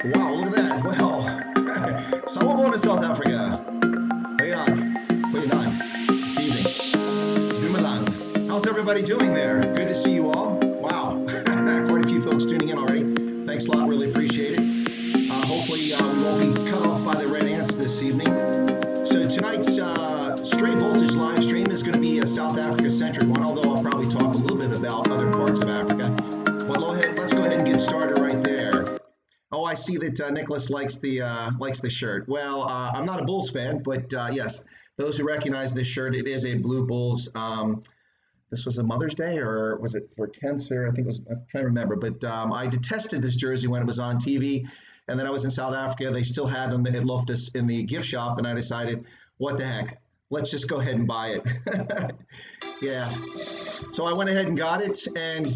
Wow, look at that. Well, someone born in South Africa. Wait on this evening. Dumalang. How's everybody doing there? Good to see you all. Wow, quite a few folks tuning in already. Thanks a lot, really appreciate it. Hopefully, we won't be cut off by the red ants this evening. So tonight's Straight Voltage live stream is going to be a South Africa centric one, although I'll probably talk a little bit about other parts of Africa. But let's go ahead and get started right there. Oh, I see that Nicholas likes the shirt. Well, I'm not a Bulls fan, but yes, those who recognize this shirt, it is a Blue Bulls. This was a Mother's Day, or was it for cancer? I think it was. I'm trying to remember. But I detested this jersey when it was on TV, and then I was in South Africa. They still had them at Loftus in the gift shop, and I decided, what the heck? Let's just go ahead and buy it. Yeah. So I went ahead and got it, and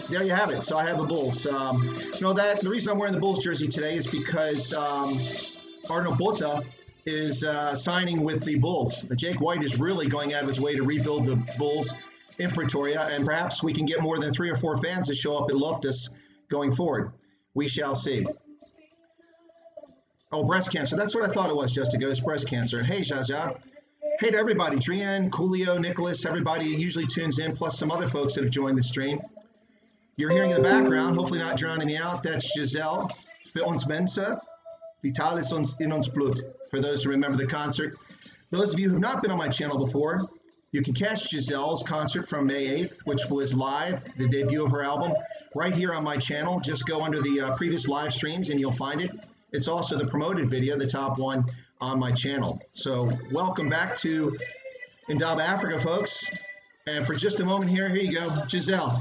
there you have it. So I have the Bulls. The reason I'm wearing the Bulls jersey today is because Arno Botha is signing with the Bulls. Jake White is really going out of his way to rebuild the Bulls in Pretoria, and perhaps we can get more than 3 or 4 fans to show up at Loftus going forward. We shall see. Oh, breast cancer. That's what I thought it was, just to go. It's breast cancer. Hey, Jaja. Hey to everybody, Drian, Coolio, Nicholas, everybody usually tunes in, plus some other folks that have joined the stream. You're hearing in the background, hopefully not drowning me out, that's Giselle. Für uns Mensa, Vital ist uns in uns Blut, for those who remember the concert. Those of you who have not been on my channel before, you can catch Giselle's concert from May 8th, which was live, the debut of her album, right here on my channel. Just go under the previous live streams and you'll find it. It's also the promoted video, the top one on my channel. So welcome back to Indaba Africa, folks. And for just a moment here you go, Giselle.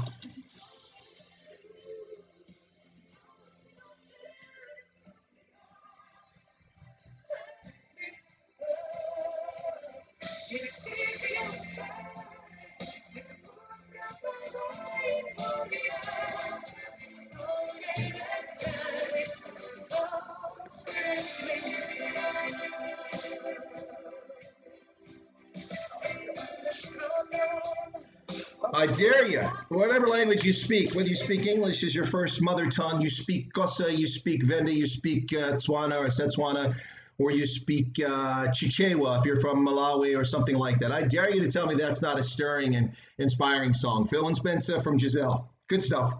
I dare you. Whatever language you speak, whether you speak English as your first mother tongue, you speak Xhosa, you speak Venda, you speak Tswana or Setswana, or you speak Chichewa if you're from Malawi or something like that. I dare you to tell me that's not a stirring and inspiring song. Phil and Spencer from Giselle. Good stuff.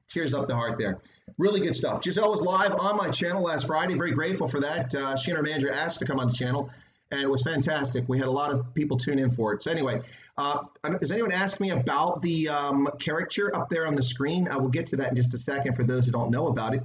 Tears up the heart there. Really good stuff. Giselle was live on my channel last Friday. Very grateful for that. She and her manager asked to come on the channel, and it was fantastic. We had a lot of people tune in for it. So anyway, does anyone ask me about the caricature up there on the screen? I will get to that in just a second for those who don't know about it.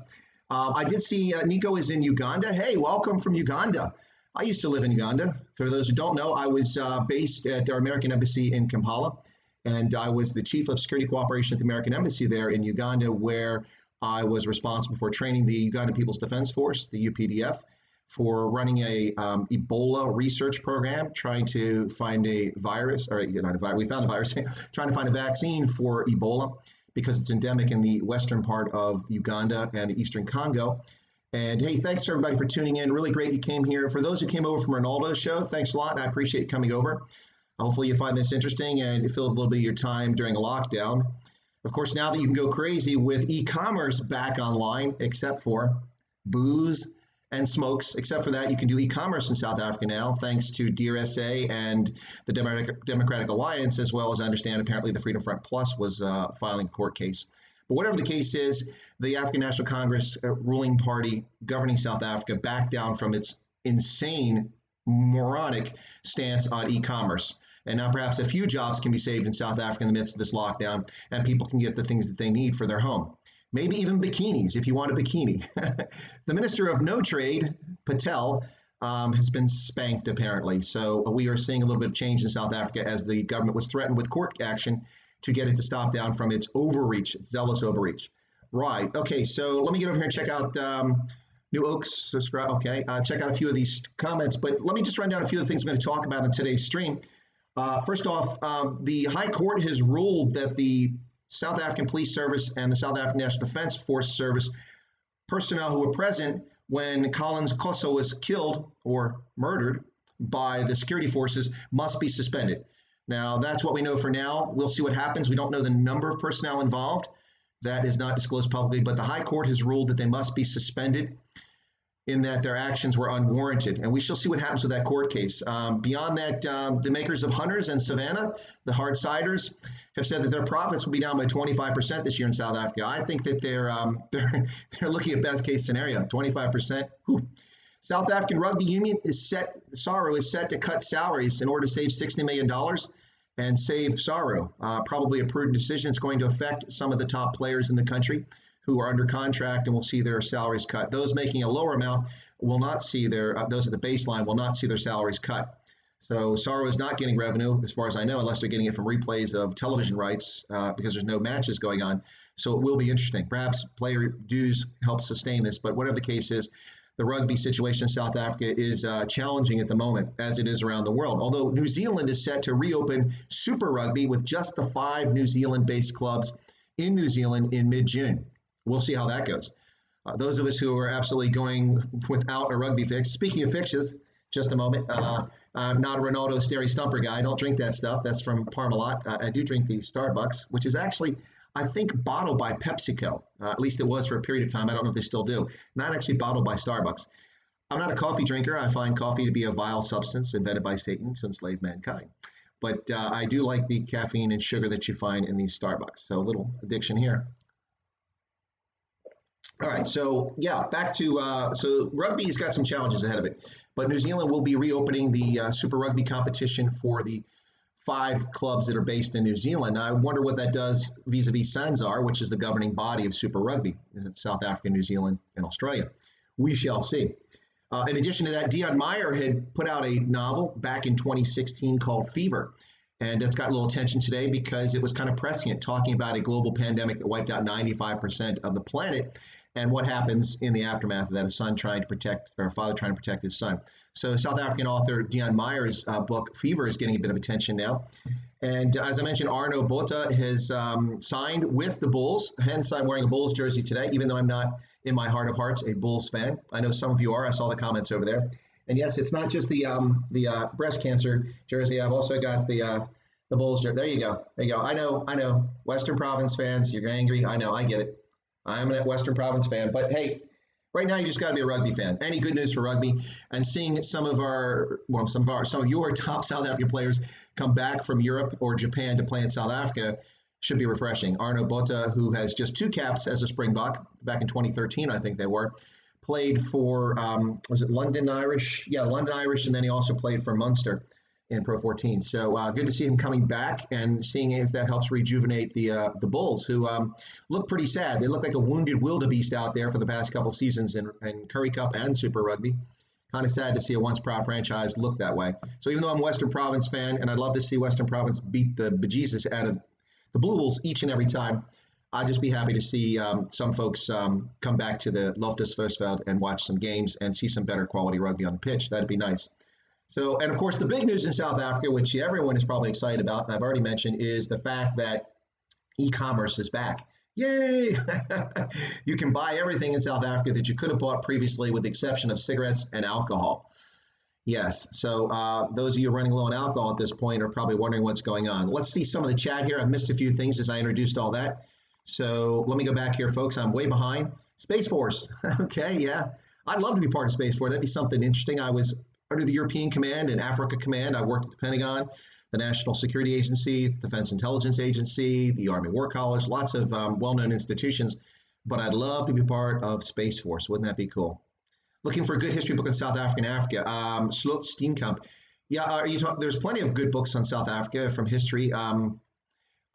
I did see Nico is in Uganda. Hey, welcome from Uganda. I used to live in Uganda. For those who don't know, I was based at our American Embassy in Kampala, and I was the chief of security cooperation at the American Embassy there in Uganda, where I was responsible for training the Ugandan People's Defense Force, the UPDF, for running a Ebola research program, trying to find a virus, or not a virus, we found a virus, trying to find a vaccine for Ebola because it's endemic in the western part of Uganda and the eastern Congo. And hey, thanks everybody for tuning in. Really great you came here. For those who came over from Ronaldo's show, thanks a lot. I appreciate you coming over. Hopefully you find this interesting and you fill a little bit of your time during a lockdown. Of course, now that you can go crazy with e-commerce back online, except for booze and smokes. Except for that, you can do e-commerce in South Africa now, thanks to Dear SA and the Democratic Alliance, as well as I understand apparently the Freedom Front Plus was filing a court case. But whatever the case is, the African National Congress ruling party governing South Africa backed down from its insane, moronic stance on e-commerce. And now perhaps a few jobs can be saved in South Africa in the midst of this lockdown, and people can get the things that they need for their home. Maybe even bikinis, if you want a bikini. The Minister of No Trade, Patel, has been spanked, apparently. So we are seeing a little bit of change in South Africa as the government was threatened with court action to get it to stop down from its overreach, its zealous overreach. Right. Okay, so let me get over here and check out New Oaks. Subscribe. Okay, check out a few of these comments. But let me just run down a few of the things I'm going to talk about in today's stream. First off, the High Court has ruled that the South African Police Service and the South African National Defense Force Service personnel who were present when Collins Kosso was killed or murdered by the security forces must be suspended. Now, that's what we know for now. We'll see what happens. We don't know the number of personnel involved. That is not disclosed publicly, but the High Court has ruled that they must be suspended in that their actions were unwarranted. And we shall see what happens with that court case. Beyond that, the makers of Hunters and Savannah, the hard ciders, have said that their profits will be down by 25% this year in South Africa. I think that they're looking at best case scenario, 25%. Whew. South African Rugby Union SARU is set to cut salaries in order to save $60 million and save SARU. Probably a prudent decision. It's going to affect some of the top players in the country who are under contract and will see their salaries cut. Those making a lower amount will not see those at the baseline will not see their salaries cut. So SARU is not getting revenue, as far as I know, unless they're getting it from replays of television rights because there's no matches going on. So it will be interesting. Perhaps player dues help sustain this, but whatever the case is, the rugby situation in South Africa is challenging at the moment, as it is around the world. Although New Zealand is set to reopen Super Rugby with just the 5 New Zealand-based clubs in New Zealand in mid-June. We'll see how that goes. Those of us who are absolutely going without a rugby fix. Speaking of fixes, just a moment. I'm not a Ronaldo Steri Stumper guy. I don't drink that stuff. That's from Parmalat. I do drink the Starbucks, which is actually, I think, bottled by PepsiCo. At least it was for a period of time. I don't know if they still do. Not actually bottled by Starbucks. I'm not a coffee drinker. I find coffee to be a vile substance invented by Satan to enslave mankind. But I do like the caffeine and sugar that you find in these Starbucks. So a little addiction here. All right, so yeah, back to so rugby's got some challenges ahead of it, but New Zealand will be reopening the Super Rugby competition for the 5 clubs that are based in New Zealand. Now, I wonder what that does vis-a-vis SANZAAR, which is the governing body of Super Rugby in South Africa, New Zealand, and Australia. We shall see. In addition to that, Dion Meyer had put out a novel back in 2016 called Fever. And it's got a little attention today because it was kind of prescient, talking about a global pandemic that wiped out 95% of the planet and what happens in the aftermath of that, a son trying to protect, or a father trying to protect his son. So South African author Dion Meyer's book, Fever, is getting a bit of attention now. And as I mentioned, Arno Botha has signed with the Bulls, hence I'm wearing a Bulls jersey today, even though I'm not, in my heart of hearts, a Bulls fan. I know some of you are. I saw the comments over there. And yes, it's not just the breast cancer jersey. I've also got the Bulls jersey. There you go. There you go. I know. Western Province fans, you're angry. I know. I get it. I'm a Western Province fan. But hey, right now you just got to be a rugby fan. Any good news for rugby? And seeing some of your top South African players come back from Europe or Japan to play in South Africa should be refreshing. Arno Botha, who has just 2 caps as a Springbok back in 2013, I think they were. Played for, was it London Irish? Yeah, London Irish, and then he also played for Munster in Pro 14. So good to see him coming back and seeing if that helps rejuvenate the Bulls, who look pretty sad. They look like a wounded wildebeest out there for the past couple seasons in Currie Cup and Super Rugby. Kind of sad to see a once proud franchise look that way. So even though I'm a Western Province fan, and I'd love to see Western Province beat the bejesus out of the Blue Bulls each and every time, I'd just be happy to see some folks come back to the Loftus Versfeld and watch some games and see some better quality rugby on the pitch. That'd be nice. So, and of course, the big news in South Africa, which everyone is probably excited about, and I've already mentioned, is the fact that e-commerce is back. Yay! You can buy everything in South Africa that you could have bought previously, with the exception of cigarettes and alcohol. Yes, so those of you running low on alcohol at this point are probably wondering what's going on. Let's see some of the chat here. I've missed a few things as I introduced all that. So let me go back here, folks. I'm way behind. Space Force. Okay, yeah. I'd love to be part of Space Force. That'd be something interesting. I was under the European Command and Africa Command. I worked at the Pentagon, the National Security Agency, Defense Intelligence Agency, the Army War College, lots of well-known institutions. But I'd love to be part of Space Force. Wouldn't that be cool? Looking for a good history book on South Africa and Africa. Slot Steenkamp. Yeah, there's plenty of good books on South Africa from history.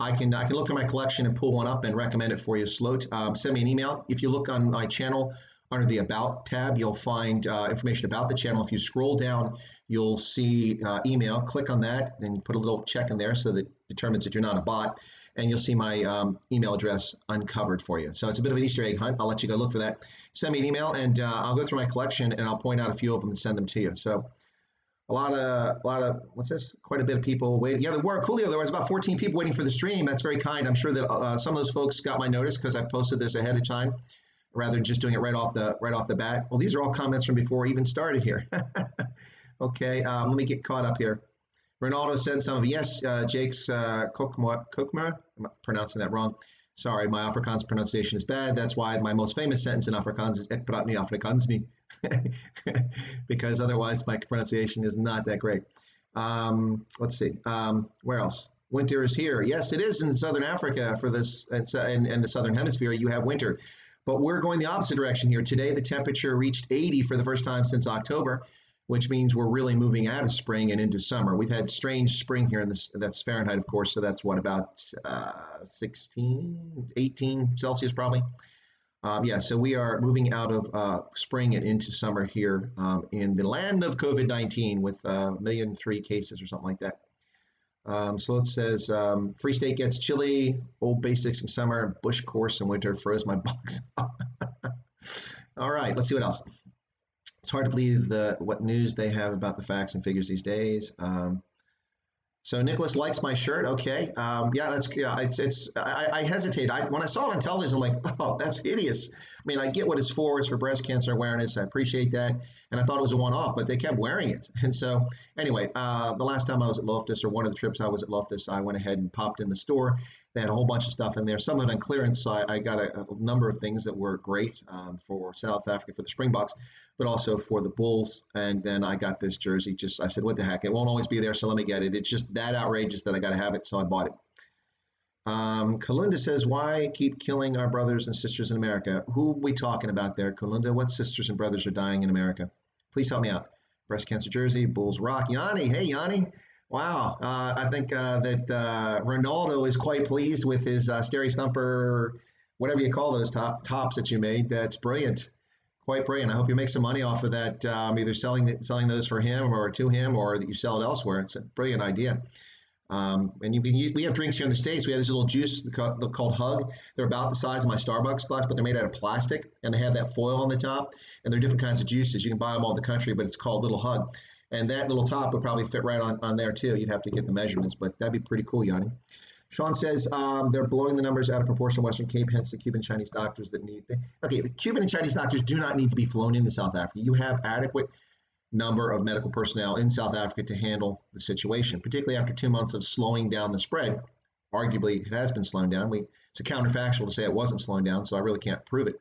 I can look through my collection and pull one up and recommend it for you, Sloat. Send me an email. If you look on my channel under the About tab, you'll find information about the channel. If you scroll down, you'll see email. Click on that, then you put a little check in there so that determines that you're not a bot, and you'll see my email address uncovered for you. So it's a bit of an Easter egg hunt. I'll let you go look for that. Send me an email, and I'll go through my collection, and I'll point out a few of them and send them to you. So a lot of what's this? Quite a bit of people waiting. Yeah, there were, Coolio. There was about 14 people waiting for the stream. That's very kind. I'm sure that some of those folks got my notice because I posted this ahead of time, rather than just doing it right off the bat. Well, these are all comments from before we even started here. Okay, let me get caught up here. Ronaldo sent some of yes. Jake's Kokma. I'm pronouncing that wrong. Sorry, my Afrikaans pronunciation is bad. That's why my most famous sentence in Afrikaans is "Ik praat niet Afrikaans nie," because otherwise my pronunciation is not that great. Let's see. Where else? Winter is here. Yes, it is in Southern Africa for this, in the Southern Hemisphere. You have winter, but we're going the opposite direction here. Today, the temperature reached 80 for the first time since October, which means we're really moving out of spring and into summer. We've had strange spring here in this, that's Fahrenheit, of course, so that's what, about 16, 18 Celsius probably. Yeah, so we are moving out of spring and into summer here in the land of COVID-19 with 1,000,003 cases or something like that. So it says Free State gets chilly, old basics in summer, bush course in winter, froze my box. All right, let's see what else. It's hard to believe what news they have about the facts and figures these days. So Nicholas likes my shirt. Okay, I hesitate. When I saw it on television, I'm like, oh, that's hideous. I mean, I get what it's for. It's for breast cancer awareness. I appreciate that, and I thought it was a one-off, but they kept wearing it. And so anyway, the last time I was at Loftus, or one of the trips I was at Loftus, I went ahead and popped in the store. They had a whole bunch of stuff in there, some of it on clearance. So I got a number of things that were great for South Africa for the Springboks, but also for the Bulls. And then I got this jersey. I said, what the heck? It won't always be there, so let me get it. It's just that outrageous that I got to have it, so I bought it. Kalunda says, why keep killing our brothers and sisters in America? Who are we talking about there, Kalunda? What sisters and brothers are dying in America? Please help me out. Breast cancer jersey, Bulls rock. Yanni, hey, Yanni. Wow. I think that Ronaldo is quite pleased with his Steri Stumper, whatever you call those tops that you made. That's brilliant. Quite brilliant. I hope you make some money off of that, either selling those for him or to him, or that you sell it elsewhere. It's a brilliant idea. And we have drinks here in the States. We have this little juice called Hug. They're about the size of my Starbucks glass, but they're made out of plastic, and they have that foil on the top. And they're different kinds of juices. You can buy them all over the country, but it's called Little Hug. And that little top would probably fit right on there too. You'd have to get the measurements, but that'd be pretty cool, Yanni. Sean says they're blowing the numbers out of proportion in Western Cape, hence the Cuban Chinese doctors that need. Okay, the Cuban and Chinese doctors do not need to be flown into South Africa. You have adequate number of medical personnel in South Africa to handle the situation, particularly after 2 months of slowing down the spread. Arguably, it has been slowing down. It's a counterfactual to say it wasn't slowing down, so I really can't prove it.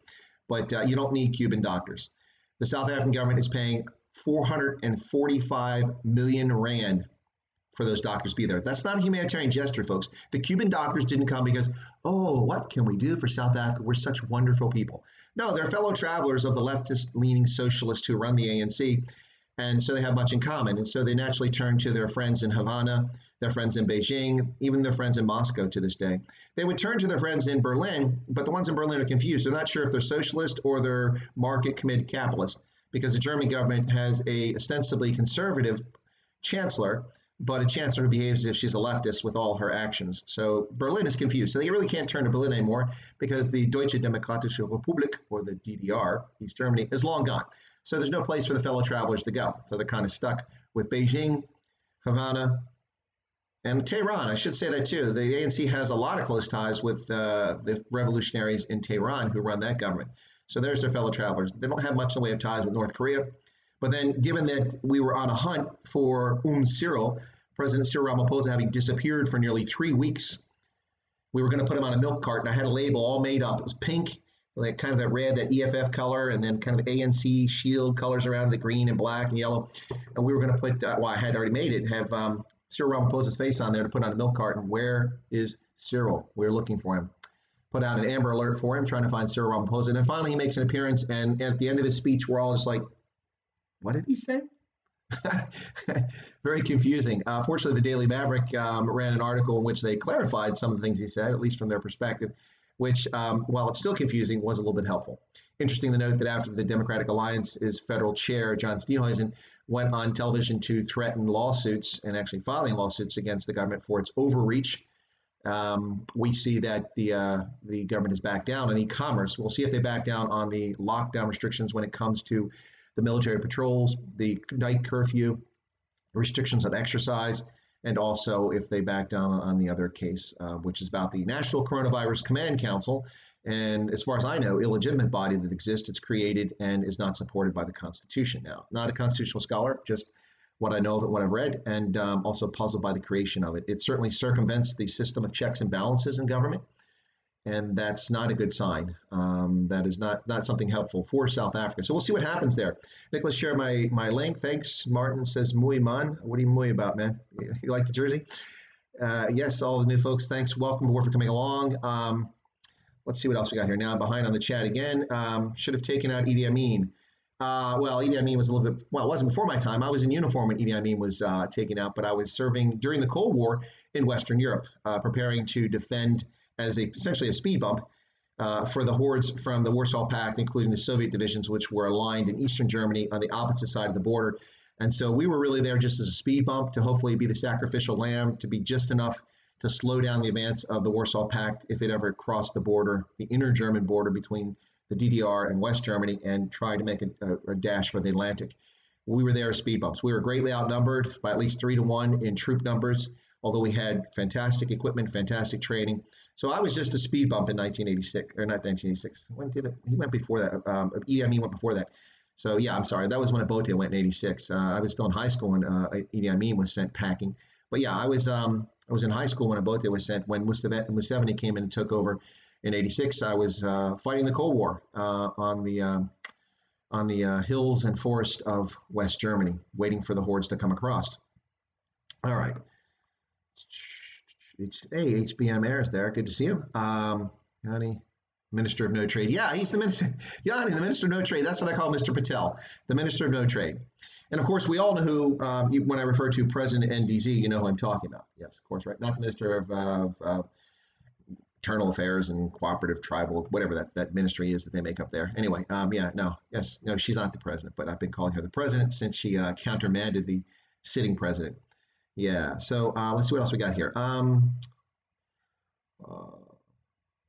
But you don't need Cuban doctors. The South African government is paying 445 million rand for those doctors to be there. That's not a humanitarian gesture, folks. The Cuban doctors didn't come because, oh, what can we do for South Africa? We're such wonderful people. No, they're fellow travelers of the leftist-leaning socialists who run the ANC, and so they have much in common. And so they naturally turn to their friends in Havana, their friends in Beijing, even their friends in Moscow to this day. They would turn to their friends in Berlin, but the ones in Berlin are confused. They're not sure if they're socialist or they're market-committed capitalist, because the German government has a ostensibly conservative chancellor, but a chancellor who behaves as if she's a leftist with all her actions. So Berlin is confused. So they really can't turn to Berlin anymore because the Deutsche Demokratische Republik, or the DDR, East Germany, is long gone. So there's no place for the fellow travelers to go. So they're kind of stuck with Beijing, Havana, and Tehran. I should say that too. The ANC has a lot of close ties with the revolutionaries in Tehran who run that government. So there's their fellow travelers. They don't have much in the way of ties with North Korea. But then, given that we were on a hunt for Cyril, President Cyril Ramaphosa having disappeared for nearly 3 weeks, we were going to put him on a milk carton. I had a label all made up. It was pink, like kind of that red, that EFF color, and then kind of ANC shield colors around the green and black and yellow. And we were going to put, I had already made it, have Cyril Ramaphosa's face on there to put on a milk carton. Where is Cyril? We're looking for him. Put out an Amber Alert for him, trying to find Cyril Ramaphosa. And then finally he makes an appearance, and at the end of his speech, we're all just like, what did he say? Very confusing. Fortunately, the Daily Maverick ran an article in which they clarified some of the things he said, at least from their perspective, which, while it's still confusing, was a little bit helpful. Interesting to note that after the Democratic Alliance's federal chair, John Steenhuisen, went on television to threaten lawsuits and actually filing lawsuits against the government for its overreach, we see that the government has backed down on e-commerce. We'll see if they back down on the lockdown restrictions when it comes to the military patrols, the night curfew, restrictions on exercise, and also if they back down on the other case, which is about the National Coronavirus Command Council. And as far as I know, illegitimate body that exists, it's created and is not supported by the Constitution now. Not a constitutional scholar, just what I know of it, what I've read, and also puzzled by the creation of it. It certainly circumvents the system of checks and balances in government. and that's not a good sign. That is not something helpful for South Africa. So we'll see what happens there. Nicholas, share my link. Thanks. Martin says, muy man. What are you muy about, man? You like the jersey? Yes, all the new folks, thanks. Welcome aboard for coming along. Let's see what else we got here. Now I'm behind on the chat again. Should have taken out Idi Amin. Well, Idi Amin was a little bit, well, it wasn't before my time. I was in uniform when Idi Amin was taken out, but I was serving during the Cold War in Western Europe, preparing to defend as essentially a speed bump for the hordes from the Warsaw Pact, including the Soviet divisions, which were aligned in Eastern Germany on the opposite side of the border. And so we were really there just as a speed bump to hopefully be the sacrificial lamb, to be just enough to slow down the advance of the Warsaw Pact if it ever crossed the border, the inner German border between the DDR and West Germany, and try to make a dash for the Atlantic. We were there as speed bumps. We were greatly outnumbered by at least 3-1 in troop numbers, although we had fantastic equipment, fantastic training. So I was just a speed bump in 1986, or not 1986. When did it? He went before that. Idi Amin went before that. So yeah, I'm sorry. That was when Obote went in '86. I was still in high school when Idi Amin was sent packing. But yeah, I was in high school when Obote was sent. When Museveni came in and took over in '86, I was fighting the Cold War on the hills and forest of West Germany, waiting for the hordes to come across. All right. Hey, HBM Air is there. Good to see you. Yanni, Minister of No Trade. Yeah, he's the minister. Yanni, the Minister of No Trade. That's what I call Mr. Patel, the Minister of No Trade. And of course, we all know who, when I refer to President NDZ, you know who I'm talking about. Yes, of course, right? Not the Minister of Internal Affairs and Cooperative Tribal, whatever that ministry is that they make up there. Anyway, no, she's not the president, but I've been calling her the president since she countermanded the sitting president. Yeah, so let's see what else we got here.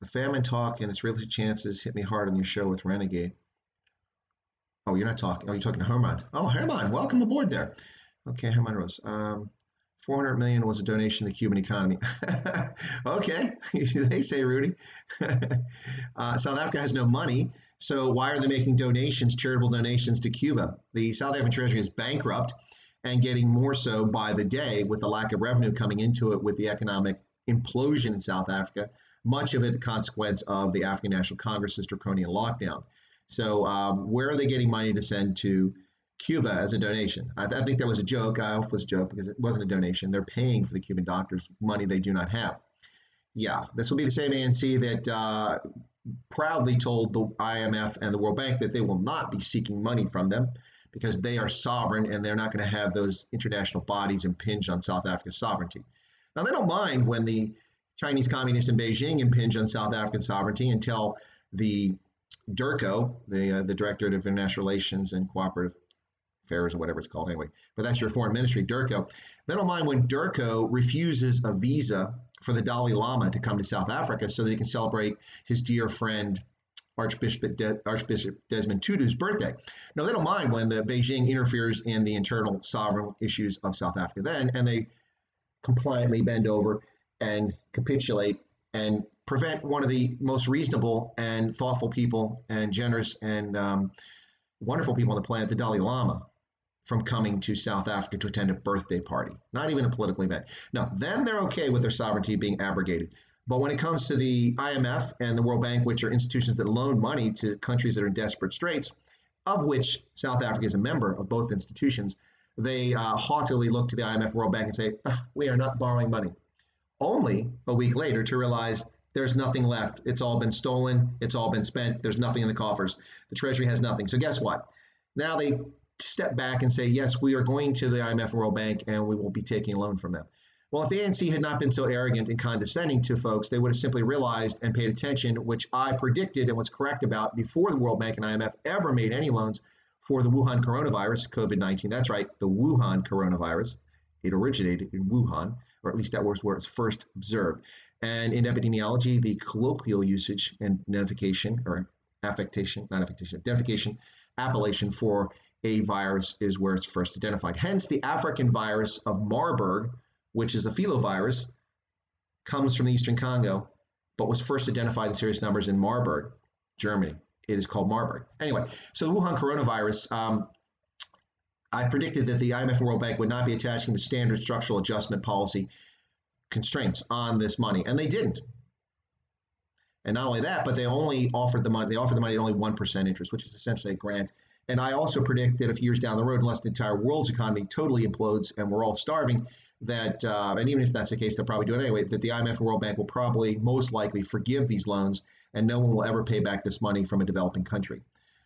The famine talk and its realistic chances hit me hard on your show with Renegade. Oh, you're not talking. Oh, you're talking to Herman. Oh, Herman, welcome aboard there. Okay, Herman Rose. 400 million was a donation to the Cuban economy. Okay, they say, Rudy. South Africa has no money, so why are they making donations, charitable donations to Cuba? The South African Treasury is bankrupt and getting more so by the day with the lack of revenue coming into it with the economic implosion in South Africa, much of it a consequence of the African National Congress's draconian lockdown. So where are they getting money to send to Cuba as a donation? I think that was a joke. I hope it was a joke because it wasn't a donation. They're paying for the Cuban doctors money they do not have. Yeah, this will be the same ANC that proudly told the IMF and the World Bank that they will not be seeking money from them because they are sovereign and they're not going to have those international bodies impinge on South Africa's sovereignty. Now, they don't mind when the Chinese communists in Beijing impinge on South African sovereignty and tell the DIRCO, the Directorate of International Relations and Cooperative Affairs or whatever it's called anyway, but that's your foreign ministry, DIRCO. They don't mind when DIRCO refuses a visa for the Dalai Lama to come to South Africa so that he can celebrate his dear friend Archbishop Desmond Tutu's birthday. No, they don't mind when the Beijing interferes in the internal sovereign issues of South Africa then, and they compliantly bend over and capitulate and prevent one of the most reasonable and thoughtful people and generous and wonderful people on the planet, the Dalai Lama, from coming to South Africa to attend a birthday party, not even a political event. No, then they're okay with their sovereignty being abrogated. But when it comes to the IMF and the World Bank, which are institutions that loan money to countries that are in desperate straits, of which South Africa is a member of both institutions, they haughtily look to the IMF, World Bank and say, we are not borrowing money. Only a week later to realize there's nothing left. It's all been stolen. It's all been spent. There's nothing in the coffers. The Treasury has nothing. So guess what? Now they step back and say, yes, we are going to the IMF and World Bank and we will be taking a loan from them. Well, if the ANC had not been so arrogant and condescending to folks, they would have simply realized and paid attention, which I predicted and was correct about before the World Bank and IMF ever made any loans for the Wuhan coronavirus, COVID-19. That's right, the Wuhan coronavirus. It originated in Wuhan, or at least that was where it was first observed. And in epidemiology, the colloquial usage and identification, or identification, appellation for a virus is where it's first identified. Hence, the African virus of Marburg, which is a filovirus, comes from the Eastern Congo, but was first identified in serious numbers in Marburg, Germany. It is called Marburg. Anyway, so the Wuhan coronavirus, I predicted that the IMF and World Bank would not be attaching the standard structural adjustment policy constraints on this money, and they didn't. And not only that, but they only offered the money. They offered the money at only 1% interest, which is essentially a grant. And I also predict that a few years down the road, unless the entire world's economy totally implodes and we're all starving, that and even if that's the case, they'll probably do it anyway. That the IMF and World Bank will probably most likely forgive these loans, and no one will ever pay back this money from a developing country.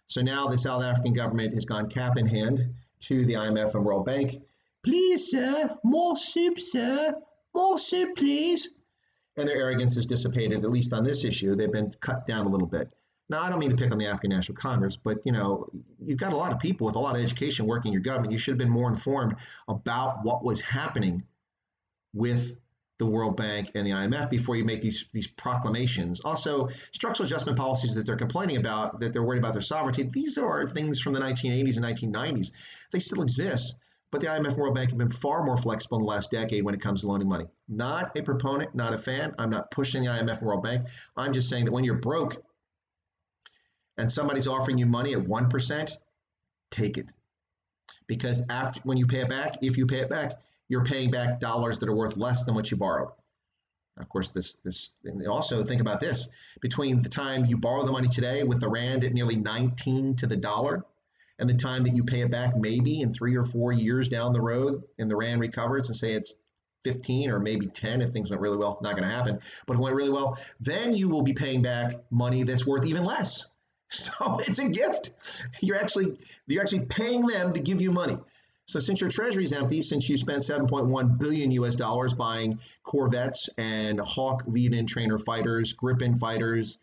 So now the South African government has gone cap in hand to the IMF and World Bank. Please, sir, more soup, sir, more soup, please. And their arrogance has dissipated, at least on this issue. They've been cut down a little bit. Now, I don't mean to pick on the African National Congress, but you've got a lot of people with a lot of education working in your government. You should have been more informed about what was happening with the World Bank and the IMF before you make these proclamations. Also, structural adjustment policies that they're complaining about, that they're worried about their sovereignty, these are things from the 1980s and 1990s. They still exist. But the IMF and World Bank have been far more flexible in the last decade when it comes to loaning money. Not a proponent, not a fan. I'm not pushing the IMF and World Bank. I'm just saying that when you're broke and somebody's offering you money at 1%, take it. Because when you pay it back, if you pay it back, you're paying back dollars that are worth less than what you borrowed. Of course, also think about this. Between the time you borrow the money today with the rand at nearly 19 to the dollar, and the time that you pay it back maybe in 3 or 4 years down the road and the rand recovers and say it's 15 or maybe 10 if things went really well, not going to happen, but if it went really well, then you will be paying back money that's worth even less. So it's a gift. You're actually paying them to give you money. So since your treasury is empty, since you spent 7.1 billion US dollars buying Corvettes and Hawk lead-in trainer fighters, Gripen fighters,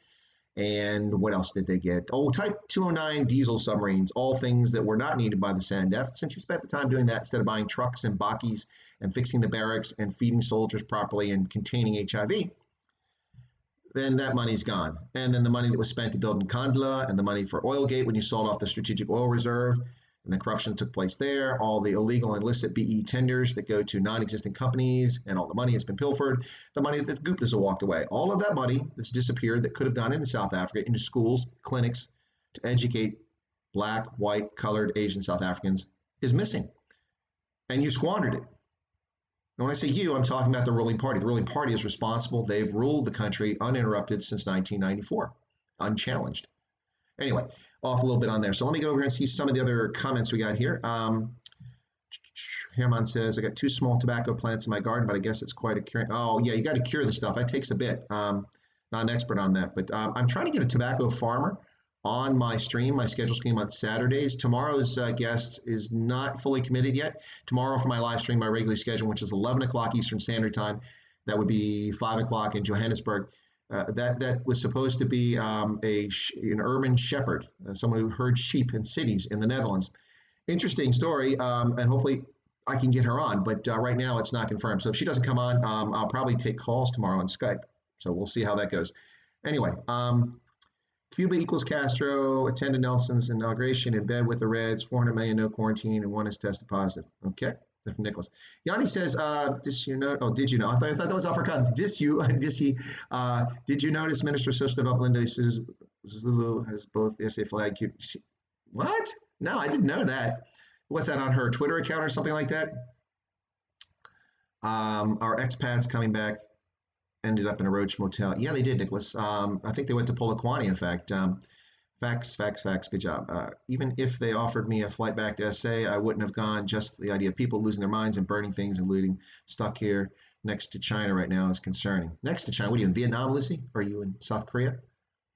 and what else did they get? Oh, Type 209 diesel submarines, all things that were not needed by the SANDF. Since you spent the time doing that instead of buying trucks and bakkies and fixing the barracks and feeding soldiers properly and containing HIV, then that money's gone. And then the money that was spent to build Nkandla and the money for Oilgate when you sold off the Strategic Oil Reserve and the corruption that took place there, all the illegal and illicit BE tenders that go to non-existent companies, and all the money has been pilfered, the money that Guptas have walked away. All of that money that's disappeared that could have gone into South Africa, into schools, clinics, to educate Black, white, colored, Asian South Africans is missing. And you squandered it. And when I say you, I'm talking about the ruling party. The ruling party is responsible. They've ruled the country uninterrupted since 1994, unchallenged. Anyway, off a little bit on there. So let me go over here and see some of the other comments we got here. Herman says, I got 2 small tobacco plants in my garden, but I guess it's quite a cure. Oh, yeah, you got to cure the stuff. That takes a bit. Not an expert on that, but I'm trying to get a tobacco farmer on my stream. My schedule scheme on Saturdays. Tomorrow's guest is not fully committed yet. Tomorrow for my live stream, my regularly scheduled, which is 11 o'clock Eastern Standard Time. That would be 5 o'clock in Johannesburg. That was supposed to be an urban shepherd, someone who herds sheep in cities in the Netherlands. Interesting story, and hopefully I can get her on, but right now it's not confirmed. So if she doesn't come on, I'll probably take calls tomorrow on Skype. So we'll see how that goes. Anyway, Cuba equals Castro, attended Nelson's inauguration in bed with the Reds, 400 million, no quarantine, and 1 is tested positive. Okay. From Nicholas. Yanni says, did you know? Oh, did you know? I thought that was Afrikaans. Did you notice Minister of Social Development Linda Zulu has both the SA flag? What? No, I didn't know that. What's that, on her Twitter account or something like that? Our expats coming back ended up in a Roach motel. Yeah, they did, Nicholas. I think they went to Polokwane, in fact. Facts. Good job. Even if they offered me a flight back to SA, I wouldn't have gone. Just the idea of people losing their minds and burning things and looting. Stuck here next to China right now is concerning. Next to China? What are you, in Vietnam, Lucy? Are you in South Korea?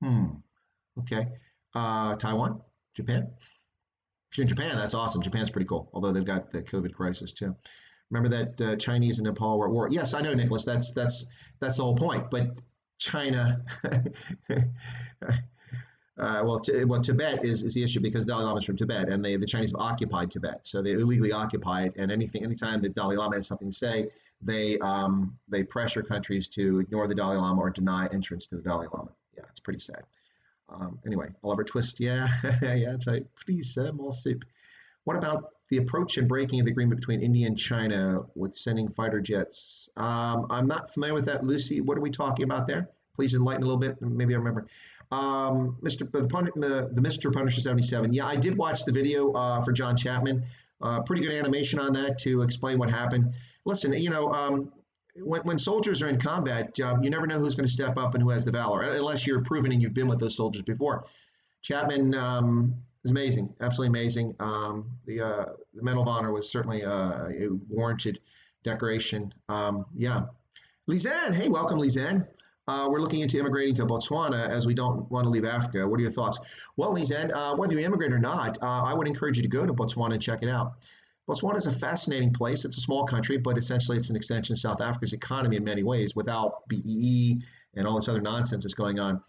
Okay. Taiwan? Japan? If you're in Japan, that's awesome. Japan's pretty cool, although they've got the COVID crisis too. Remember that Chinese and Nepal were at war? Yes, I know, Nicholas. That's the whole point. But China... Well, Tibet is the issue because Dalai Lama is from Tibet, and the Chinese have occupied Tibet, so they illegally occupy it. And anytime that Dalai Lama has something to say, they pressure countries to ignore the Dalai Lama or deny entrance to the Dalai Lama. Yeah, it's pretty sad. Anyway, Oliver Twist, yeah, it's like, please, more soup. What about the approach and breaking of the agreement between India and China with sending fighter jets? I'm not familiar with that, Lucy. What are we talking about there? Please enlighten a little bit. Maybe I remember. Mr. Punisher 77. Yeah, I did watch the video for John Chapman. Pretty good animation on that to explain what happened. Listen, when soldiers are in combat, you never know who's going to step up and who has the valor, unless you're proven and you've been with those soldiers before. Chapman is amazing, absolutely amazing. The Medal of Honor was certainly a warranted decoration. Yeah. Lizanne, hey, welcome, Lizanne. We're looking into immigrating to Botswana as we don't want to leave Africa. What are your thoughts? Well, Lizanne, whether you immigrate or not, I would encourage you to go to Botswana and check it out. Botswana is a fascinating place. It's a small country, but essentially it's an extension of South Africa's economy in many ways without BEE and all this other nonsense that's going on.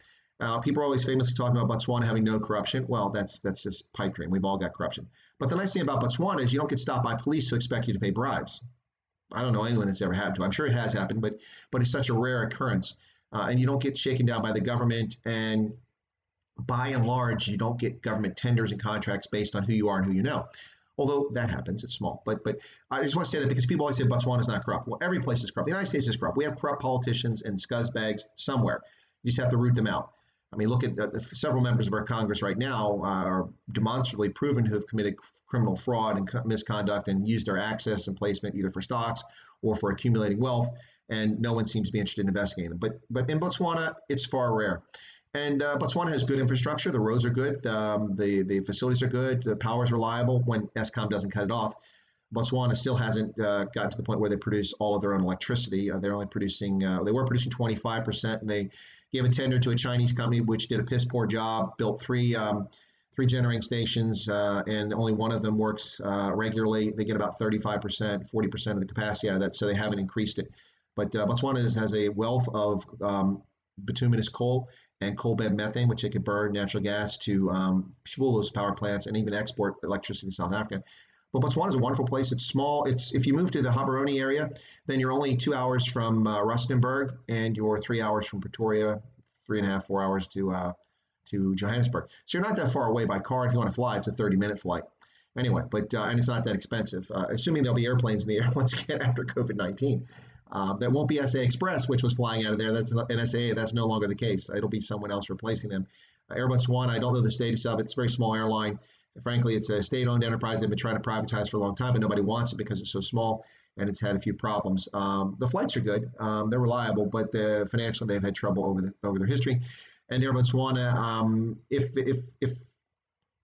People are always famously talking about Botswana having no corruption. Well, that's just pipe dream. We've all got corruption. But the nice thing about Botswana is you don't get stopped by police who expect you to pay bribes. I don't know anyone that's ever happened to. I'm sure it has happened, but it's such a rare occurrence. And you don't get shaken down by the government. And by and large, you don't get government tenders and contracts based on who you are and who you know. Although that happens, it's small. But I just want to say that because people always say Botswana is not corrupt. Well, every place is corrupt. The United States is corrupt. We have corrupt politicians and scuzzbags somewhere. You just have to root them out. I mean, look at several members of our Congress right now are demonstrably proven to have committed criminal fraud and misconduct and used their access and placement either for stocks or for accumulating wealth, and no one seems to be interested in investigating them. But in Botswana, it's far rare. And Botswana has good infrastructure. The roads are good. The facilities are good. The power is reliable when Eskom doesn't cut it off. Botswana still hasn't gotten to the point where they produce all of their own electricity. They're only producing, they were producing 25%, and they gave a tender to a Chinese company which did a piss poor job, built three generating stations, and only one of them works regularly. They get about 35%, 40% of the capacity out of that, so they haven't increased it. But Botswana has a wealth of bituminous coal and coal bed methane, which they could burn natural gas to fuel those power plants and even export electricity to South Africa. But Botswana is a wonderful place. It's small. If you move to the Gaborone area, then you're only 2 hours from Rustenburg, and you're 3 hours from Pretoria, 3.5, 4 hours to Johannesburg. So you're not that far away by car. If you want to fly, it's a 30-minute flight. Anyway, and it's not that expensive, assuming there'll be airplanes in the air once again after COVID-19. There won't be SA Express, which was flying out of there. That's an SAA. That's no longer the case. It'll be someone else replacing them. Air Botswana, I don't know the status of it. It's a very small airline. Frankly, it's a state-owned enterprise they've been trying to privatize for a long time, but nobody wants it because it's so small, and it's had a few problems. The flights are good. They're reliable, but financially they've had trouble over their history. And Air Botswana, if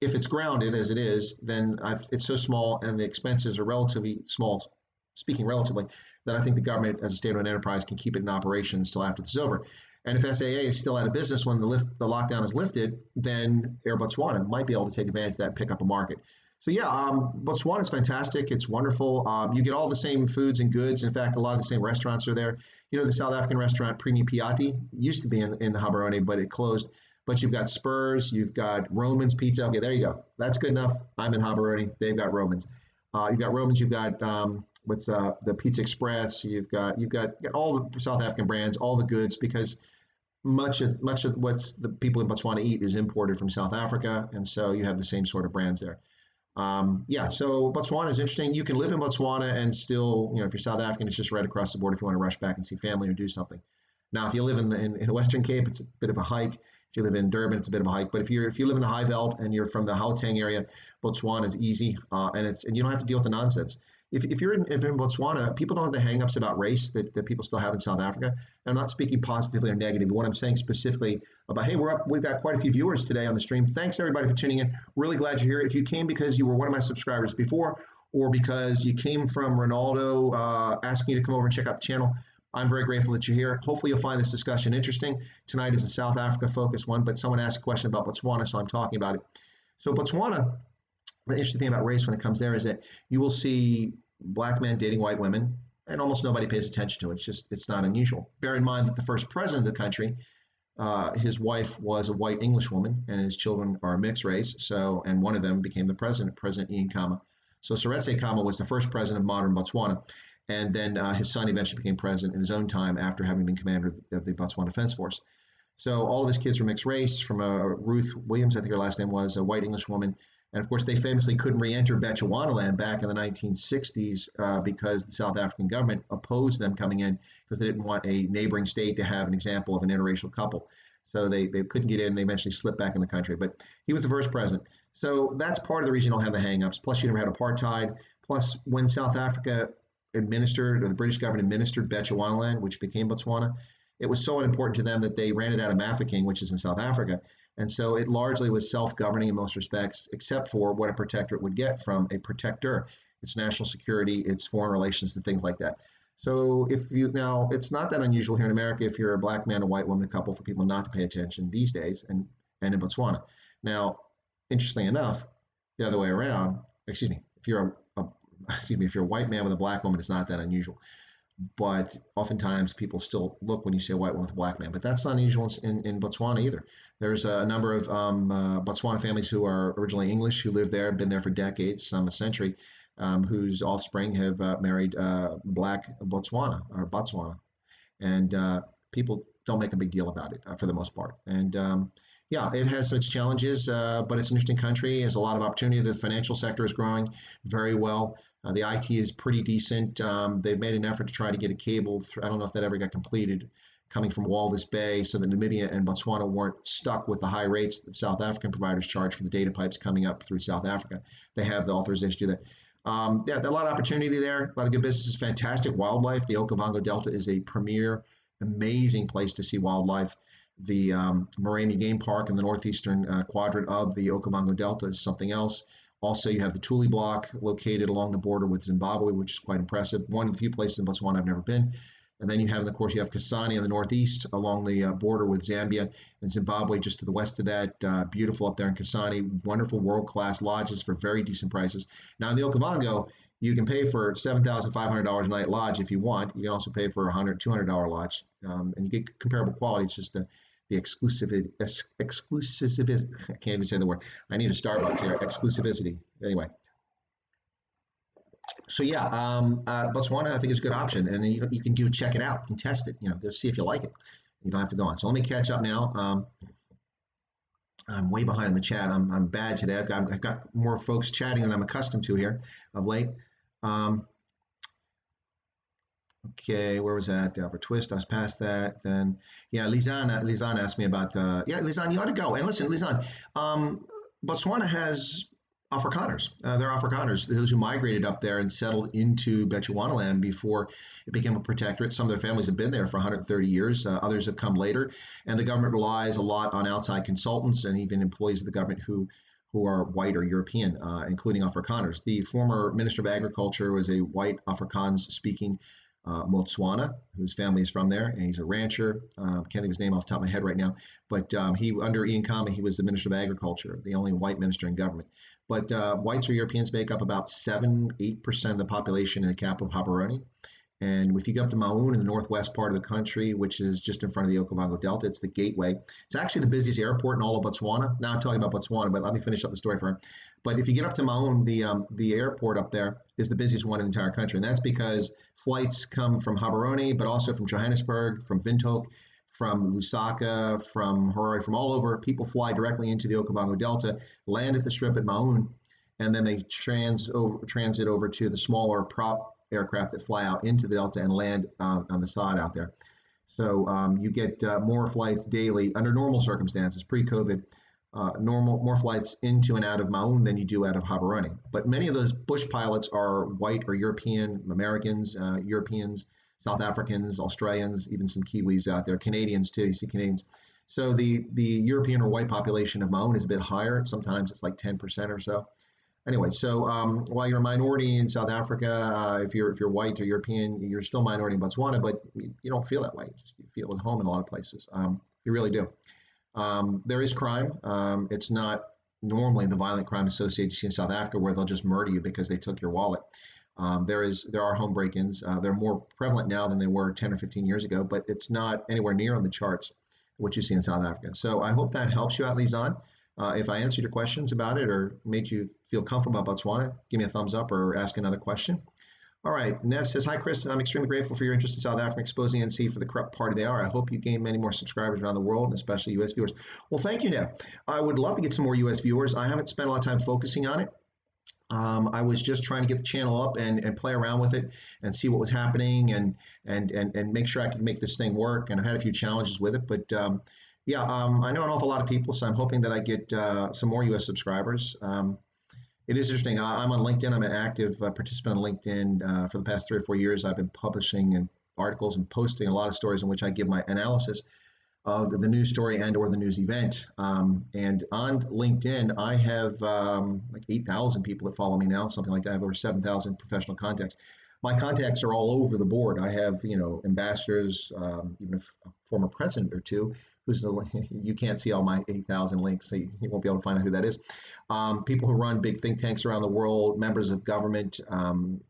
it's grounded, as it is, then it's so small and the expenses are relatively small, speaking relatively, that I think the government, as a state-owned enterprise, can keep it in operation until after this is over. And if SAA is still out of business when the lockdown is lifted, then Air Botswana might be able to take advantage of that and pick up a market. So yeah, Botswana is fantastic. It's wonderful. You get all the same foods and goods. In fact, a lot of the same restaurants are there. You know, the South African restaurant Primi Piatti used to be in Gaborone, but it closed. But you've got Spurs, you've got Roman's Pizza. Okay, there you go. That's good enough. I'm in Gaborone. They've got Roman's. You've got Roman's. You've got the Pizza Express. You've got all the South African brands, all the goods, because much of what the people in Botswana eat is imported from South Africa, and so you have the same sort of brands there. So Botswana is interesting. You can live in Botswana and still, if you're South African, it's just right across the border if you want to rush back and see family or do something. Now, if you live in the Western Cape, it's a bit of a hike. If you live in Durban, it's a bit of a hike. But if you live in the High Veld and you're from the Gauteng area, Botswana is easy, and you don't have to deal with the nonsense. If you're in Botswana, people don't have the hang-ups about race that people still have in South Africa. And I'm not speaking positively or negatively. What I'm saying specifically about, hey, we've got quite a few viewers today on the stream. Thanks, everybody, for tuning in. Really glad you're here. If you came because you were one of my subscribers before, or because you came from Ronaldo asking you to come over and check out the channel, I'm very grateful that you're here. Hopefully you'll find this discussion interesting. Tonight is a South Africa-focused one, but someone asked a question about Botswana, so I'm talking about it. So Botswana, the interesting thing about race when it comes there is that you will see black men dating white women, and almost nobody pays attention to it. It's not unusual. Bear in mind that the first president of the country, his wife was a white English woman, and his children are mixed race. So, and one of them became the president, President Ian Khama. So Seretse Khama was the first president of modern Botswana, and then his son eventually became president in his own time after having been commander of the Botswana Defense Force. So all of his kids were mixed race. From Ruth Williams, I think her last name was, a white English woman. And of course, they famously couldn't re-enter Bechuanaland back in the 1960s because the South African government opposed them coming in because they didn't want a neighboring state to have an example of an interracial couple. So they couldn't get in. They eventually slipped back in the country. But he was the first president. So that's part of the reason you don't have the hang-ups. Plus, you never had apartheid. Plus, when South Africa administered, or the British government administered Bechuanaland, which became Botswana, it was so important to them that they ran it out of Mafeking, which is in South Africa. And so it largely was self-governing in most respects, except for what a protectorate would get from a protector, its national security, its foreign relations, and things like that. So if you now, it's not that unusual here in America if you're a black man, a white woman, a couple, for people not to pay attention these days, and in Botswana. Now, interestingly enough, the other way around, excuse me, if you're excuse me, if you're a white man with a black woman, it's not that unusual. But oftentimes people still look when you say white woman with a black man. But that's not unusual in Botswana either. There's a number of Botswana families who are originally English who live there, been there for decades, some a century, whose offspring have married black Botswana. And people don't make a big deal about it for the most part. And yeah, it has its challenges, but it's an interesting country. There's a lot of opportunity. The financial sector is growing very well. The IT is pretty decent. They've made an effort to try to get a cable. I don't know if that ever got completed, coming from Walvis Bay, so that Namibia and Botswana weren't stuck with the high rates that South African providers charge for the data pipes coming up through South Africa. They have the authorization to do that. Yeah, a lot of opportunity there. A lot of good businesses, fantastic wildlife. The Okavango Delta is a premier, amazing place to see wildlife. The Moremi Game Park in the northeastern quadrant of the Okavango Delta is something else. Also, you have the Tule Block located along the border with Zimbabwe, which is quite impressive. One of the few places in Botswana I've never been. And then you have, of course, you have Kasane in the northeast along the border with Zambia and Zimbabwe just to the west of that. Beautiful up there in Kasane. Wonderful world-class lodges for very decent prices. Now, in the Okavango, you can pay for $7,500 a night lodge if you want. You can also pay for a $100, $200 lodge. And you get comparable quality. It's just the exclusivity, I can't even say the word. I need a Starbucks here. Exclusivity. Anyway. So yeah, Botswana I think is a good option, and then you can check it out, you can test it, go see if you like it. You don't have to go on. So let me catch up now. I'm way behind in the chat. I'm bad today. I've got more folks chatting than I'm accustomed to here of late. Okay, where was that? The Albert Twist. I was past that. Then, yeah, Lizanne asked me about. Yeah, Lizanne, you ought to go. And listen, Lizanne, Botswana has Afrikaners. They're Afrikaners, those who migrated up there and settled into Bechuanaland before it became a protectorate. Some of their families have been there for 130 years. Others have come later, and the government relies a lot on outside consultants and even employees of the government who are white or European, including Afrikaners. The former Minister of Agriculture was a white Afrikaans-speaking Motswana, whose family is from there, and he's a rancher. Can't think of his name off the top of my head right now, but he under Ian Khama, he was the Minister of Agriculture, the only white minister in government. But whites or Europeans make up about 7-8% of the population in the capital of Gaborone. And if you go up to Maun in the northwest part of the country, which is just in front of the Okavango Delta, it's the gateway. It's actually the busiest airport in all of Botswana. Now I'm talking about Botswana, but let me finish up the story for him. But if you get up to Maun, the airport up there is the busiest one in the entire country. And that's because flights come from Gaborone, but also from Johannesburg, from Windhoek, from Lusaka, from Harare, from all over. People fly directly into the Okavango Delta, land at the strip at Maun, and then they transit over to the smaller prop aircraft that fly out into the Delta and land on the side out there. So you get more flights daily under normal circumstances, pre-COVID, more flights into and out of Maun than you do out of Gaborone. But many of those bush pilots are white or European, Americans, Europeans, South Africans, Australians, even some Kiwis out there, Canadians too, you see Canadians. So the European or white population of Maun is a bit higher. Sometimes it's like 10% or so. Anyway, so while you're a minority in South Africa, if you're white or European, you're still a minority in Botswana, but you don't feel that way. You feel at home in a lot of places. You really do. There is crime. It's not normally the violent crime associated you see in South Africa where they'll just murder you because they took your wallet. There are home break-ins. They're more prevalent now than they were 10 or 15 years ago, but it's not anywhere near on the charts what you see in South Africa. So I hope that helps you out, Lizanne. If I answered your questions about it or made you feel comfortable about Botswana, give me a thumbs up or ask another question. All right, Nev says, hi, Chris. I'm extremely grateful for your interest in South Africa, exposing NC for the corrupt party they are. I hope you gain many more subscribers around the world, and especially U.S. viewers. Well, thank you, Nev. I would love to get some more U.S. viewers. I haven't spent a lot of time focusing on it. I was just trying to get the channel up and play around with it and see what was happening and make sure I could make this thing work. And I've had a few challenges with it, but yeah, I know an awful lot of people, so I'm hoping that I get some more U.S. subscribers. It is interesting. I'm on LinkedIn. I'm an active participant on LinkedIn for the past 3 or 4 years. I've been publishing and articles and posting a lot of stories in which I give my analysis of the news story and or the news event. And on LinkedIn, I have like 8,000 people that follow me now, something like that. I have over 7,000 professional contacts. My contacts are all over the board. I have, ambassadors, even a former president or two, who's you can't see all my 8,000 links, so you won't be able to find out who that is. People who run big think tanks around the world, members of government,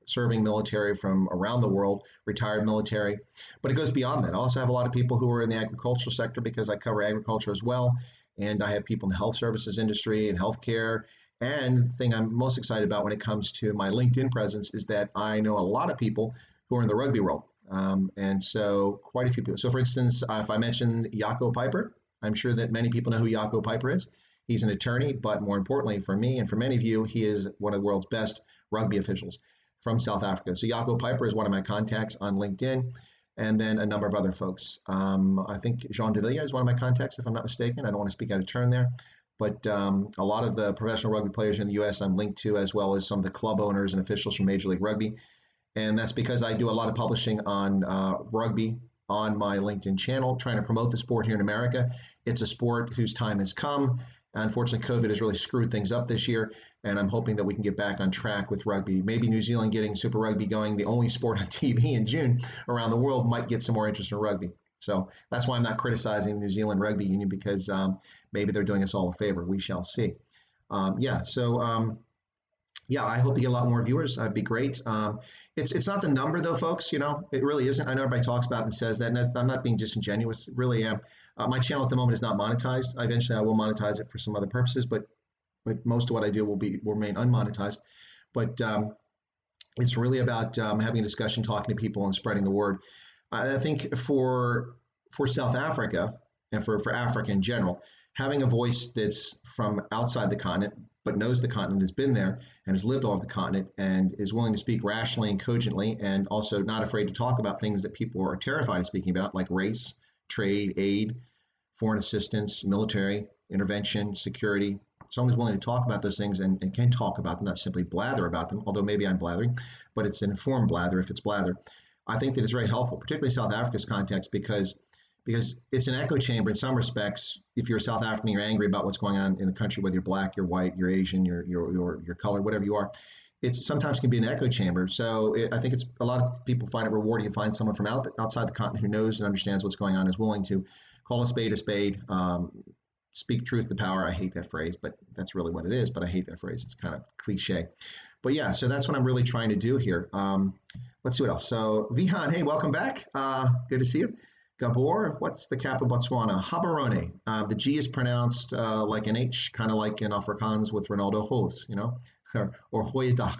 serving military from around the world, retired military. But it goes beyond that. I also have a lot of people who are in the agricultural sector because I cover agriculture as well. And I have people in the health services industry and healthcare. And the thing I'm most excited about when it comes to my LinkedIn presence is that I know a lot of people who are in the rugby world. And so quite a few people. So for instance, if I mention Jaco Peyper, I'm sure that many people know who Jaco Peyper is. He's an attorney, but more importantly for me and for many of you, he is one of the world's best rugby officials from South Africa. So Jaco Peyper is one of my contacts on LinkedIn, and then a number of other folks. I think Jean de Villiers is one of my contacts, if I'm not mistaken. I don't want to speak out of turn there. But a lot of the professional rugby players in the U.S. I'm linked to, as well as some of the club owners and officials from Major League Rugby. And that's because I do a lot of publishing on rugby on my LinkedIn channel, trying to promote the sport here in America. It's a sport whose time has come. Unfortunately, COVID has really screwed things up this year, and I'm hoping that we can get back on track with rugby. Maybe New Zealand getting Super Rugby going, the only sport on TV in June around the world, might get some more interest in rugby. So that's why I'm not criticizing New Zealand Rugby Union, because maybe they're doing us all a favor. We shall see. Yeah, I hope to get a lot more viewers. That'd be great. It's not the number though, folks. It really isn't. I know everybody talks about it and says that, and I'm not being disingenuous. It really am. My channel at the moment is not monetized. Eventually, I will monetize it for some other purposes, but most of what I do will remain unmonetized. But it's really about having a discussion, talking to people, and spreading the word. I think for South Africa and for Africa in general, having a voice that's from outside the continent, but knows the continent, has been there and has lived off the continent, and is willing to speak rationally and cogently, and also not afraid to talk about things that people are terrified of speaking about, like race, trade, aid, foreign assistance, military intervention, security. Someone who's willing to talk about those things and can talk about them, not simply blather about them, although maybe I'm blathering, but it's an informed blather if it's blather. I think that it's very helpful, particularly South Africa's context, because it's an echo chamber in some respects. If you're a South African, you're angry about what's going on in the country, whether you're black, you're white, you're Asian, you're color, whatever you are. It sometimes can be an echo chamber. So I think it's a lot of people find it rewarding to find someone from outside the continent who knows and understands what's going on, is willing to call a spade, speak truth to power. I hate that phrase, but that's really what it is. But I hate that phrase. It's kind of cliche. But yeah, so that's what I'm really trying to do here. Let's see what else. So Vihan, hey, welcome back. Good to see you. Gabor, what's the capital of Botswana? Gaborone. The G is pronounced like an H, kind of like in Afrikaans with Ronaldo Hos, or Hoyda.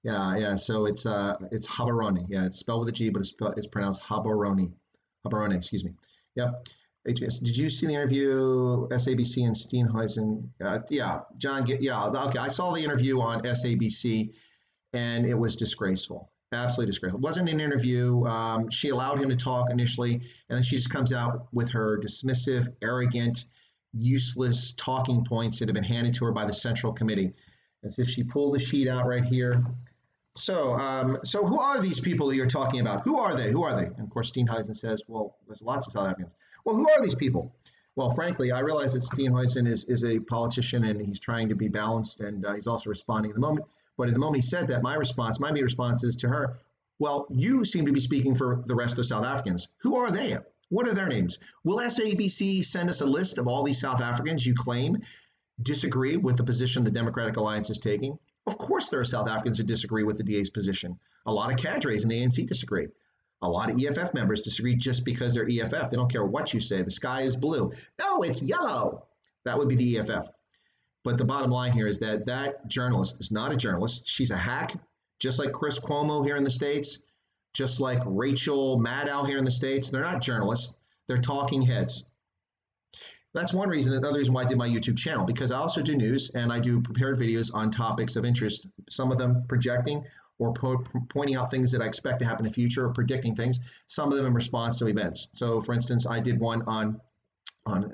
Yeah. So it's Gaborone. Yeah, it's spelled with a G, but it's pronounced Gaborone. Gaborone, excuse me. Yep. Did you see the interview SABC and Steenhuisen? Yeah, John. Yeah. Okay. I saw the interview on SABC, and it was disgraceful. Absolutely disgraceful. It wasn't an interview. She allowed him to talk initially, and then she just comes out with her dismissive, arrogant, useless talking points that have been handed to her by the Central Committee. As if she pulled the sheet out right here. So who are these people that you're talking about? Who are they? And of course, Steenhuisen says, well, there's lots of South Africans. Well, who are these people? Well, frankly, I realize that Steenhuisen is a politician, and he's trying to be balanced, and he's also responding in the moment. But at the moment he said that, my immediate response is to her, well, you seem to be speaking for the rest of South Africans. Who are they? What are their names? Will SABC send us a list of all these South Africans you claim disagree with the position the Democratic Alliance is taking? Of course there are South Africans that disagree with the DA's position. A lot of cadres in the ANC disagree. A lot of EFF members disagree just because they're EFF. They don't care what you say. The sky is blue. No, it's yellow. That would be the EFF. But the bottom line here is that journalist is not a journalist. She's a hack, just like Chris Cuomo here in the States, just like Rachel Maddow here in the States. They're not journalists. They're talking heads. That's one reason. Another reason why I did my YouTube channel, because I also do news, and I do prepared videos on topics of interest, some of them projecting or pointing out things that I expect to happen in the future, or predicting things, some of them in response to events. So, for instance, I did one on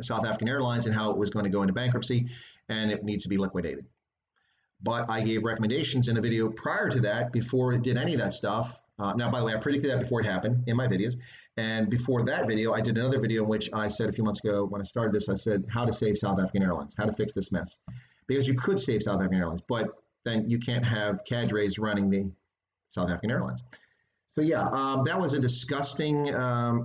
South African Airlines and how it was going to go into bankruptcy, and it needs to be liquidated. But I gave recommendations in a video prior to that, before it did any of that stuff. Now, by the way, I predicted that before it happened in my videos. And before that video, I did another video in which I said a few months ago when I started this, I said how to save South African Airlines, how to fix this mess. Because you could save South African Airlines, but then you can't have cadres running the South African Airlines. So yeah, that was a disgusting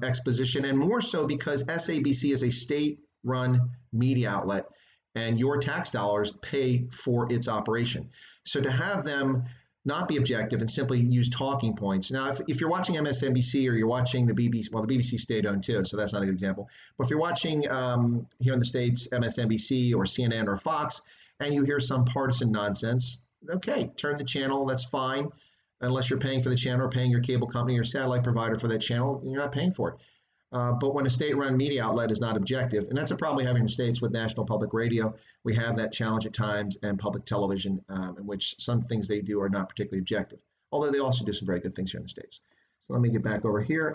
exposition, and more so because SABC is a state-run media outlet, and your tax dollars pay for its operation. So to have them not be objective and simply use talking points. Now, if you're watching MSNBC or you're watching the BBC, well, the BBC state-owned too, so that's not a good example. But if you're watching here in the States, MSNBC or CNN or Fox, and you hear some partisan nonsense, okay, turn the channel, that's fine. Unless you're paying for the channel or paying your cable company or satellite provider for that channel, you're not paying for it. But when a state-run media outlet is not objective, and that's a problem we have in the States with National Public Radio, we have that challenge at times, and public television, in which some things they do are not particularly objective, although they also do some very good things here in the States. So let me get back over here.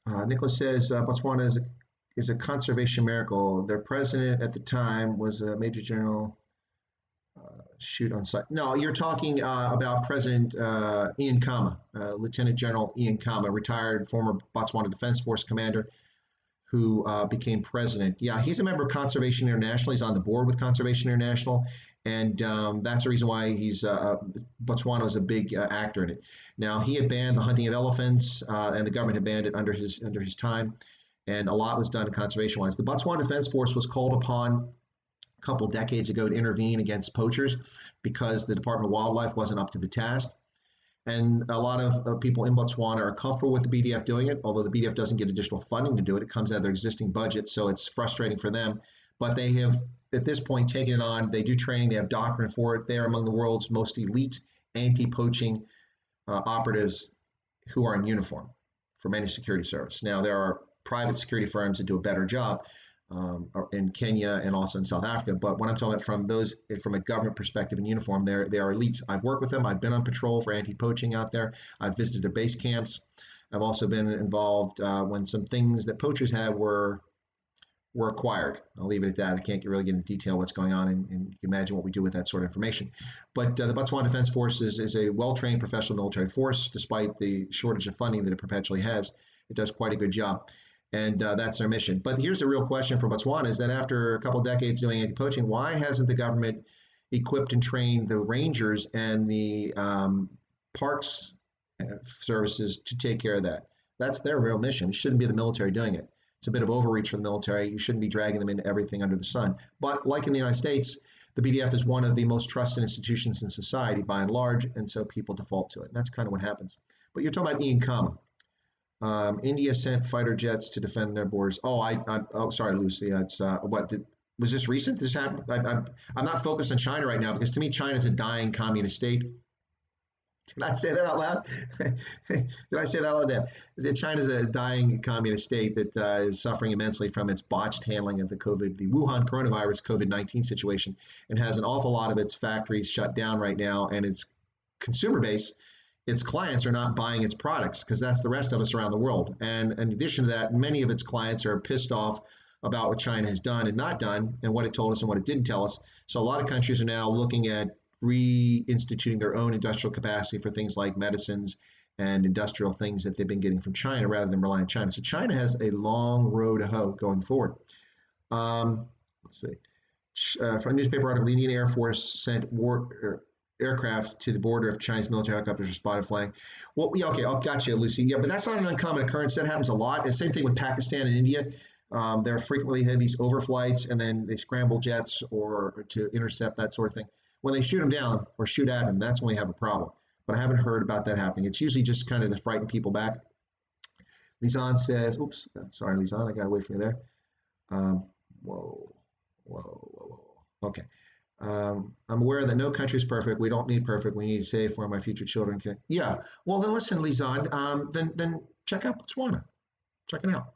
Nicholas says, Botswana is a conservation miracle. Their president at the time was a Major General. Shoot on site. No, you're talking about President Ian Khama, Lieutenant General Ian Khama, retired former Botswana Defense Force commander who became president. Yeah, he's a member of Conservation International. He's on the board with Conservation International, and that's the reason why he's Botswana is a big actor in it. Now, he had banned the hunting of elephants, and the government had banned it under his time, and a lot was done conservation-wise. The Botswana Defense Force was called upon couple decades ago to intervene against poachers because the Department of Wildlife wasn't up to the task. And a lot of people in Botswana are comfortable with the BDF doing it, although the BDF doesn't get additional funding to do it. It comes out of their existing budget, so it's frustrating for them. But they have, at this point, taken it on. They do training. They have doctrine for it. They are among the world's most elite anti-poaching operatives who are in uniform for many security service. Now, there are private security firms that do a better job, in Kenya and also in South Africa. But when I'm talking about from a government perspective in uniform, they are elites. I've worked with them. I've been on patrol for anti-poaching out there. I've visited their base camps. I've also been involved when some things that poachers had were acquired. I'll leave it at that. I can't really get into detail what's going on, and you can imagine what we do with that sort of information. But the Botswana Defense Force is a well-trained professional military force. Despite the shortage of funding that it perpetually has, it does quite a good job. And that's their mission. But here's the real question for Botswana is that after a couple of decades doing anti-poaching, why hasn't the government equipped and trained the rangers and the parks services to take care of that? That's their real mission. It shouldn't be the military doing it. It's a bit of overreach for the military. You shouldn't be dragging them into everything under the sun. But like in the United States, the BDF is one of the most trusted institutions in society by and large, and so people default to it. And that's kind of what happens. But you're talking about Ian Khama. India sent fighter jets to defend their borders. Oh, sorry, Lucy. It's was this recent? This happened. I'm not focused on China right now because to me, China is a dying communist state. Did I say that out loud? Did I say that out loud? Yeah. China is a dying communist state that is suffering immensely from its botched handling of the Wuhan coronavirus COVID-19 situation, and has an awful lot of its factories shut down right now, and its consumer base. Its clients are not buying its products because that's the rest of us around the world. And in addition to that, many of its clients are pissed off about what China has done and not done and what it told us and what it didn't tell us. So a lot of countries are now looking at reinstituting their own industrial capacity for things like medicines and industrial things that they've been getting from China rather than relying on China. So China has a long road to hoe going forward. Let's see. From a newspaper article, the Indian Air Force sent aircraft to the border if Chinese military helicopters are spotted flying. Well, yeah, okay, I'll got you, Lucy. Yeah, but that's not an uncommon occurrence. That happens a lot. The same thing with Pakistan and India. There frequently have these overflights, and then they scramble jets or to intercept that sort of thing. When they shoot them down or shoot at them, that's when we have a problem. But I haven't heard about that happening. It's usually just kind of to frighten people back. Lizan says, oops, sorry, Lizan, I got away from you there. Whoa. Okay. I'm aware that no country is perfect. We don't need perfect. We need to save where my future children can. Yeah. Well, then listen, Lizan, then check out Botswana. Check it out.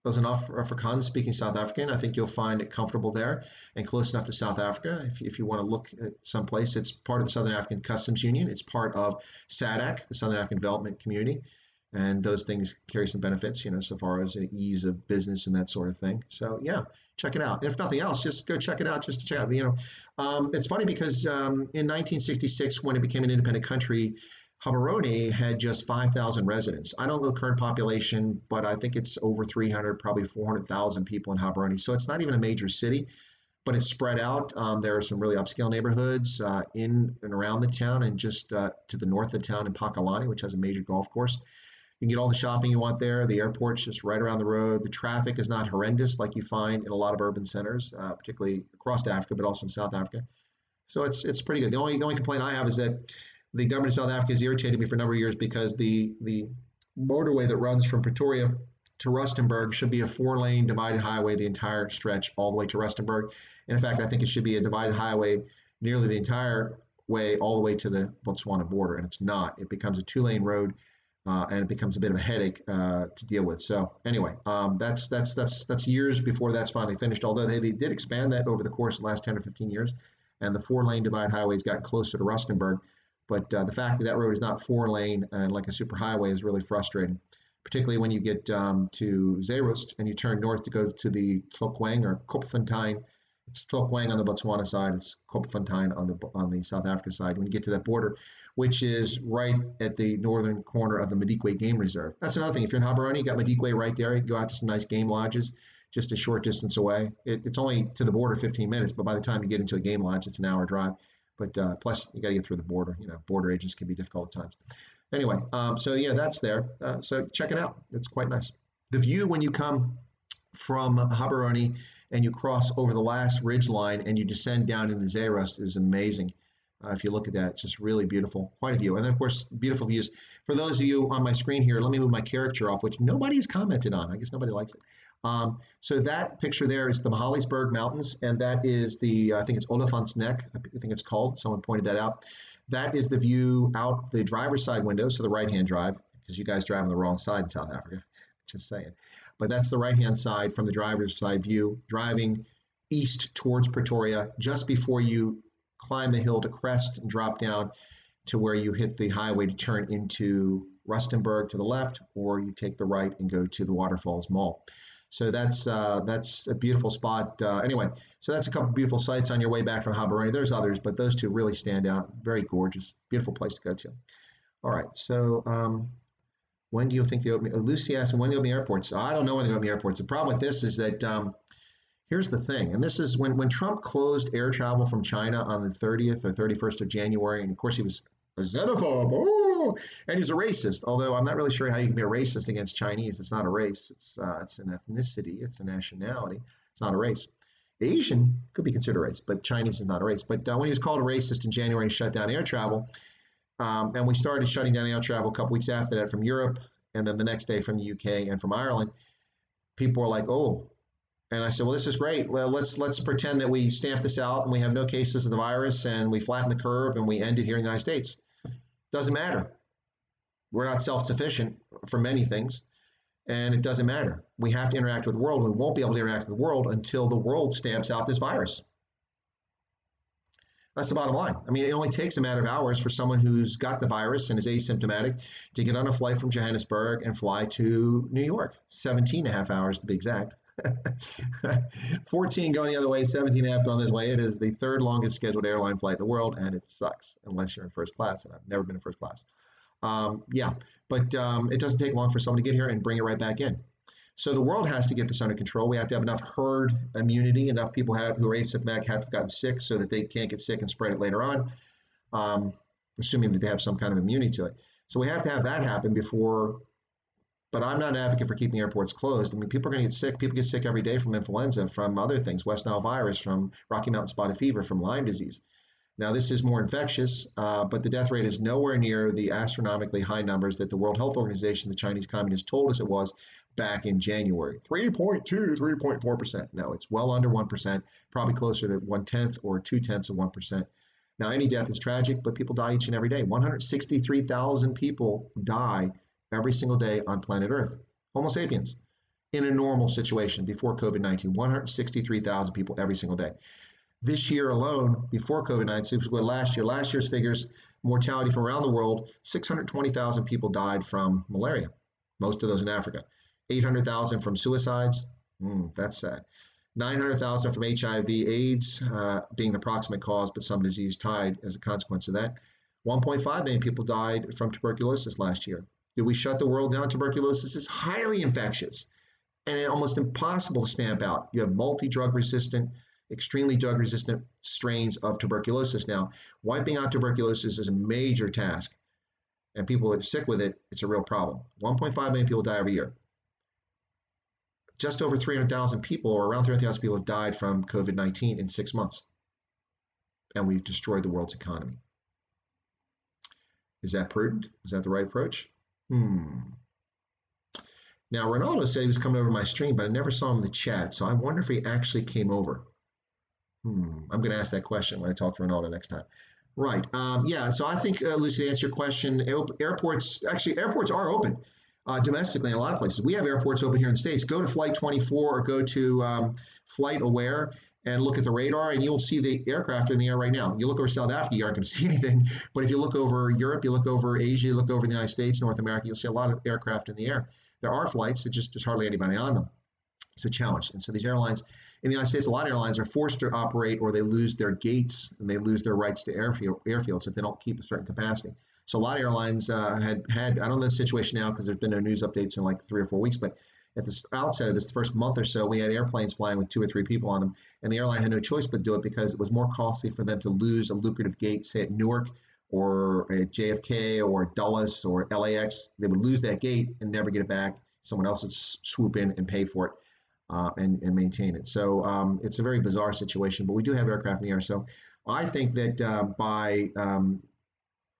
Those enough Afrikaans speaking South African. I think you'll find it comfortable there and close enough to South Africa. If you want to look at someplace, it's part of the Southern African Customs Union. It's part of SADC, the Southern African Development Community. and those things carry some benefits, so far as the ease of business and that sort of thing. So yeah, check it out. If nothing else, just go check it out, just to check out. It's funny because in 1966, when it became an independent country, Habaroni had just 5,000 residents. I don't know the current population, but I think it's over 300, probably 400,000 people in Habaroni. So it's not even a major city, but it's spread out. There are some really upscale neighborhoods in and around the town, and just to the north of town in Pakalani, which has a major golf course. You can get all the shopping you want there. The airport's just right around the road. The traffic is not horrendous like you find in a lot of urban centers, particularly across Africa, but also in South Africa. So it's pretty good. The only complaint I have is that the government of South Africa has irritated me for a number of years because the motorway that runs from Pretoria to Rustenburg should be a 4-lane divided highway the entire stretch all the way to Rustenburg. And in fact, I think it should be a divided highway nearly the entire way all the way to the Botswana border, and it's not. It becomes a 2-lane road, and it becomes a bit of a headache to deal with. So anyway, that's years before that's finally finished. Although they did expand that over the course of the last 10 or 15 years, and the 4-lane divided highways got closer to Rustenburg. But the fact that that road is not 4-lane and like a superhighway is really frustrating, particularly when you get to Zeerust and you turn north to go to the Tlokwang or Kopfontein. It's Tlokwang on the Botswana side. It's Kopfontein on the South Africa side. When you get to that border, which is right at the northern corner of the Madikwe Game Reserve. That's another thing. If you're in Habaroni, you got Madikwe right there. You can go out to some nice game lodges just a short distance away. It's only to the border 15 minutes, but by the time you get into a game lodge, it's an hour drive. But plus, you got to get through the border. Border agents can be difficult at times. Anyway, so yeah, that's there. So check it out. It's quite nice. The view when you come from Habaroni and you cross over the last ridge line and you descend down into Zeerust is amazing. If you look at that, it's just really beautiful. Quite a view. And then, of course, beautiful views. For those of you on my screen here, let me move my caricature off, which nobody's commented on. I guess nobody likes it. So that picture there is the Mahalisberg Mountains, and that is I think it's Olifant's Neck, I think it's called. Someone pointed that out. That is the view out the driver's side window, so the right-hand drive, because you guys drive on the wrong side in South Africa, just saying. But that's the right-hand side from the driver's side view, driving east towards Pretoria just before you climb the hill to crest and drop down to where you hit the highway to turn into Rustenburg to the left, or you take the right and go to the Waterfalls Mall. So that's a beautiful spot. Anyway, so that's a couple beautiful sites on your way back from Habaroni. There's others, but those two really stand out. Very gorgeous, beautiful place to go to. All right, so when do you think they open? Lucy asked, when they open the airports? I don't know when they open the airports. The problem with this is that here's the thing, and this is when Trump closed air travel from China on the 30th or 31st of January, and of course he was a xenophobe, and he's a racist, although I'm not really sure how you can be a racist against Chinese. It's not a race. It's an ethnicity. It's a nationality. It's not a race. Asian could be considered a race, but Chinese is not a race. But when he was called a racist in January, he shut down air travel, and we started shutting down air travel a couple weeks after that from Europe, and then the next day from the UK and from Ireland. People were like, oh. And I said, well, this is great. Well, let's pretend that we stamp this out and we have no cases of the virus and we flatten the curve and we end it here in the United States. Doesn't matter. We're not self-sufficient for many things, and it doesn't matter. We have to interact with the world. We won't be able to interact with the world until the world stamps out this virus. That's the bottom line. I mean, it only takes a matter of hours for someone who's got the virus and is asymptomatic to get on a flight from Johannesburg and fly to New York. 17 and a half hours to be exact. 14 going the other way, 17 and a half going this way. It is the third longest scheduled airline flight in the world, and it sucks unless you're in first class, and I've never been in first class. It doesn't take long for someone to get here and bring it right back in. So the world has to get this under control. We have to have enough herd immunity, enough people who are asymptomatic have gotten sick so that they can't get sick and spread it later on, assuming that they have some kind of immunity to it. So we have to have that happen before. But I'm not an advocate for keeping airports closed. I mean, people are going to get sick. People get sick every day from influenza, from other things, West Nile virus, from Rocky Mountain spotted fever, from Lyme disease. Now, this is more infectious, but the death rate is nowhere near the astronomically high numbers that the World Health Organization, the Chinese Communists, told us it was back in January. 3.2, 3.4%. No, it's well under 1%, probably closer to 1/10 or 2/10 of 1%. Now, any death is tragic, but people die each and every day. 163,000 people die every single day on planet Earth, Homo sapiens, in a normal situation before COVID-19, 163,000 people every single day. This year alone, before COVID-19, last year's figures, mortality from around the world, 620,000 people died from malaria. most of those in Africa. 800,000 from suicides. That's sad. 900,000 from HIV/AIDS being the proximate cause, but some disease tied as a consequence of that. 1.5 million people died from tuberculosis last year. Did we shut the world down? Tuberculosis is highly infectious and almost impossible to stamp out. You have multi-drug resistant, extremely drug resistant strains of tuberculosis now. Wiping out tuberculosis is a major task, and people are sick with it. It's a real problem. 1.5 million people die every year. Just over 300,000 people, or around 300,000 people, have died from COVID-19 in 6 months. And we've destroyed the world's economy. Is that prudent? Is that the right approach? Now, Ronaldo said he was coming over my stream, but I never saw him in the chat. So I wonder if he actually came over. I'm going to ask that question when I talk to Ronaldo next time. Right. Yeah. So I think, Lucy, to answer your question, airports are open domestically in a lot of places. We have airports open here in the States. Go to Flight 24 or go to Flight Aware and look at the radar, and you'll see the aircraft in the air right now. You look over South Africa, you aren't going to see anything. But if you look over Europe, you look over Asia, you look over the United States, North America, you'll see a lot of aircraft in the air. There are flights, there's hardly anybody on them. It's a challenge. And so these airlines in the United States, a lot of airlines are forced to operate, or they lose their gates and they lose their rights to airfields if they don't keep a certain capacity. So a lot of airlines had I don't know the situation now because there's been no news updates in like 3 or 4 weeks, but at the outset of this first month or so, we had airplanes flying with 2 or 3 people on them, and the airline had no choice but do it because it was more costly for them to lose a lucrative gate, say at Newark or at JFK or Dulles or LAX. They would lose that gate and never get it back. Someone else would swoop in and pay for it. And maintain it. So it's a very bizarre situation, but we do have aircraft in the air. So I think that by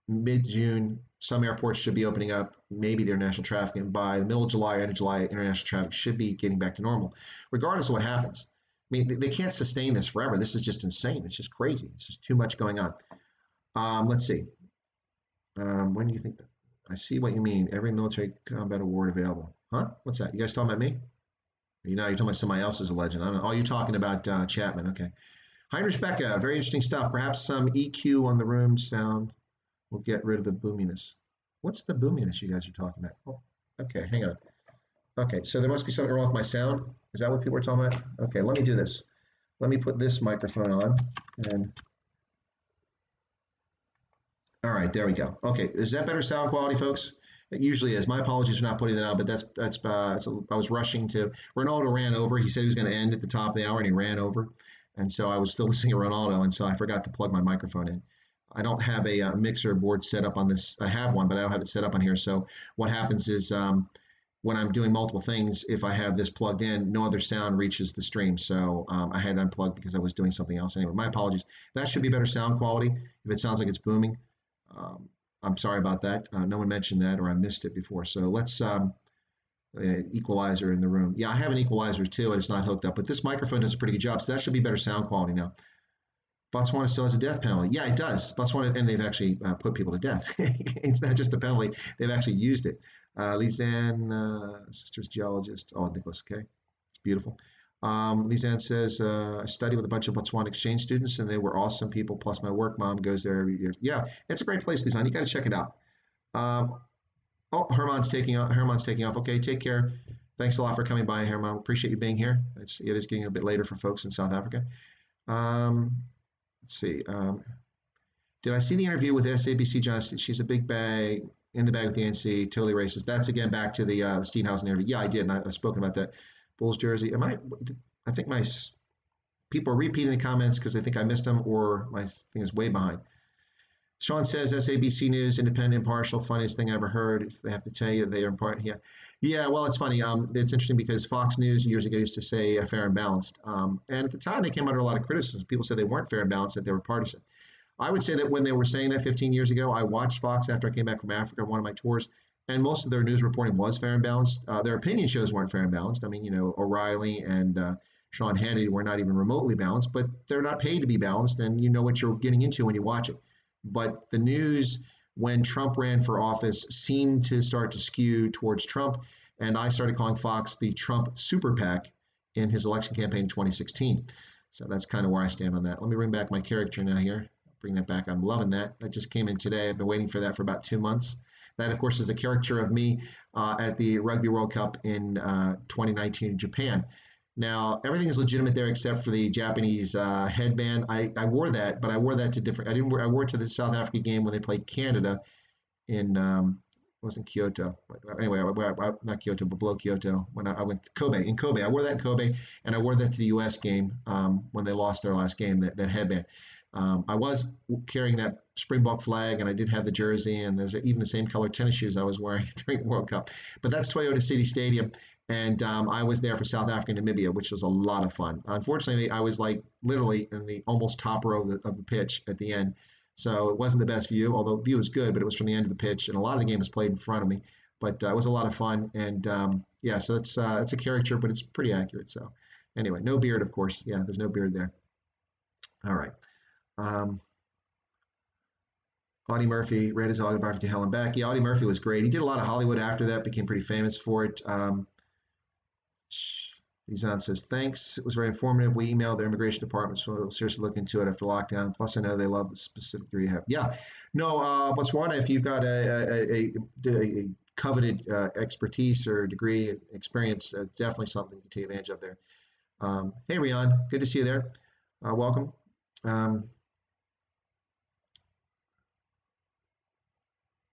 mid-June, some airports should be opening up, maybe to international traffic, and by the middle of July or end of July, international traffic should be getting back to normal, regardless of what happens. I mean, they can't sustain this forever. This is just insane. It's just crazy. It's just too much going on. Let's see. When do you think? I see what you mean. Every military combat award available. Huh? What's that? You guys talking about me? You're talking about somebody else as a legend. I don't know. Oh, you're talking about Chapman. Okay. Heinrich Becca, very interesting stuff. Perhaps some EQ on the room sound will get rid of the boominess. What's the boominess you guys are talking about? Oh, okay, hang on. Okay, so there must be something wrong with my sound. Is that what people are talking about? Okay, let me do this. Let me put this microphone on. And all right, there we go. Okay, is that better sound quality, folks? It usually is. My apologies for not putting that on, but I was rushing to. Ronaldo ran over. He said he was going to end at the top of the hour, and he ran over. And so I was still listening to Ronaldo, and so I forgot to plug my microphone in. I don't have a mixer board set up on this. I have one, but I don't have it set up on here. So what happens is when I'm doing multiple things, if I have this plugged in, no other sound reaches the stream. So I had it unplugged because I was doing something else. Anyway, my apologies. That should be better sound quality. If it sounds like it's booming, I'm sorry about that. No one mentioned that, or I missed it before. So let's equalizer in the room. Yeah, I have an equalizer too, and it's not hooked up. But this microphone does a pretty good job, so that should be better sound quality now. Botswana still has a death penalty. Yeah, it does. Botswana, and they've actually put people to death. It's not just a penalty; they've actually used it. Lisanne, sister's geologist. Oh, Nicholas. Okay, it's beautiful. Lisanne says, I studied with a bunch of Botswana exchange students, and they were awesome people. Plus, my work mom goes there every year. Yeah, it's a great place, Lisanne. You got to check it out. Oh, Herman's taking off. Okay, take care. Thanks a lot for coming by, Herman. Appreciate you being here. It is getting a bit later for folks in South Africa. Let's see. Did I see the interview with SABC Johnson? She's a big bag in the bag with the ANC, totally racist. That's again back to the Steenhausen interview. Yeah, I did, and I've spoken about that. Bulls jersey. I think my people are repeating the comments because they think I missed them, or my thing is way behind. Sean says SABC News, independent, impartial, funniest thing I ever heard. If they have to tell you they are important, yeah. Yeah, well, it's funny. It's interesting because Fox News years ago used to say fair and balanced. And at the time, they came under a lot of criticism. People said they weren't fair and balanced, that they were partisan. I would say that when they were saying that 15 years ago, I watched Fox after I came back from Africa on one of my tours, and most of their news reporting was fair and balanced. Their opinion shows weren't fair and balanced. I mean, O'Reilly and Sean Hannity were not even remotely balanced, but they're not paid to be balanced, and you know what you're getting into when you watch it. But the news, when Trump ran for office, seemed to start to skew towards Trump, and I started calling Fox the Trump super PAC in his election campaign in 2016. So that's kind of where I stand on that. Let me bring back my character now here. Bring that back. I'm loving that. That just came in today. I've been waiting for that for about 2 months. That, of course, is a caricature of me at the Rugby World Cup in 2019 in Japan. Now, everything is legitimate there except for the Japanese headband. I wore that, but I wore that to different. I didn't wear. I wore it to the South Africa game when they played Canada in it wasn't Kyoto, but anyway, not Kyoto, but below Kyoto when I went to Kobe. In Kobe, I wore that in Kobe, and I wore that to the U.S. game when they lost their last game. That headband. I was carrying that Springbok flag, and I did have the jersey, and there's even the same color tennis shoes I was wearing during the World Cup. But that's Toyota City Stadium, and I was there for South Africa and Namibia, which was a lot of fun. Unfortunately, I was like literally in the almost top row of the pitch at the end, so it wasn't the best view, although view was good, but it was from the end of the pitch, and a lot of the game was played in front of me. But it was a lot of fun, and yeah, so it's a caricature, but it's pretty accurate. So anyway, no beard, of course. Yeah, there's no beard there. All right. Um, Audie Murphy read his autobiography to Hell and Back. Yeah, Audie Murphy was great. He did a lot of Hollywood after that, became pretty famous for it. Lizan says, thanks. It was very informative. We emailed their immigration department, so we'll seriously look into it after lockdown. Plus, I know they love the specific degree you have. Yeah. No, Botswana, if you've got a coveted expertise or degree experience, definitely something you can take advantage of there. Hey, Rian, good to see you there. Welcome.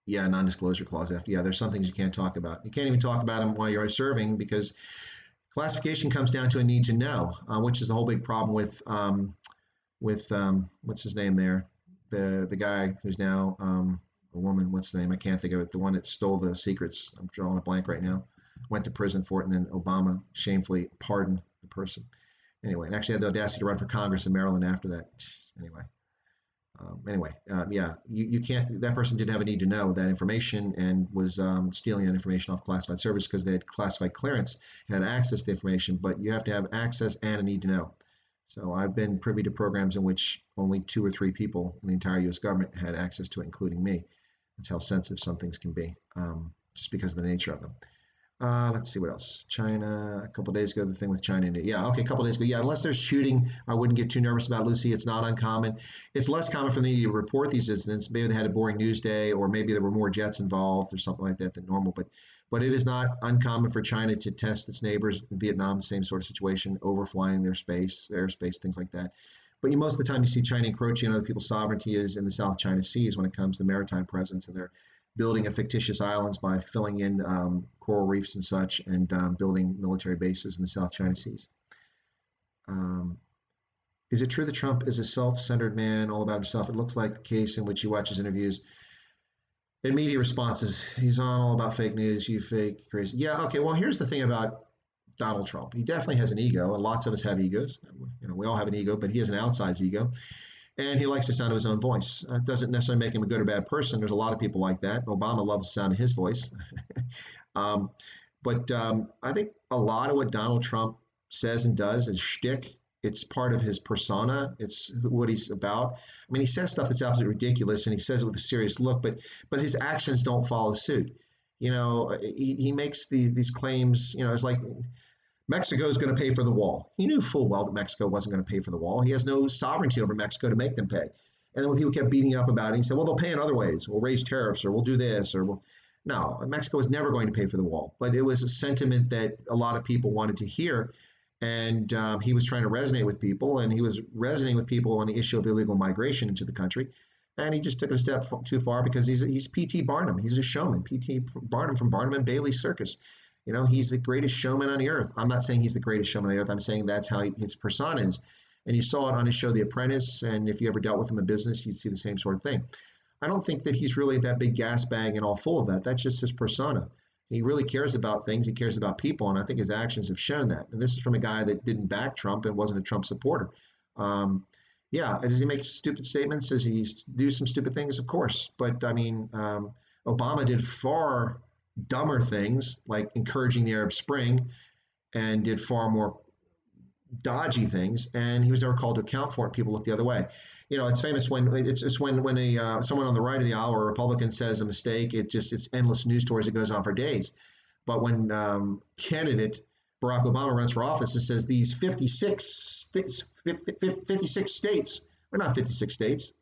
Yeah, non-disclosure clause. Yeah, there's some things you can't talk about. You can't even talk about them while you're serving because classification comes down to a need to know, which is the whole big problem with what's his name there, the guy who's now a woman. What's the name? I can't think of it. The one that stole the secrets. I'm drawing a blank right now. Went to prison for it, and then Obama shamefully pardoned the person. Anyway, and actually had the audacity to run for Congress in Maryland after that. Anyway. Yeah, you can't. That person did have a need to know that information and was stealing that information off classified servers because they had classified clearance and had access to the information. But you have to have access and a need to know. So I've been privy to programs in which only 2 or 3 people in the entire U.S. government had access to it, including me. That's how sensitive some things can be, just because of the nature of them. Let's see what else. China, a couple days ago, the thing with China. Yeah, okay, a couple days ago. Yeah, unless there's shooting, I wouldn't get too nervous about Lucy. It's not uncommon. It's less common for the media to report these incidents. Maybe they had a boring news day, or maybe there were more jets involved, or something like that than normal. But it is not uncommon for China to test its neighbors in Vietnam, the same sort of situation, overflying their space, airspace, things like that. But most of the time, you see China encroaching on other people's sovereignty is in the South China Seas when it comes to maritime presence, and they're building a fictitious islands by filling in coral reefs and such, and building military bases in the South China Seas. Is it true that Trump is a self-centered man, all about himself? It looks like the case in which you watch his interviews and media responses. He's on all about fake news, you fake, crazy. Yeah, okay, well, here's the thing about Donald Trump. He definitely has an ego, and lots of us have egos. We all have an ego, but he has an outsized ego. And he likes the sound of his own voice. It doesn't necessarily make him a good or bad person. There's a lot of people like that. Obama loves the sound of his voice. um, but I think a lot of what Donald Trump says and does is shtick. It's part of his persona. It's what he's about. I mean, he says stuff that's absolutely ridiculous, and he says it with a serious look, but his actions don't follow suit. He makes these claims. It's like Mexico is going to pay for the wall. He knew full well that Mexico wasn't going to pay for the wall. He has no sovereignty over Mexico to make them pay. And then when people kept beating up about it, he said, well, they'll pay in other ways. We'll raise tariffs, or we'll do this, or we'll... No, Mexico was never going to pay for the wall. But it was a sentiment that a lot of people wanted to hear. And he was trying to resonate with people, and he was resonating with people on the issue of illegal migration into the country. And he just took it a step too far because he's P.T. Barnum. He's a showman. P.T. Barnum from Barnum and Bailey Circus. He's the greatest showman on the earth. I'm not saying he's the greatest showman on the earth. I'm saying that's how his persona is. And you saw it on his show, The Apprentice. And if you ever dealt with him in business, you'd see the same sort of thing. I don't think that he's really that big gas bag and all full of that. That's just his persona. He really cares about things. He cares about people. And I think his actions have shown that. And this is from a guy that didn't back Trump and wasn't a Trump supporter. Yeah, does he make stupid statements? Does he do some stupid things? Of course. But I mean, Obama did far dumber things like encouraging the Arab Spring and did far more dodgy things, and he was never called to account for it. People look the other way. It's famous when when someone on the right of the aisle or a Republican says a mistake, it's endless news stories that goes on for days. But when candidate Barack Obama runs for office and says these 56 states, 56 states, we're not 56 states,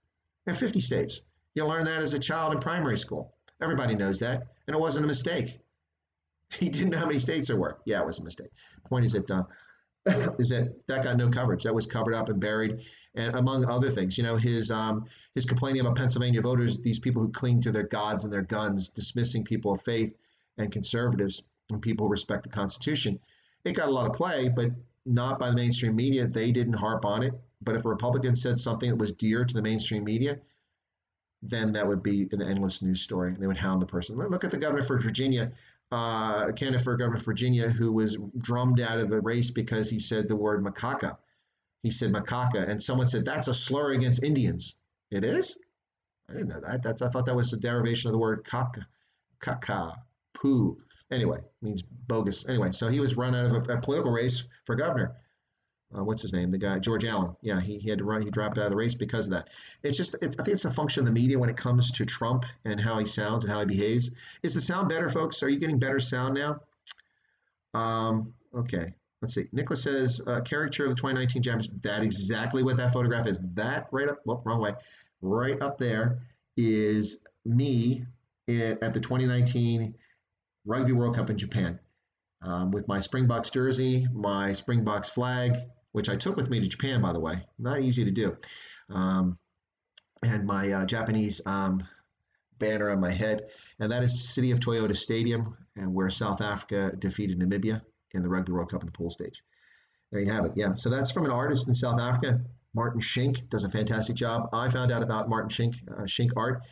they're 50 states. You learn that as a child in primary school. Everybody knows that. And it wasn't a mistake. He didn't know how many states there were. Yeah, it was a mistake. Point is that that got no coverage. That was covered up and buried, and among other things, his complaining about Pennsylvania voters, these people who cling to their gods and their guns, dismissing people of faith and conservatives and people who respect the Constitution. It got a lot of play, but not by the mainstream media. They didn't harp on it. But if a Republican said something that was dear to the mainstream media, then that would be an endless news story. They would hound the person. Look at the governor for Virginia, candidate for governor of Virginia, who was drummed out of the race because he said the word macaca. He said macaca, and someone said that's a slur against Indians. It is? I didn't know that. I thought that was a derivation of the word caca, poo. Anyway, means bogus. Anyway, so he was run out of a political race for governor. What's his name? The guy, George Allen. Yeah, he had to run. He dropped out of the race because of that. I think it's a function of the media when it comes to Trump and how he sounds and how he behaves. Is the sound better, folks? Are you getting better sound now? Okay, let's see. Nicholas says, caricature of the 2019 Japanese. That exactly what that photograph is. That right up, well, wrong way. Right up there is me at the 2019 Rugby World Cup in Japan. With my Springboks jersey, my Springboks flag, which I took with me to Japan, by the way. Not easy to do. And my Japanese banner on my head. And that is City of Toyota Stadium, and where South Africa defeated Namibia in the Rugby World Cup in the pool stage. There you have it. Yeah, so that's from an artist in South Africa. Martin Schink does a fantastic job. I found out about Martin Schink art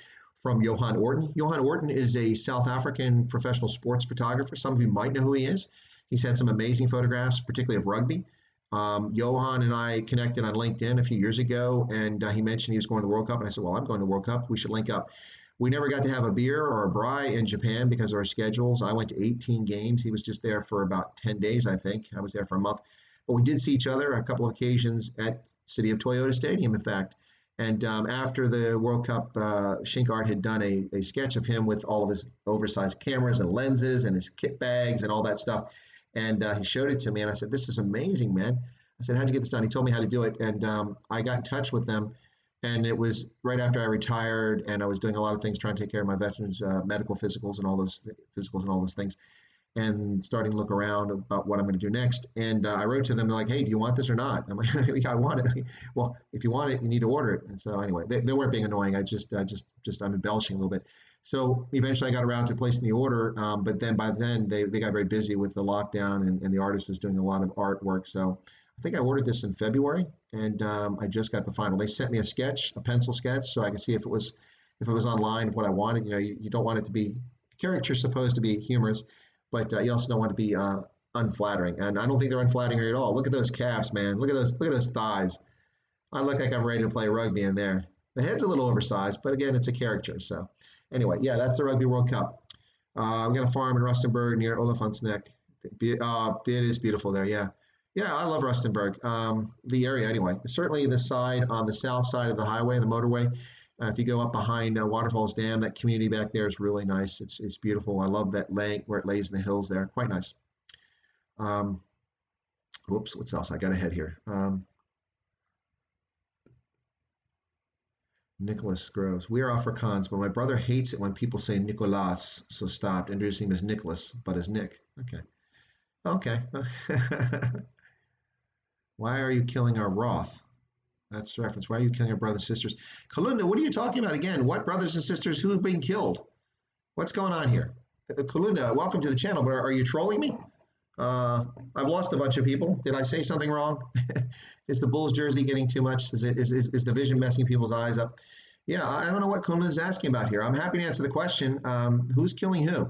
from Johan Orton. Johan Orton is a South African professional sports photographer. Some of you might know who he is. He's had some amazing photographs, particularly of rugby. Johan and I connected on LinkedIn a few years ago, and he mentioned he was going to the World Cup. And I said, well, I'm going to the World Cup. We should link up. We never got to have a beer or a braai in Japan because of our schedules. I went to 18 games. He was just there for about 10 days, I think. I was there for a month. But we did see each other a couple of occasions at City of Toyota Stadium, in fact. And after the World Cup, Shinkart had done a sketch of him with all of his oversized cameras and lenses and his kit bags and all that stuff. And he showed it to me, and I said, this is amazing, man. I said, how'd you get this done? He told me how to do it. And I got in touch with them. And it was right after I retired, and I was doing a lot of things trying to take care of my veterans' medical physicals and all those things, and starting to look around about what I'm going to do next. And I wrote to them like, hey, do you want this or not? I'm like, yeah, I want it. Well, if you want it, you need to order it. And so anyway, they weren't being annoying. I'm embellishing a little bit. So eventually I got around to placing the order. But then by then they got very busy with the lockdown, and the artist was doing a lot of artwork. So I think I ordered this in February, and I just got the final. They sent me a pencil sketch, so I could see if it was online, if what I wanted. You don't want it to be, character's supposed to be humorous, but you also don't want to be unflattering. And I don't think they're unflattering at all. Look at those calves, man. Look at those thighs. I look like I'm ready to play rugby in there. The head's a little oversized, but again, it's a caricature. So anyway, yeah, that's the Rugby World Cup. We got a farm in Rustenburg near Olifantsneck. It is beautiful there, yeah. Yeah, I love Rustenburg, the area anyway. Certainly the side on the south side of the highway, the motorway. If you go up behind Waterfalls Dam, that community back there is really nice. It's beautiful. I love that lake where it lays in the hills there. Quite nice. Whoops, what's else? I got ahead here. Nicholas Groves. We are Afrikaans, but my brother hates it when people say Nicolas, so stopped. Introducing him as Nicholas, but as Nick. Okay. Okay. Why are you killing our Roth? That's the reference. Why are you killing our brothers and sisters? Kalunda, what are you talking about again? What brothers and sisters? Who have been killed? What's going on here? Kalunda, welcome to the channel, but are you trolling me? I've lost a bunch of people. Did I say something wrong? Is the Bulls jersey getting too much? Is the vision messing people's eyes up? Yeah, I don't know what Kalunda is asking about here. I'm happy to answer the question. Who's killing who?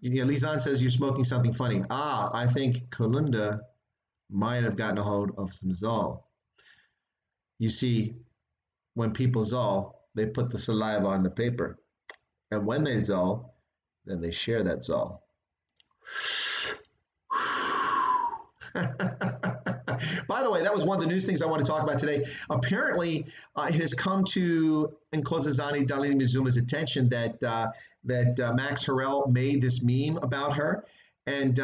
Lizan says you're smoking something funny. I think Kalunda might have gotten a hold of some Zol. You see, when people Zol, they put the saliva on the paper. And when they Zol, then they share that Zol. By the way, that was one of the news things I want to talk about today. Apparently, it has come to Nkosazana Dlamini-Zuma's attention that Max Harrell made this meme about her. And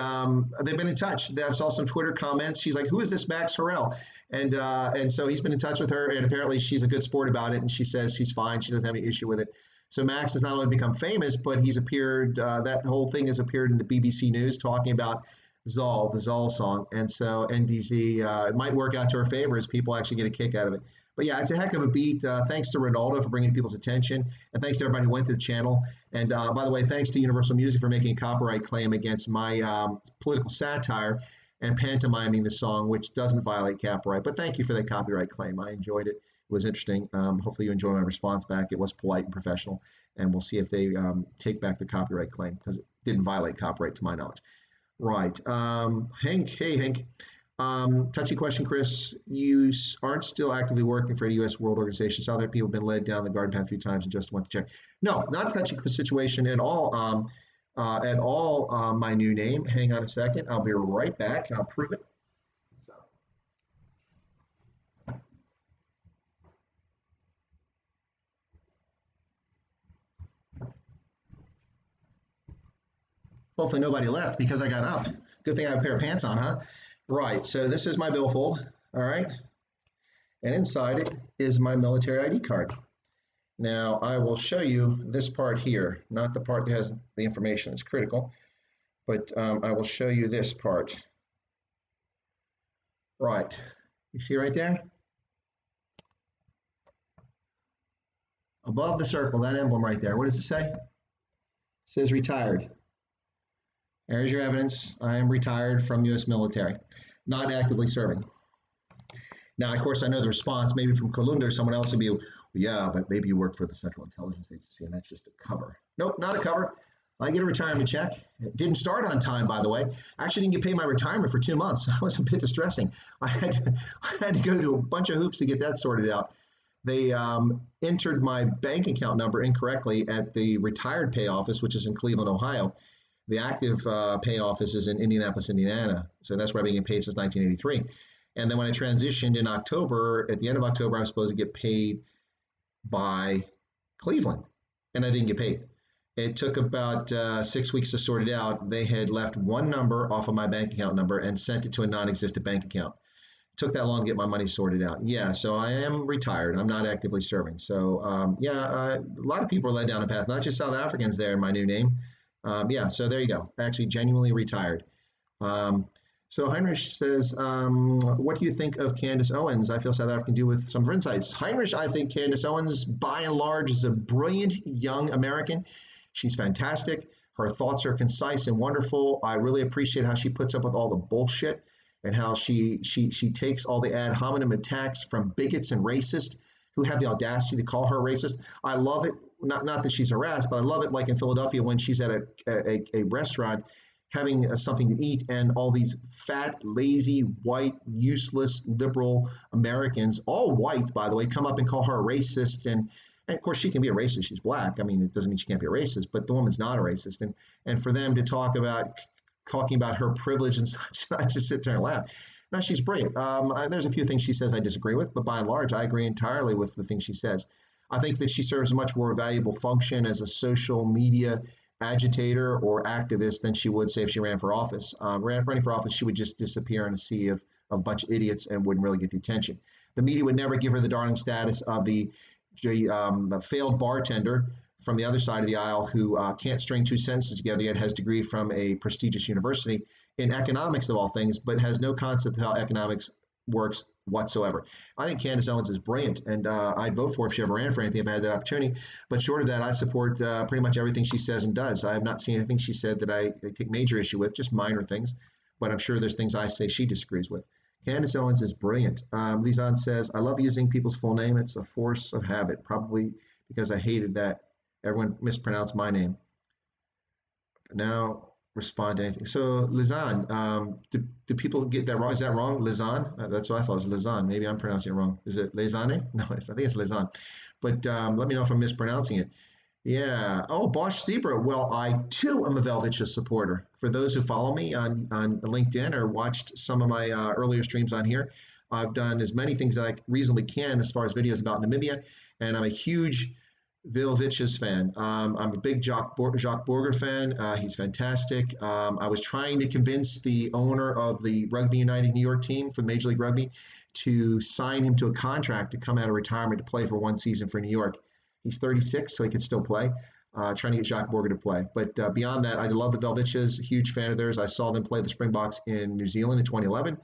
they've been in touch. I saw some Twitter comments. She's like, who is this Max Harrell? And so he's been in touch with her, and apparently she's a good sport about it, and she says she's fine. She doesn't have any issue with it. So Max has not only become famous, but he's appeared. That whole thing has appeared in the BBC News talking about Zoll, the Zoll song, and so NDZ, it might work out to our favor as people actually get a kick out of it. But yeah, it's a heck of a beat. Thanks to Ronaldo for bringing people's attention, and thanks to everybody who went to the channel. And by the way, thanks to Universal Music for making a copyright claim against my political satire and pantomiming the song, which doesn't violate copyright. But thank you for that copyright claim. I enjoyed it. It was interesting. Hopefully you enjoy my response back. It was polite and professional, and we'll see if they take back the copyright claim because it didn't violate copyright to my knowledge. Right. Hank, hey, Hank. Touchy question, Chris. You aren't still actively working for a U.S. World Organization. Saw that people have been led down the garden path a few times and just want to check. No, not a touchy situation at all. My new name. Hang on a second. I'll be right back. I'll prove it. So. Hopefully nobody left because I got up. Good thing I have a pair of pants on, huh? Right, so this is my billfold, all right? And inside it is my military ID card. Now, I will show you this part here, not the part that has the information. It's critical, but I will show you this part. Right, you see right there? Above the circle, that emblem right there, what does it say? It says retired. There's your evidence. I am retired from U.S. military, not actively serving. Now, of course, I know the response, maybe from Kalunda or someone else would be, well, yeah, but maybe you work for the Central Intelligence Agency, and that's just a cover. Nope, not a cover. I get a retirement check. It didn't start on time, by the way. I actually didn't get paid my retirement for 2 months. That was a bit distressing. I had to go through a bunch of hoops to get that sorted out. They entered my bank account number incorrectly at the retired pay office, which is in Cleveland, Ohio. The active pay office is in Indianapolis, Indiana. So that's where I've been getting paid since 1983. And then when I transitioned in October, at the end of October, I was supposed to get paid by Cleveland, and I didn't get paid. It took about 6 weeks to sort it out. They had left one number off of my bank account number and sent it to a non-existent bank account. It took that long to get my money sorted out. Yeah, so I am retired. I'm not actively serving. So a lot of people are led down a path, not just South Africans there in my new name. So there you go. Actually, genuinely retired. So Heinrich says, what do you think of Candace Owens? I feel South Africa can do with some of her insights. Heinrich, I think Candace Owens, by and large, is a brilliant young American. She's fantastic. Her thoughts are concise and wonderful. I really appreciate how she puts up with all the bullshit and how she takes all the ad hominem attacks from bigots and racists who have the audacity to call her racist. I love it. Not that she's harassed, but I love it like in Philadelphia when she's at a restaurant having something to eat and all these fat, lazy, white, useless, liberal Americans, all white, by the way, come up and call her a racist. And of course, she can be a racist. She's black. I mean, it doesn't mean she can't be a racist, but the woman's not a racist. And for them to talking about her privilege and such, I just sit there and laugh. No, she's brilliant. There's a few things she says I disagree with, but by and large, I agree entirely with the things she says. I think that she serves a much more valuable function as a social media agitator or activist than she would say if she ran for office. Running for office, she would just disappear in a sea of a bunch of idiots and wouldn't really get the attention. The media would never give her the darling status of the failed bartender from the other side of the aisle who can't string two sentences together yet has a degree from a prestigious university in economics of all things, but has no concept of how economics works whatsoever. I think Candace Owens is brilliant, and I'd vote for her if she ever ran for anything if I had that opportunity. But short of that, I support pretty much everything she says and does. I have not seen anything she said that I take major issue with, just minor things. But I'm sure there's things I say she disagrees with. Candace Owens is brilliant. Lizanne says, I love using people's full name. It's a force of habit, probably because I hated that everyone mispronounced my name. But now respond to anything. So Lizanne, do people get that wrong? Is that wrong? Lizanne? That's what I thought it was Lizanne. Maybe I'm pronouncing it wrong. Is it Lizanne? No, I think it's Lizanne. But let me know if I'm mispronouncing it. Yeah. Oh, Bosch Zebra. Well, I too am a Velvich's supporter. For those who follow me on LinkedIn or watched some of my earlier streams on here, I've done as many things as I reasonably can as far as videos about Namibia, and I'm a huge Vilvich's fan. I'm a big Jacques Borger fan. He's fantastic. I was trying to convince the owner of the Rugby United New York team for Major League Rugby to sign him to a contract to come out of retirement to play for one season for New York. He's 36, so he can still play. Trying to get Jacques Borger to play. But beyond that, I love the Velviches, huge fan of theirs. I saw them play the Springboks in New Zealand in 2011.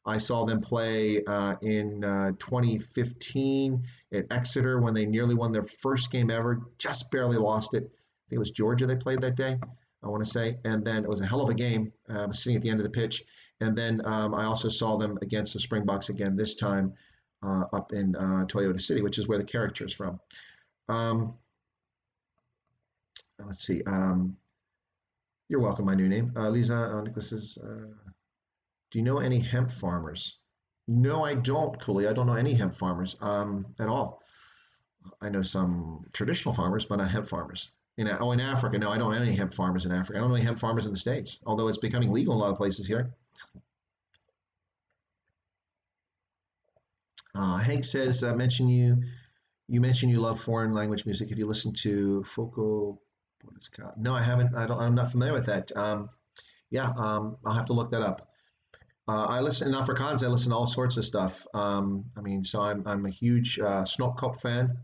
I saw them play in 2015 at Exeter when they nearly won their first game ever, just barely lost it. I think it was Georgia they played that day, I want to say. And then it was a hell of a game. I was sitting at the end of the pitch. And then I also saw them against the Springboks again, this time up in Toyota City, which is where the character is from. Let's see. You're welcome, my new name. Lisa, Nicholas says, do you know any hemp farmers? No, I don't, Cooley. I don't know any hemp farmers at all. I know some traditional farmers, but not hemp farmers. In Africa, no, I don't know any hemp farmers in Africa. I don't know any hemp farmers in the States, although it's becoming legal in a lot of places here. Hank says, you mentioned you love foreign language music. Have you listened to Foco? What is it called? No, I haven't. I'm not familiar with that. Yeah, I'll have to look that up. I listen in Afrikaans. I listen to all sorts of stuff. I mean, so I'm a huge Snotkop fan.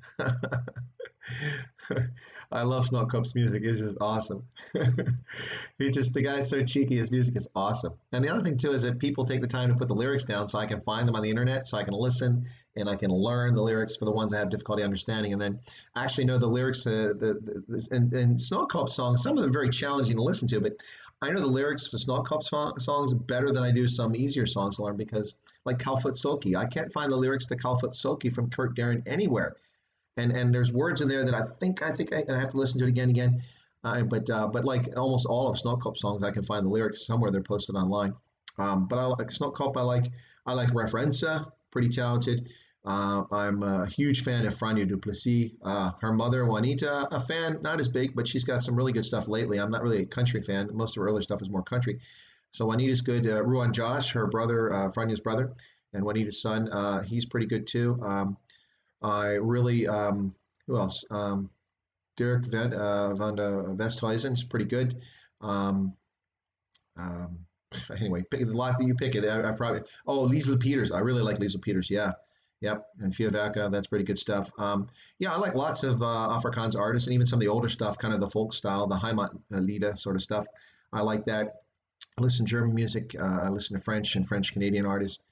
I love Snotkop's music. It's just awesome. The guy's so cheeky. His music is awesome. And the other thing too is that people take the time to put the lyrics down, so I can find them on the internet, so I can listen and I can learn the lyrics for the ones I have difficulty understanding, and then actually know the lyrics. And Snotkop songs, some of them are very challenging to listen to, but I know the lyrics for Snotkop songs better than I do some easier songs to learn, because like Kalfoot Soki, I can't find the lyrics to Kalfoot Soki from Kurt Darren anywhere. And there's words in there that I think I have to listen to it again. But like almost all of Snotkop songs, I can find the lyrics somewhere. They're posted online. But I like Snotkop. I like Referenza, pretty talented. I'm a huge fan of Franja du Plessis. Her mother, Juanita, a fan, not as big, but she's got some really good stuff lately. I'm not really a country fan. Most of her earlier stuff is more country. So Juanita's good. Ruan Josh, her brother, Franja's brother, and Juanita's son, he's pretty good too. I really, who else? Dirk van der Westhuizen is pretty good. Anyway, pick the lot that you pick it. I probably, Liesl Peters. I really like Liesl Peters. Yeah. Yep. And Fiavaka, that's pretty good stuff. Yeah, I like lots of Afrikaans artists, and even some of the older stuff, kind of the folk style, the Heimatlieder sort of stuff. I like that. I listen to German music. I listen to French and French Canadian artists,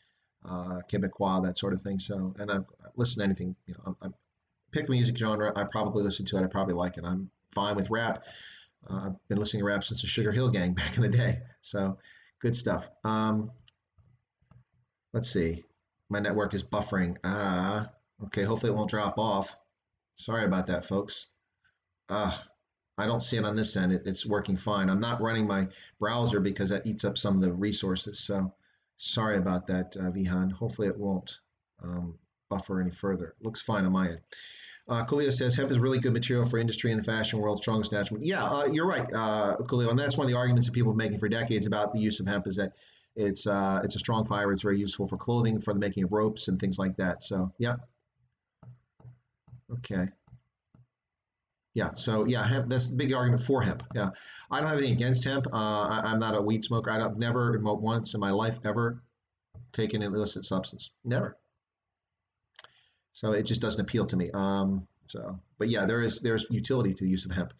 Quebecois, that sort of thing. So, and I listen to anything, I'm pick a music genre, I probably listen to it. I probably like it. I'm fine with rap. I've been listening to rap since the Sugar Hill Gang back in the day. So, good stuff. Let's see. My network is buffering. Okay. Hopefully it won't drop off. Sorry about that, folks. I don't see it on this end. It's working fine. I'm not running my browser because that eats up some of the resources. So sorry about that, Vihan. Hopefully it won't buffer any further. Looks fine on my end. Coolio says hemp is really good material for industry in the fashion world, strongest natural. Yeah, you're right, Coolio, and that's one of the arguments that people have been making for decades about the use of hemp, is that it's a strong fiber. It's very useful for clothing, for the making of ropes and things like that. So yeah. Okay. Yeah. So yeah, hemp. That's the big argument for hemp. Yeah. I don't have anything against hemp. I'm not a weed smoker. I've never once in my life ever taken an illicit substance. Never. So it just doesn't appeal to me. But yeah, there's utility to the use of hemp.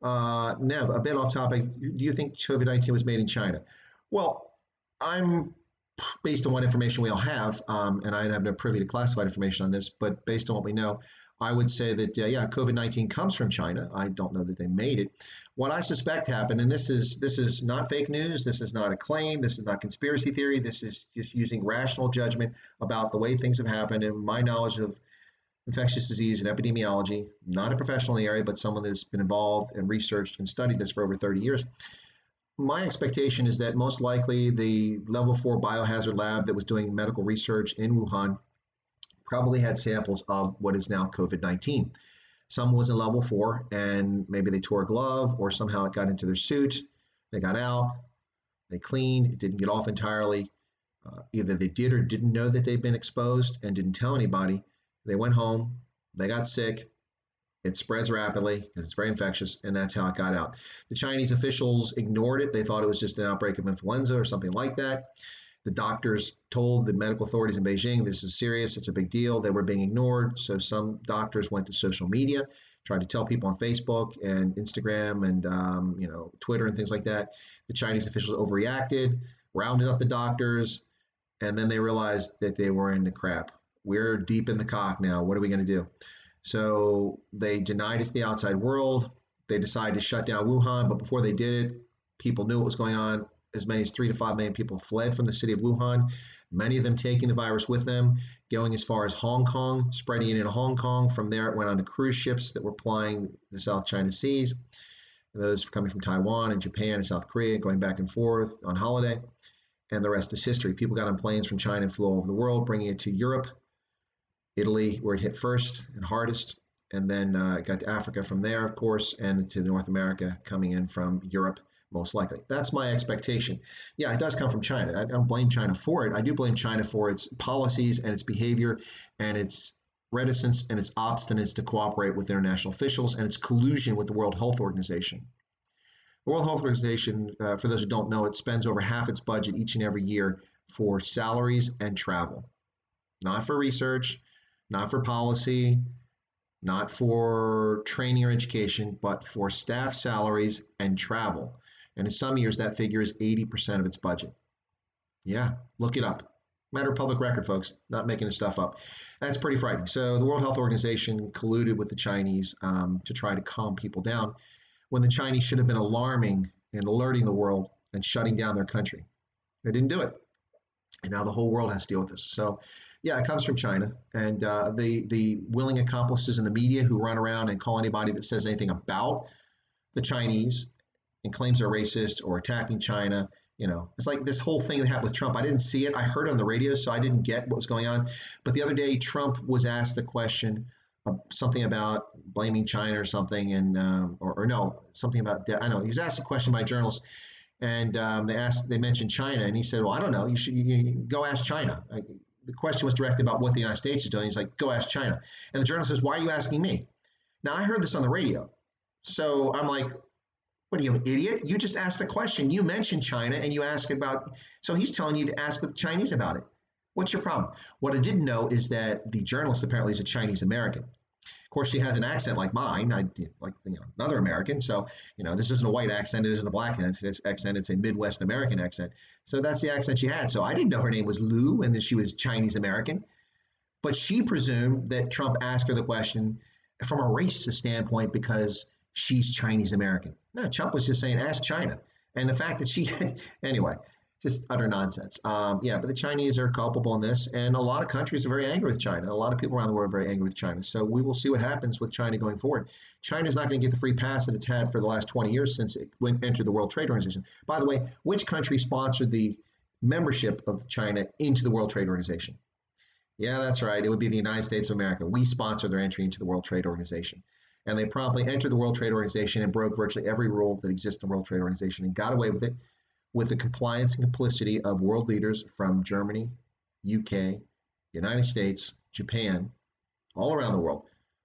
Nev, a bit off topic. Do you think COVID-19 was made in China? Well, I'm based on what information we all have, and I have no privy to classified information on this, but based on what we know, I would say that, yeah, COVID-19 comes from China. I don't know that they made it. What I suspect happened, and this is not fake news, this is not a claim, this is not conspiracy theory, this is just using rational judgment about the way things have happened and my knowledge of infectious disease and epidemiology, not a professional in the area, but someone that's been involved and researched and studied this for over 30 years. My expectation is that most likely the level 4 biohazard lab that was doing medical research in Wuhan probably had samples of what is now COVID-19. Some was in level 4, and maybe they tore a glove, or somehow it got into their suit. They got out, they cleaned, it didn't get off entirely. Either they did or didn't know that they'd been exposed and didn't tell anybody. They went home, they got sick. It spreads rapidly because it's very infectious, and that's how it got out. The Chinese officials ignored it. They thought it was just an outbreak of influenza or something like that. The doctors told the medical authorities in Beijing, this is serious, it's a big deal. They were being ignored. So some doctors went to social media, tried to tell people on Facebook and Instagram and Twitter and things like that. The Chinese officials overreacted, rounded up the doctors, and then they realized that they were in the crap. We're deep in the cock now. What are we going to do? So they denied it to the outside world. They decided to shut down Wuhan, but before they did it, people knew what was going on. As many as 3 to 5 million people fled from the city of Wuhan, many of them taking the virus with them, going as far as Hong Kong, spreading it in Hong Kong. From there, it went on to cruise ships that were plying the South China Seas, those coming from Taiwan and Japan and South Korea, going back and forth on holiday. And the rest is history. People got on planes from China and flew all over the world, bringing it to Europe, Italy, where it hit first and hardest, and then it got to Africa from there, of course, and to North America, coming in from Europe, most likely. That's my expectation. Yeah, it does come from China. I don't blame China for it. I do blame China for its policies and its behavior and its reticence and its obstinance to cooperate with international officials and its collusion with the World Health Organization. The World Health Organization, for those who don't know, it spends over half its budget each and every year for salaries and travel, not for research, not for policy, not for training or education, but for staff salaries and travel. And in some years, that figure is 80% of its budget. Yeah, look it up. Matter of public record, folks, not making this stuff up. That's pretty frightening. So the World Health Organization colluded with the Chinese to try to calm people down when the Chinese should have been alarming and alerting the world and shutting down their country. They didn't do it. And now the whole world has to deal with this. So yeah, it comes from China. And the willing accomplices in the media who run around and call anybody that says anything about the Chinese and claims they're racist or attacking China. It's like this whole thing that happened with Trump. I didn't see it. I heard it on the radio, so I didn't get what was going on. But the other day, Trump was asked the question, something about blaming China or something, and or no, something about I know he was asked a question by journalists, and they mentioned China, and he said, "Well, I don't know. You go ask China." The question was directed about what the United States is doing. He's like, "Go ask China," and the journalist says, "Why are you asking me?" Now I heard this on the radio, so I'm like, what are you, an idiot? You just asked a question. You mentioned China and you asked about, so he's telling you to ask the Chinese about it. What's your problem? What I didn't know is that the journalist apparently is a Chinese American. Of course, she has an accent like mine, another American. So, this isn't a white accent. It isn't a black accent. It's a Midwest American accent. So that's the accent she had. So I didn't know her name was Lou and that she was Chinese American. But she presumed that Trump asked her the question from a racist standpoint because she's Chinese American. No, Trump was just saying, ask China. And the fact that she had, anyway, just utter nonsense. But the Chinese are culpable in this. And a lot of countries are very angry with China. A lot of people around the world are very angry with China. So we will see what happens with China going forward. China's not going to get the free pass that it's had for the last 20 years since it entered the World Trade Organization. By the way, which country sponsored the membership of China into the World Trade Organization? Yeah, that's right. It would be the United States of America. We sponsored their entry into the World Trade Organization. And they promptly entered the World Trade Organization and broke virtually every rule that exists in the World Trade Organization and got away with it with the compliance and complicity of world leaders from Germany, UK, United States, Japan, all around the world,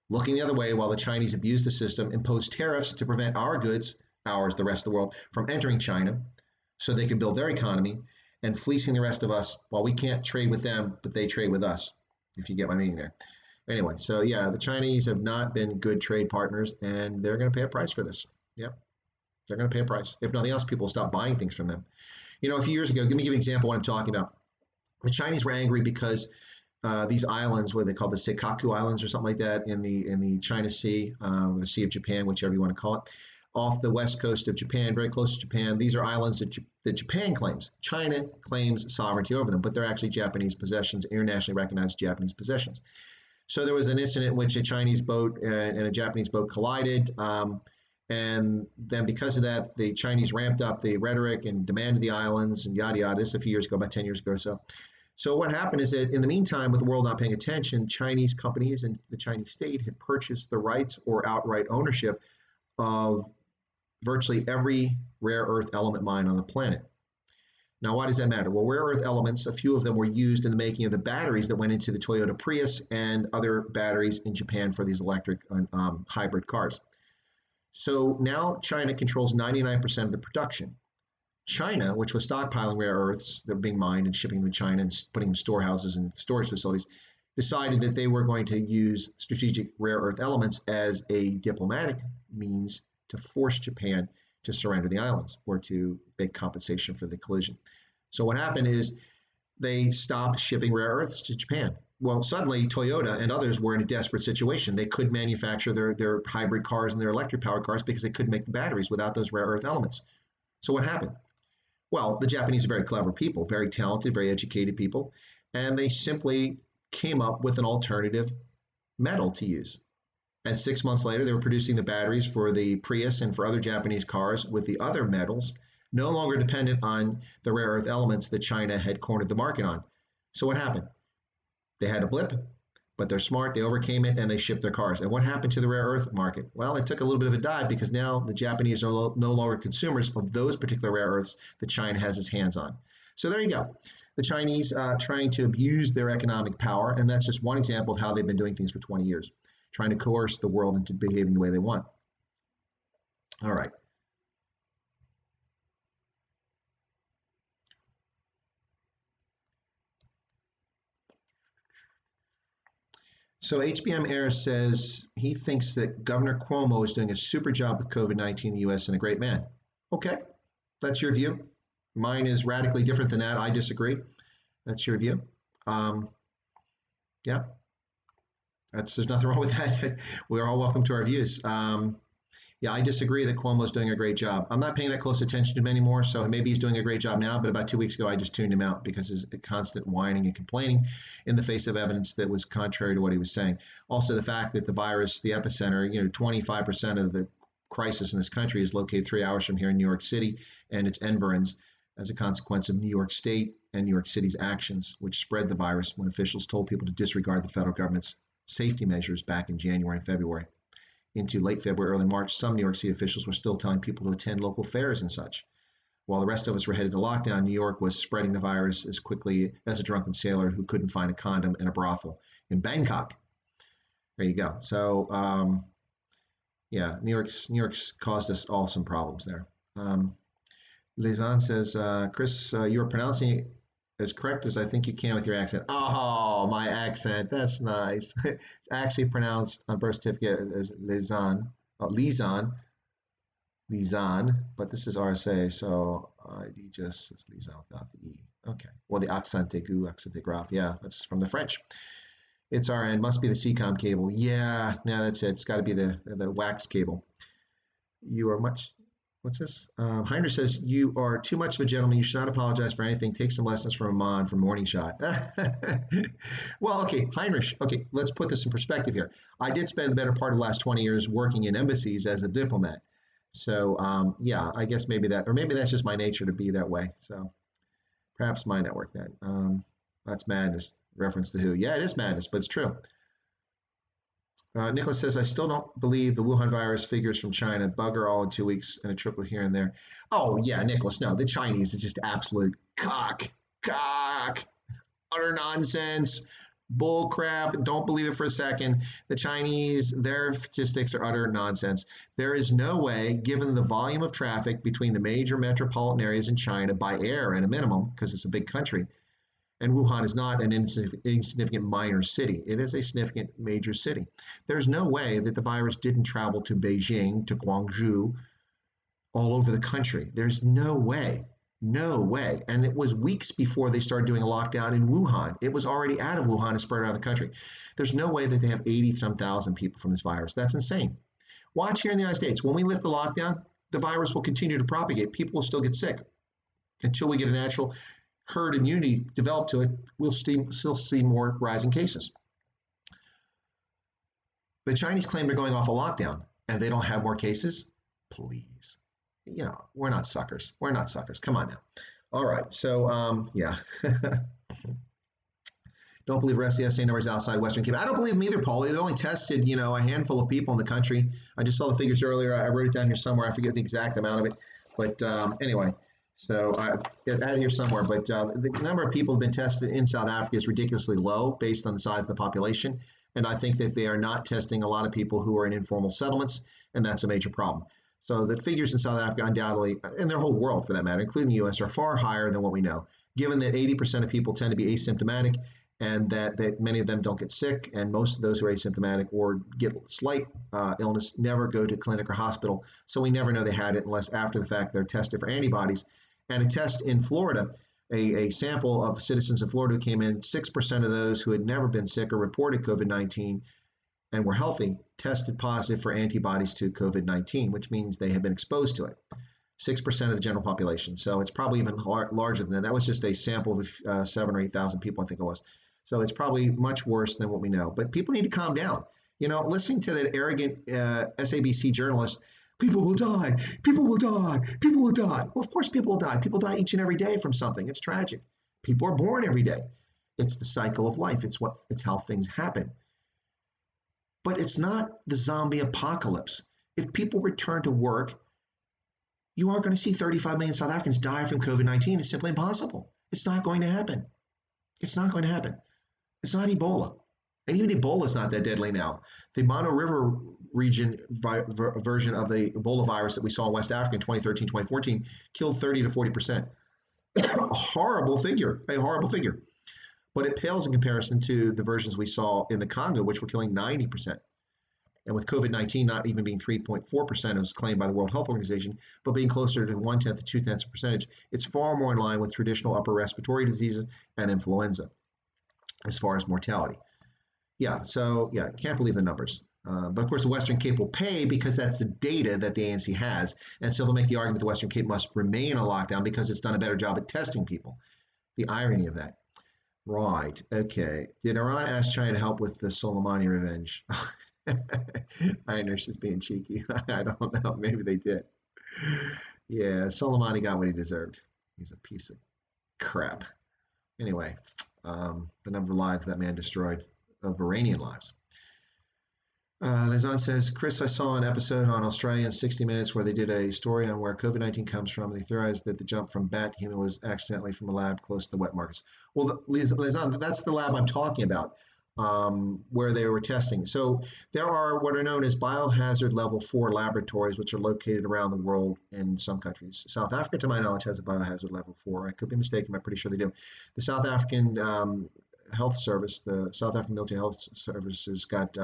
looking the other way while the Chinese abused the system, imposed tariffs to prevent our goods, ours, the rest of the world, from entering China so they could build their economy, and fleecing the rest of us while we can't trade with them, but they trade with us, if you get my meaning there. Anyway, so yeah, the Chinese have not been good trade partners, and they're going to pay a price for this. Yep, they're going to pay a price. If nothing else, people will stop buying things from them. A few years ago, let me give you an example of what I'm talking about. The Chinese were angry because these islands, what are they called, the Senkaku Islands or something like that, in the China Sea, the Sea of Japan, whichever you want to call it, off the west coast of Japan, very close to Japan. These are islands that Japan claims. China claims sovereignty over them, but they're actually Japanese possessions, internationally recognized Japanese possessions. So there was an incident in which a Chinese boat and a Japanese boat collided. And then because of that, the Chinese ramped up the rhetoric and demanded the islands and yada, yada. This is a few years ago, about 10 years ago or so. So what happened is that in the meantime, with the world not paying attention, Chinese companies and the Chinese state had purchased the rights or outright ownership of virtually every rare earth element mine on the planet. Now, why does that matter? Well, rare earth elements, a few of them were used in the making of the batteries that went into the Toyota Prius and other batteries in Japan for these electric hybrid cars. So now China controls 99% of the production. China, which was stockpiling rare earths that were being mined and shipping them to China and putting them in storehouses and storage facilities, decided that they were going to use strategic rare earth elements as a diplomatic means to force Japan to surrender the islands or to make compensation for the collision. So what happened is they stopped shipping rare earths to Japan. Well, suddenly Toyota and others were in a desperate situation. They couldn't manufacture their hybrid cars and their electric powered cars because they couldn't make the batteries without those rare earth elements. So what happened? Well, the Japanese are very clever people, very talented, very educated people, and they simply came up with an alternative metal to use. And 6 months later, they were producing the batteries for the Prius and for other Japanese cars with the other metals, no longer dependent on the rare earth elements that China had cornered the market on. So what happened? They had a blip, but they're smart. They overcame it and they shipped their cars. And what happened to the rare earth market? Well, it took a little bit of a dive because now the Japanese are no longer consumers of those particular rare earths that China has its hands on. So there you go. The Chinese trying to abuse their economic power, and that's just one example of how they've been doing things for 20 years, trying to coerce the world into behaving the way they want. All right. So HBM Air says he thinks that Governor Cuomo is doing a super job with COVID-19 in the U.S. and a great man. Okay, that's your view. Mine is radically different than that. I disagree. That's your view. Yeah, there's nothing wrong with that. We're all welcome to our views. Yeah, I disagree that Cuomo's doing a great job. I'm not paying that close attention to him anymore, so maybe he's doing a great job now, but about 2 weeks ago, I just tuned him out because his constant whining and complaining in the face of evidence that was contrary to what he was saying. Also, the fact that the virus, the epicenter, 25% of the crisis in this country is located 3 hours from here in New York City and its environs as a consequence of New York State and New York City's actions, which spread the virus when officials told people to disregard the federal government's safety measures back in January and February. Into late February, early March, some New York City officials were still telling people to attend local fairs and such. While the rest of us were headed to lockdown, New York was spreading the virus as quickly as a drunken sailor who couldn't find a condom in a brothel in Bangkok. There you go. So, yeah, New York's caused us all some problems there. Lizan says, Chris, you are pronouncing it as correct as I think you can with your accent. Oh, my accent. That's nice. It's actually pronounced on birth certificate as Lizan, Lizan, but this is RSA, so ID just says Lizan without the E. Okay. Well, the accent aigu, accent grave. Yeah, that's from the French. It's RN. Must be the CCOM cable. Yeah, that's it. It's got to be the wax cable. You are much. What's this? Heinrich says, you are too much of a gentleman. You should not apologize for anything. Take some lessons from Amon from Morning Shot. Well, okay, Heinrich. Okay, let's put this in perspective here. I did spend the better part of the last 20 years working in embassies as a diplomat. So, yeah, I guess maybe that, or maybe that's just my nature to be that way. So perhaps my network then. That's madness. Reference to who? Yeah, it is madness, but it's true. Nicholas says, I still don't believe the Wuhan virus figures from China. Bugger all in 2 weeks and a triple here and there. Oh, yeah, Nicholas. No, the Chinese is just absolute cock, utter nonsense, bull crap. Don't believe it for a second. The Chinese, their statistics are utter nonsense. There is no way, given the volume of traffic between the major metropolitan areas in China by air at a minimum, because it's a big country, and Wuhan is not an insignificant minor city. It is a significant major city. There's no way that the virus didn't travel to Beijing, to Guangzhou, all over the country. There's no way. No way. And it was weeks before they started doing a lockdown in Wuhan. It was already out of Wuhan and spread around the country. There's no way that they have 80-some thousand people from this virus. That's insane. Watch here in the United States. When we lift the lockdown, the virus will continue to propagate. People will still get sick until we get a natural herd immunity develop to it. We'll still see more rising cases. The Chinese claim they're going off a lockdown and they don't have more cases. Please, we're not suckers. We're not suckers. Come on now. All right. So yeah. Don't believe rest of the SA numbers outside Western Cape. I don't believe them either, Paul. They only tested, a handful of people in the country. I just saw the figures earlier. I wrote it down here somewhere. I forget the exact amount of it. But anyway. So I out here somewhere, but the number of people who have been tested in South Africa is ridiculously low based on the size of the population. And I think that they are not testing a lot of people who are in informal settlements, and that's a major problem. So the figures in South Africa undoubtedly, and their whole world for that matter, including the US, are far higher than what we know, given that 80% of people tend to be asymptomatic and that many of them don't get sick, and most of those who are asymptomatic or get slight illness never go to clinic or hospital. So we never know they had it unless after the fact they're tested for antibodies. And a test in Florida, a sample of citizens in Florida who came in, 6% of those who had never been sick or reported COVID-19 and were healthy tested positive for antibodies to COVID-19, which means they had been exposed to it. 6% of the general population. So it's probably even larger than that. That was just a sample of 7 or 8,000 people, I think it was. So it's probably much worse than what we know. But people need to calm down. You know, listening to that arrogant SABC journalist, people will die, people will die, people will die. Well, of course people will die. People die each and every day from something. It's tragic. People are born every day. It's the cycle of life. It's how things happen. But it's not the zombie apocalypse. If people return to work, you aren't going to see 35 million South Africans die from COVID-19. It's simply impossible. It's not going to happen. It's not going to happen. It's not Ebola. And even Ebola is not that deadly now. The Mono River region version of the Ebola virus that we saw in West Africa in 2013, 2014 killed 30 to 40%. A horrible figure, But it pales in comparison to the versions we saw in the Congo, which were killing 90%. And with COVID-19 not even being 3.4%, as claimed by the World Health Organization, but being closer to 1/10 to 2/10 percentage, it's far more in line with traditional upper respiratory diseases and influenza as far as mortality. Can't believe the numbers. But of course, the Western Cape will pay because that's the data that the ANC has. And so they'll make the argument the Western Cape must remain a lockdown because it's done a better job at testing people. The irony of that. Right. Okay. Did Iran ask China to help with the Soleimani revenge? I know she's being cheeky. I don't know. Maybe they did. Yeah, Soleimani got what he deserved. He's a piece of crap. Anyway, the number of lives that man destroyed, of Iranian lives. Lizan says, Chris, I saw an episode on Australia in 60 Minutes where they did a story on where COVID-19 comes from. They theorized that the jump from bat to human was accidentally from a lab close to the wet markets. Well, Lizan, that's the lab I'm talking about, where they were testing. So there are what are known as biohazard level 4 laboratories, which are located around the world in some countries. South Africa, to my knowledge, has a biohazard level 4. I could be mistaken, but I'm pretty sure they do. The South African Health Service, the South African Military Health Service, has got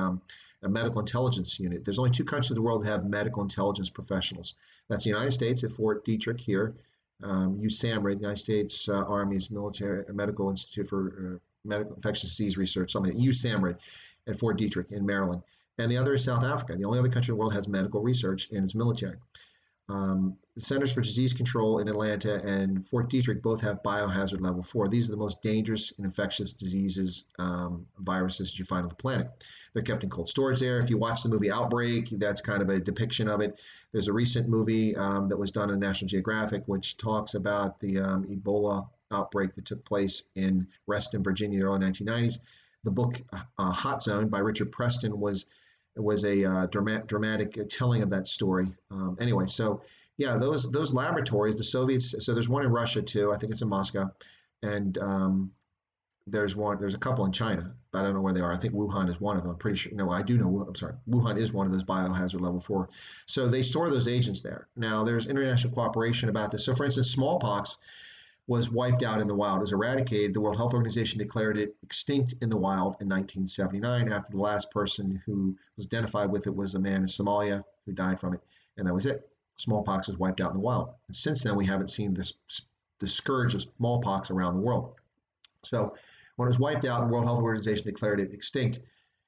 a medical intelligence unit. There's only 2 countries in the world that have medical intelligence professionals. That's the United States at Fort Detrick here, USAMRIID, United States Army's Military Medical Institute for Medical Infectious Disease Research, something like USAMRIID at Fort Detrick in Maryland. And the other is South Africa. The only other country in the world has medical research in its military. The Centers for Disease Control in Atlanta and Fort Detrick both have biohazard level 4. These are the most dangerous and infectious diseases, viruses that you find on the planet. They're kept in cold storage there. If you watch the movie Outbreak, that's kind of a depiction of it. There's a recent movie that was done on National Geographic, which talks about the Ebola outbreak that took place in Reston, Virginia, in the early 1990s. The book Hot Zone by Richard Preston was a dramatic telling of that story. Anyway, so yeah, those laboratories, the Soviets. So there's one in Russia too. I think it's in Moscow, and there's a couple in China, but I don't know where they are. I think Wuhan is one of them. I'm pretty sure. No, I do know. I'm sorry, Wuhan is one of those biohazard level 4. So they store those agents there. Now there's international cooperation about this. So for instance, smallpox was wiped out in the wild, was eradicated. The World Health Organization declared it extinct in the wild in 1979 after the last person who was identified with it was a man in Somalia who died from it, and that was it. Smallpox was wiped out in the wild. And since then, we haven't seen the scourge of smallpox around the world. So when it was wiped out and the World Health Organization declared it extinct,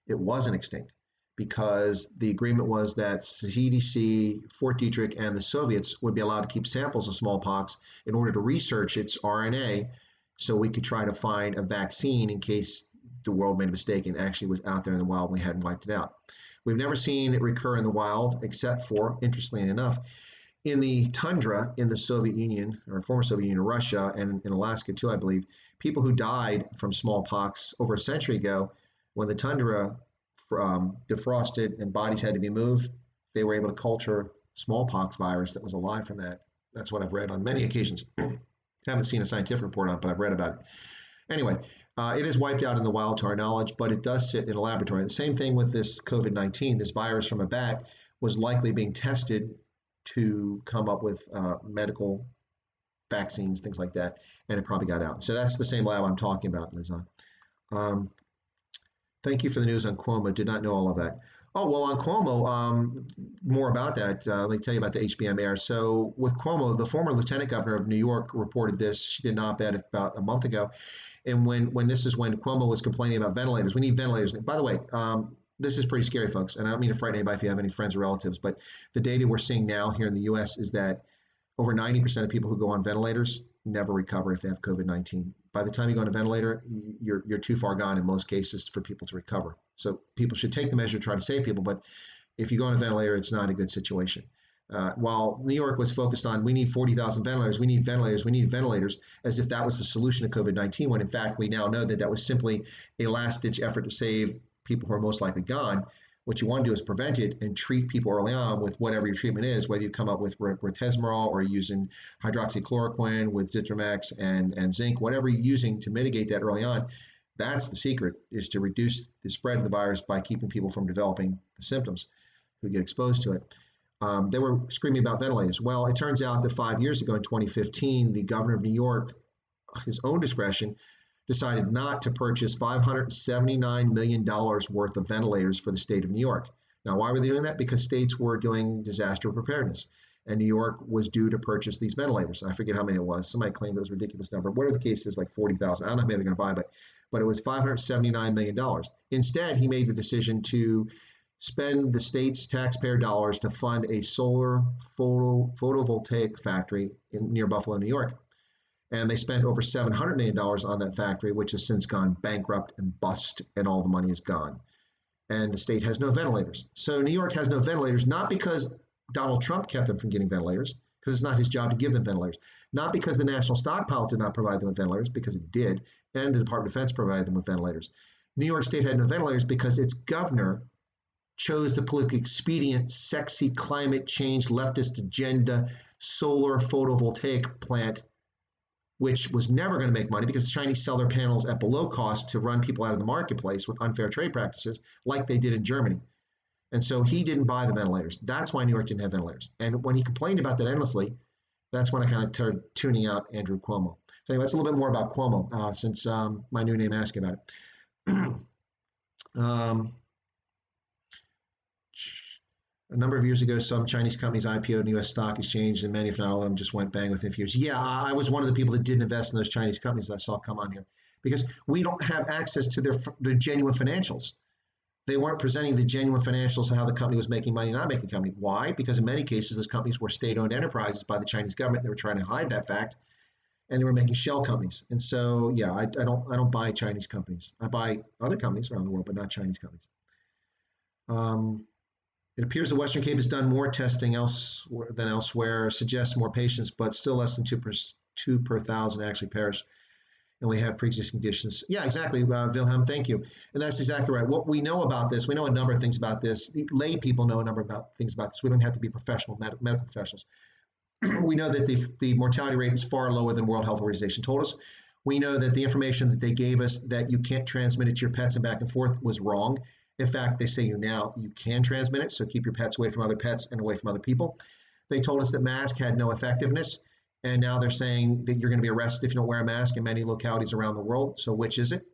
it wasn't extinct because the agreement was that CDC, Fort Detrick, and the Soviets would be allowed to keep samples of smallpox in order to research its RNA so we could try to find a vaccine in case the world made a mistake and actually was out there in the wild and we hadn't wiped it out. We've never seen it recur in the wild except for, interestingly enough, in the tundra in the Soviet Union, or former Soviet Union, Russia, and in Alaska too, I believe, people who died from smallpox over a century ago, when the tundra defrosted and bodies had to be moved, they were able to culture smallpox virus that was alive from that. That's what I've read on many occasions. Haven't seen a scientific report on it, but I've read about it. Anyway, it is wiped out in the wild to our knowledge, but it does sit in a laboratory. The same thing with this COVID-19. This virus from a bat was likely being tested to come up with medical vaccines, things like that, and it probably got out. So that's the same lab I'm talking about, Lizan. Um, Thank you for the news on Cuomo. Did not know all of that. Oh, well, on Cuomo, more about that. Let me tell you about the HBM air. So, with Cuomo, the former lieutenant governor of New York reported this. She did an op-ed about a month ago. And when this is when Cuomo was complaining about ventilators. We need ventilators. By the way, this is pretty scary, folks. And I don't mean to frighten anybody if you have any friends or relatives, but the data we're seeing now here in the US is that over 90% of people who go on ventilators never recover if they have COVID-19. By the time you go on a ventilator, you're too far gone in most cases for people to recover. So people should take the measure to try to save people, but if you go on a ventilator, it's not a good situation. While New York was focused on, we need 40,000 ventilators, we need ventilators, we need ventilators, as if that was the solution to COVID-19, when in fact we now know that that was simply a last-ditch effort to save people who are most likely gone. What you want to do is prevent it and treat people early on with whatever your treatment is, whether you come up with retesmerol or using hydroxychloroquine with Zithromax and zinc, whatever you're using to mitigate that early on. That's the secret, is to reduce the spread of the virus by keeping people from developing the symptoms who get exposed to it. They were screaming about ventilators. Well, it turns out that 5 years ago in 2015, the governor of New York, his own discretion, decided not to purchase $579 million worth of ventilators for the state of New York. Now, why were they doing that? Because states were doing disaster preparedness, and New York was due to purchase these ventilators. I forget how many it was. Somebody claimed it was a ridiculous number. Whatever the case is, like 40,000. I don't know how many they're going to buy, but it was $579 million. Instead, he made the decision to spend the state's taxpayer dollars to fund a solar photovoltaic factory near Buffalo, New York. And they spent over $700 million on that factory, which has since gone bankrupt and bust, and all the money is gone. And the state has no ventilators. So New York has no ventilators, not because Donald Trump kept them from getting ventilators, because it's not his job to give them ventilators. Not because the national stockpile did not provide them with ventilators, because it did, and the Department of Defense provided them with ventilators. New York State had no ventilators because its governor chose the politically expedient, sexy climate change, leftist agenda, solar photovoltaic plant, which was never going to make money because the Chinese sell their panels at below cost to run people out of the marketplace with unfair trade practices like they did in Germany. And so he didn't buy the ventilators. That's why New York didn't have ventilators. And when he complained about that endlessly, that's when I kind of started tuning out Andrew Cuomo. So anyway, that's a little bit more about Cuomo since my new name asked about it. A number of years ago, some Chinese companies IPO'd in the U.S. stock exchange, and many, if not all of them, just went bang within a few years. Yeah, I was one of the people that didn't invest in those Chinese companies that I saw come on here because we don't have access to their genuine financials. They weren't presenting the genuine financials of how the company was making money, not making money. Why? Because in many cases, those companies were state-owned enterprises by the Chinese government. They were trying to hide that fact, and they were making shell companies. And so, yeah, I don't buy Chinese companies. I buy other companies around the world, but not Chinese companies. It appears the Western Cape has done more testing than elsewhere, suggests more patients, but still less than two per thousand actually perish. And we have pre-existing conditions. Yeah, exactly, Wilhelm, thank you. And that's exactly right. What we know about this, we know a number of things about this. The lay people know a number of things about this. We don't have to be professional, medical professionals. We know that the mortality rate is far lower than World Health Organization told us. We know that the information that they gave us that you can't transmit it to your pets and back and forth was wrong. In fact, they say now you can transmit it, so keep your pets away from other pets and away from other people. They told us that masks had no effectiveness, and now they're saying that you're going to be arrested if you don't wear a mask in many localities around the world. So which is it?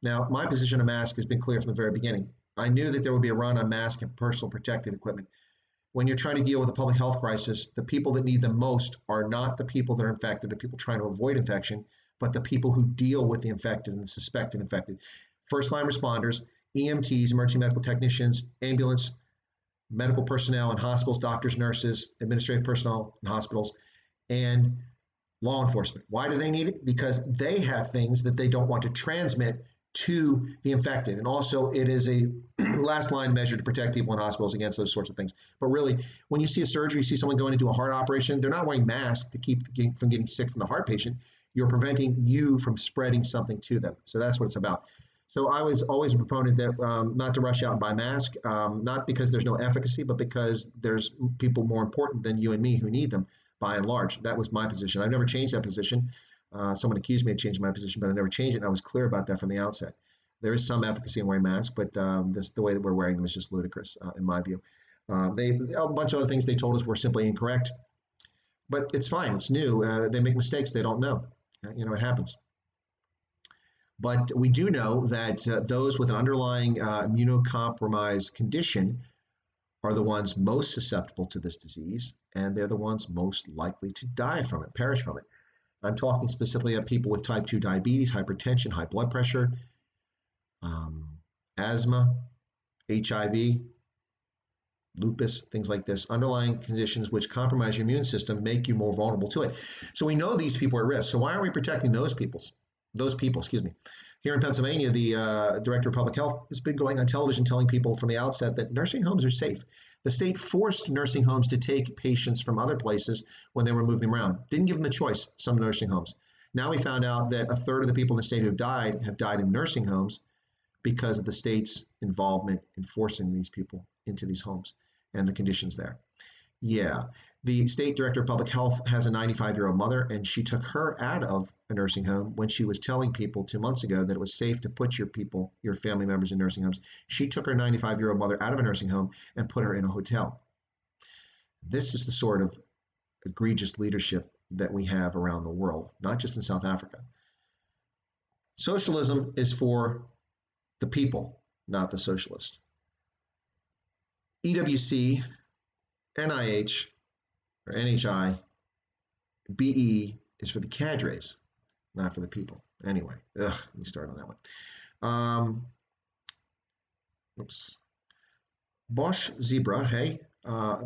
Now, my position on mask has been clear from the very beginning. I knew that there would be a run on mask and personal protective equipment. When you're trying to deal with a public health crisis, the people that need them most are not the people that are infected, the people trying to avoid infection, but the people who deal with the infected and the suspected infected. First-line responders, EMTs, emergency medical technicians, ambulance, medical personnel in hospitals, doctors, nurses, administrative personnel in hospitals, and law enforcement. Why do they need it? Because they have things that they don't want to transmit to the infected. And also it is a last line measure to protect people in hospitals against those sorts of things. But really, when you see a surgery, you see someone going into a heart operation, they're not wearing masks to keep from getting sick from the heart patient. You're preventing you from spreading something to them. So that's what it's about. So I was always a proponent that not to rush out and buy masks, not because there's no efficacy, but because there's people more important than you and me who need them, by and large. That was my position. I've never changed that position. Someone accused me of changing my position, but I never changed it, and I was clear about that from the outset. There is some efficacy in wearing masks, but the way that we're wearing them is just ludicrous, in my view. A bunch of other things they told us were simply incorrect, but it's fine. It's new. They make mistakes. They don't know. It happens. But we do know that those with an underlying immunocompromised condition are the ones most susceptible to this disease, and they're the ones most likely to die from it, perish from it. I'm talking specifically of people with type 2 diabetes, hypertension, high blood pressure, um, asthma, HIV, lupus, things like this, underlying conditions which compromise your immune system make you more vulnerable to it. So we know these people are at risk. So why aren't we protecting those people? Excuse me. Here in Pennsylvania, the director of public health has been going on television telling people from the outset that nursing homes are safe. The state forced nursing homes to take patients from other places when they were moving them around. Didn't give them the choice, some nursing homes. Now we found out that a third of the people in the state who have died in nursing homes because of the state's involvement in forcing these people into these homes and the conditions there. Yeah. The state director of public health has a 95-year-old mother, and she took her out of a nursing home when she was telling people 2 months ago that it was safe to put your family members in nursing homes. She took her 95-year-old mother out of a nursing home and put her in a hotel. This is the sort of egregious leadership that we have around the world, not just in South Africa. Socialism is for the people, not the socialist. EWC, NIH, or NHI, BE is for the cadres, not for the people. Anyway, let me start on that one. Oops. Bosch Zebra, hey,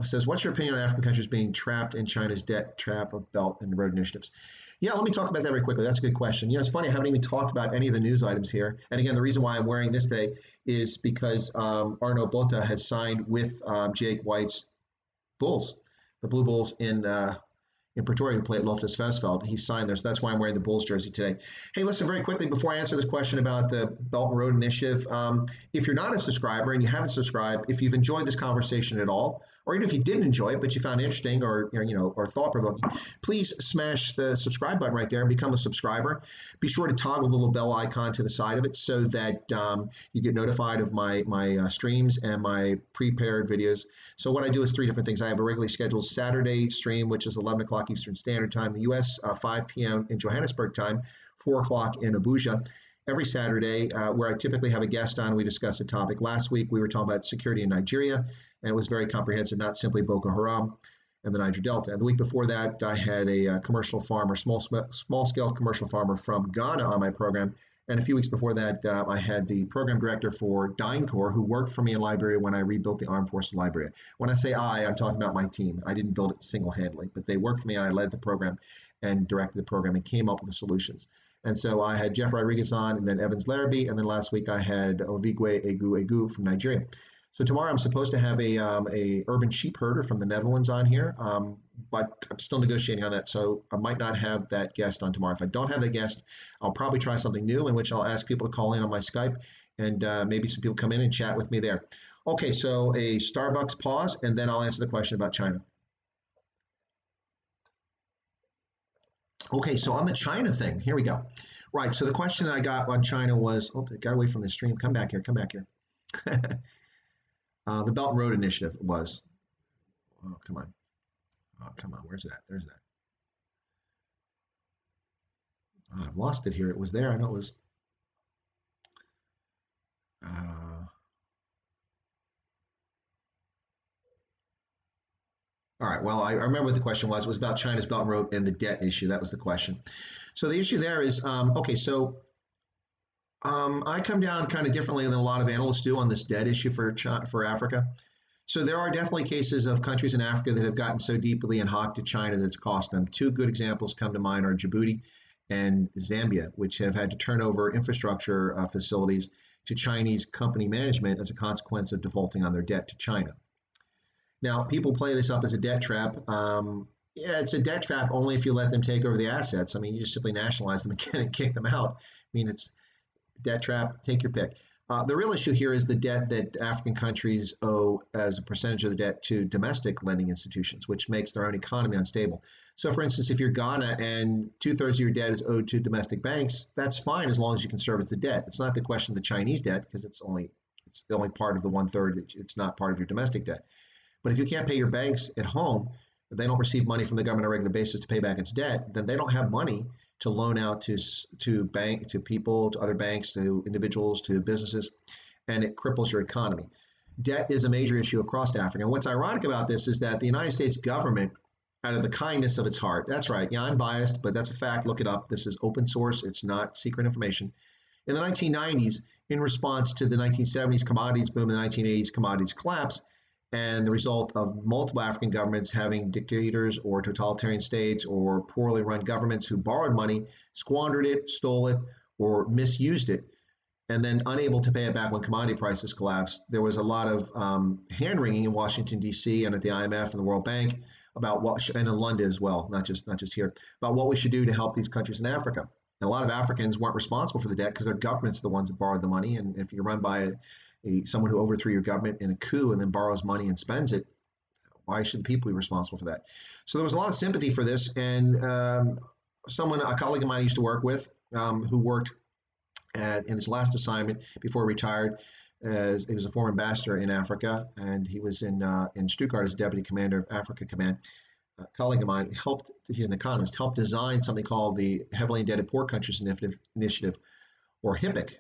says, what's your opinion on African countries being trapped in China's debt trap of Belt and Road initiatives? Yeah, let me talk about that very quickly. That's a good question. It's funny, I haven't even talked about any of the news items here. And again, the reason why I'm wearing this today is because Arno Bota has signed with Jake White's Bulls, the Blue Bulls in Pretoria, who play at Loftus Versfeld. He signed there, so that's why I'm wearing the Bulls jersey today. Hey, listen, very quickly, before I answer this question about the Belt and Road Initiative, if you're not a subscriber and you haven't subscribed, if you've enjoyed this conversation at all, or even if you didn't enjoy it, but you found it interesting or thought-provoking, please smash the subscribe button right there and become a subscriber. Be sure to toggle the little bell icon to the side of it so that you get notified of my streams and my prepared videos. So what I do is 3 different things. I have a regularly scheduled Saturday stream, which is 11 o'clock Eastern Standard Time in the U.S., 5 p.m. in Johannesburg time, 4 o'clock in Abuja. Every Saturday, where I typically have a guest on, we discuss a topic. Last week, we were talking about security in Nigeria, and it was very comprehensive, not simply Boko Haram and the Niger Delta. And the week before that, I had a commercial farmer, small-scale commercial farmer from Ghana on my program. And a few weeks before that, I had the program director for DynCorp, who worked for me in Liberia when I rebuilt the Armed Forces of Liberia. When I say I'm talking about my team. I didn't build it single-handedly, but they worked for me, and I led the program and directed the program and came up with the solutions. And so I had Jeff Rodriguez on, and then Evans Larrabee, and then last week I had Ovigwe Egu from Nigeria. So tomorrow I'm supposed to have a urban sheep herder from the Netherlands on here, but I'm still negotiating on that, so I might not have that guest on tomorrow. If I don't have a guest, I'll probably try something new in which I'll ask people to call in on my Skype, and maybe some people come in and chat with me there. Okay, so a Starbucks pause, and then I'll answer the question about China. Okay, so on the China thing, here we go. Right, so the question I got on China was, it got away from the stream. Come back here. The Belt and Road Initiative was, come on. Where's that? There's that. I've lost it here. It was there. I know it was. All right. Well, I remember what the question was. It was about China's Belt and Road and the debt issue. That was the question. So the issue there is, okay, so I come down kind of differently than a lot of analysts do on this debt issue for Africa. So there are definitely cases of countries in Africa that have gotten so deeply in hock to China that it's cost them. 2 good examples come to mind are Djibouti and Zambia, which have had to turn over infrastructure facilities to Chinese company management as a consequence of defaulting on their debt to China. Now, people play this up as a debt trap. Yeah, it's a debt trap only if you let them take over the assets. I mean, you just simply nationalize them again and kick them out. I mean, it's debt trap, take your pick. The real issue here is the debt that African countries owe as a percentage of the debt to domestic lending institutions, which makes their own economy unstable. So, for instance, if you're Ghana and 2/3 of your debt is owed to domestic banks, that's fine as long as you can service the debt. It's not the question of the Chinese debt because it's the only part of the 1/3 it's not part of your domestic debt. But if you can't pay your banks at home, if they don't receive money from the government on a regular basis to pay back its debt, then they don't have money to loan out to people, to other banks, to individuals, to businesses, and it cripples your economy. Debt is a major issue across Africa. And what's ironic about this is that the United States government, out of the kindness of its heart, that's right, yeah, I'm biased, but that's a fact. Look it up. This is open source, it's not secret information. In the 1990s, in response to the 1970s commodities boom and the 1980s commodities collapse, and the result of multiple African governments having dictators or totalitarian states or poorly run governments who borrowed money, squandered it, stole it, or misused it, and then unable to pay it back when commodity prices collapsed, there was a lot of hand-wringing in Washington, D.C. and at the IMF and the World Bank about and in London as well, not just here, about what we should do to help these countries in Africa. And a lot of Africans weren't responsible for the debt because their governments are the ones that borrowed the money. And if you're run by someone who overthrew your government in a coup and then borrows money and spends it, why should the people be responsible for that? So there was a lot of sympathy for this. And a colleague of mine I used to work with, who worked in his last assignment before he retired, he was a former ambassador in Africa, and he was in Stuttgart as deputy commander of Africa Command. A colleague of mine he's an economist, helped design something called the Heavily Indebted Poor Countries Initiative, or HIPC,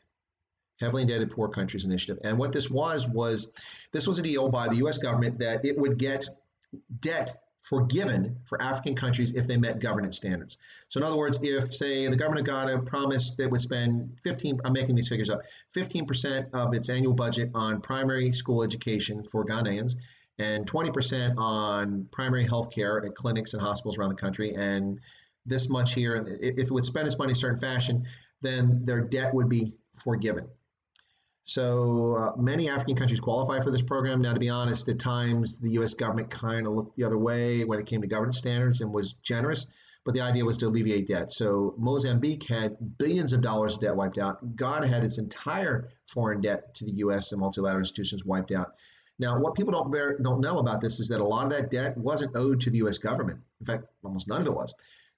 Heavily Indebted Poor Countries Initiative. And what this was a deal by the U.S. government that it would get debt forgiven for African countries if they met governance standards. So in other words, if, say, the government of Ghana promised that it would spend I'm making these figures up, 15% of its annual budget on primary school education for Ghanaians, and 20% on primary health care at clinics and hospitals around the country, and this much here, if it would spend its money in a certain fashion, then their debt would be forgiven. So many African countries qualify for this program. Now, to be honest, at times the U.S. government kind of looked the other way when it came to governance standards and was generous, but the idea was to alleviate debt. So Mozambique had billions of dollars of debt wiped out. Ghana had its entire foreign debt to the U.S. and multilateral institutions wiped out. Now, what people don't know about this is that a lot of that debt wasn't owed to the U.S. government. In fact, almost none of it was.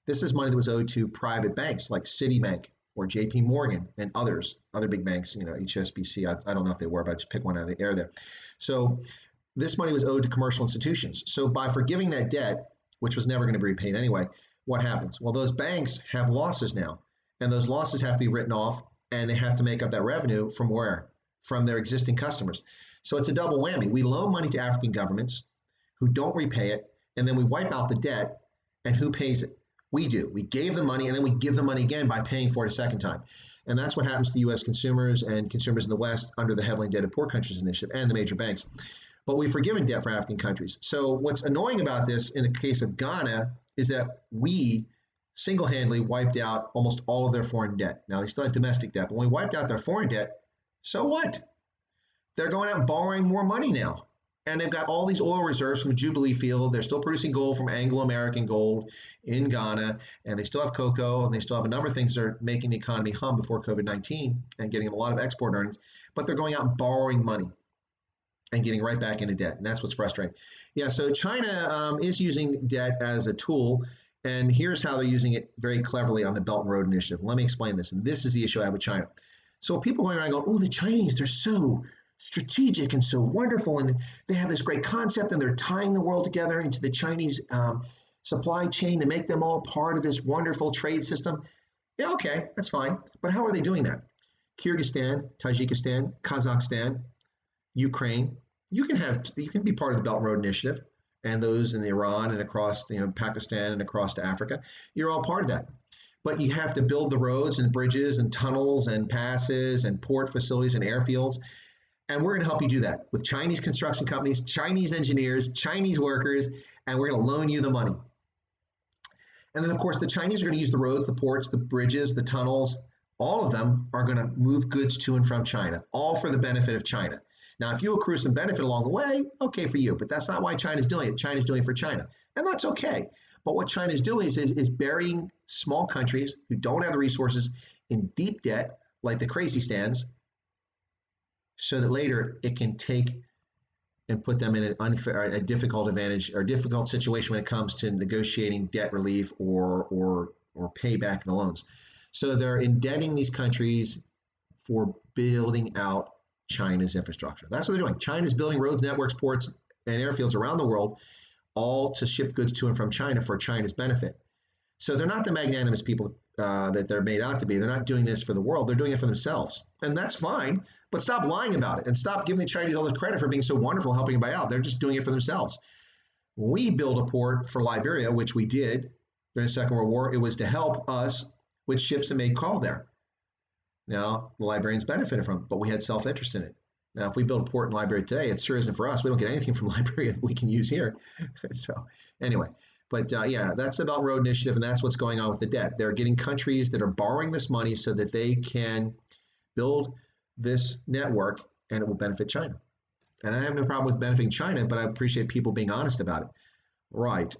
This is money that was owed to private banks like Citibank or JP Morgan and other big banks, HSBC. I don't know if they were, but I just picked one out of the air there. So this money was owed to commercial institutions. So by forgiving that debt, which was never going to be repaid anyway, what happens? Well, those banks have losses now, and those losses have to be written off, and they have to make up that revenue from where? From their existing customers. So it's a double whammy. We loan money to African governments who don't repay it, and then we wipe out the debt, and who pays it? We do. We gave them money, and then we give them money again by paying for it a second time. And that's what happens to U.S. consumers and consumers in the West under the Heavily Indebted Poor Countries Initiative and the major banks. But we've forgiven debt for African countries. So what's annoying about this in the case of Ghana is that we single-handedly wiped out almost all of their foreign debt. Now, they still had domestic debt, but when we wiped out their foreign debt, so what? They're going out and borrowing more money now. And they've got all these oil reserves from the Jubilee field. They're still producing gold from Anglo-American gold in Ghana, and they still have cocoa, and they still have a number of things that are making the economy hum before COVID-19 and getting a lot of export earnings. But they're going out and borrowing money and getting right back into debt, and that's what's frustrating. Yeah, so China is using debt as a tool, and here's how they're using it very cleverly on the Belt and Road Initiative. Let me explain this, and this is the issue I have with China. So people going around going, oh, the Chinese, they're so strategic and so wonderful, and they have this great concept, and they're tying the world together into the Chinese supply chain to make them all part of this wonderful trade system. Yeah, okay, that's fine. But how are they doing that? Kyrgyzstan, Tajikistan, Kazakhstan, Ukraine, you can be part of the Belt and Road Initiative, and those in Iran and across Pakistan and across to Africa. You're all part of that. But you have to build the roads and bridges and tunnels and passes and port facilities and airfields. And we're going to help you do that with Chinese construction companies, Chinese engineers, Chinese workers, and we're going to loan you the money. And then, of course, the Chinese are going to use the roads, the ports, the bridges, the tunnels. All of them are going to move goods to and from China, all for the benefit of China. Now, if you accrue some benefit along the way, okay for you, but that's not why China's doing it. China's doing it for China, and that's okay. But what China's doing is burying small countries who don't have the resources in deep debt, like the crazy stands, so that later it can take and put them in an unfair, a difficult advantage or difficult situation when it comes to negotiating debt relief or pay back the loans. So they're indebting these countries for building out China's infrastructure. That's what they're doing. China's building roads, networks, ports, and airfields around the world, all to ship goods to and from China for China's benefit. So they're not the magnanimous people that they're made out to be. They're not doing this for the world. They're doing it for themselves. And that's fine. But stop lying about it and stop giving the Chinese all this credit for being so wonderful helping everybody out. They're just doing it for themselves. When we built a port for Liberia, which we did during the Second World War, it was to help us with ships that made call there. Now, the Liberians benefited from it, but we had self-interest in it. Now, if we build a port in Liberia today, it sure isn't for us. We don't get anything from Liberia that we can use here. So anyway, but yeah, that's the Belt and Road Initiative, and that's what's going on with the debt. They're getting countries that are borrowing this money so that they can build this network, and it will benefit China. And I have no problem with benefiting China, but I appreciate people being honest about it. Right.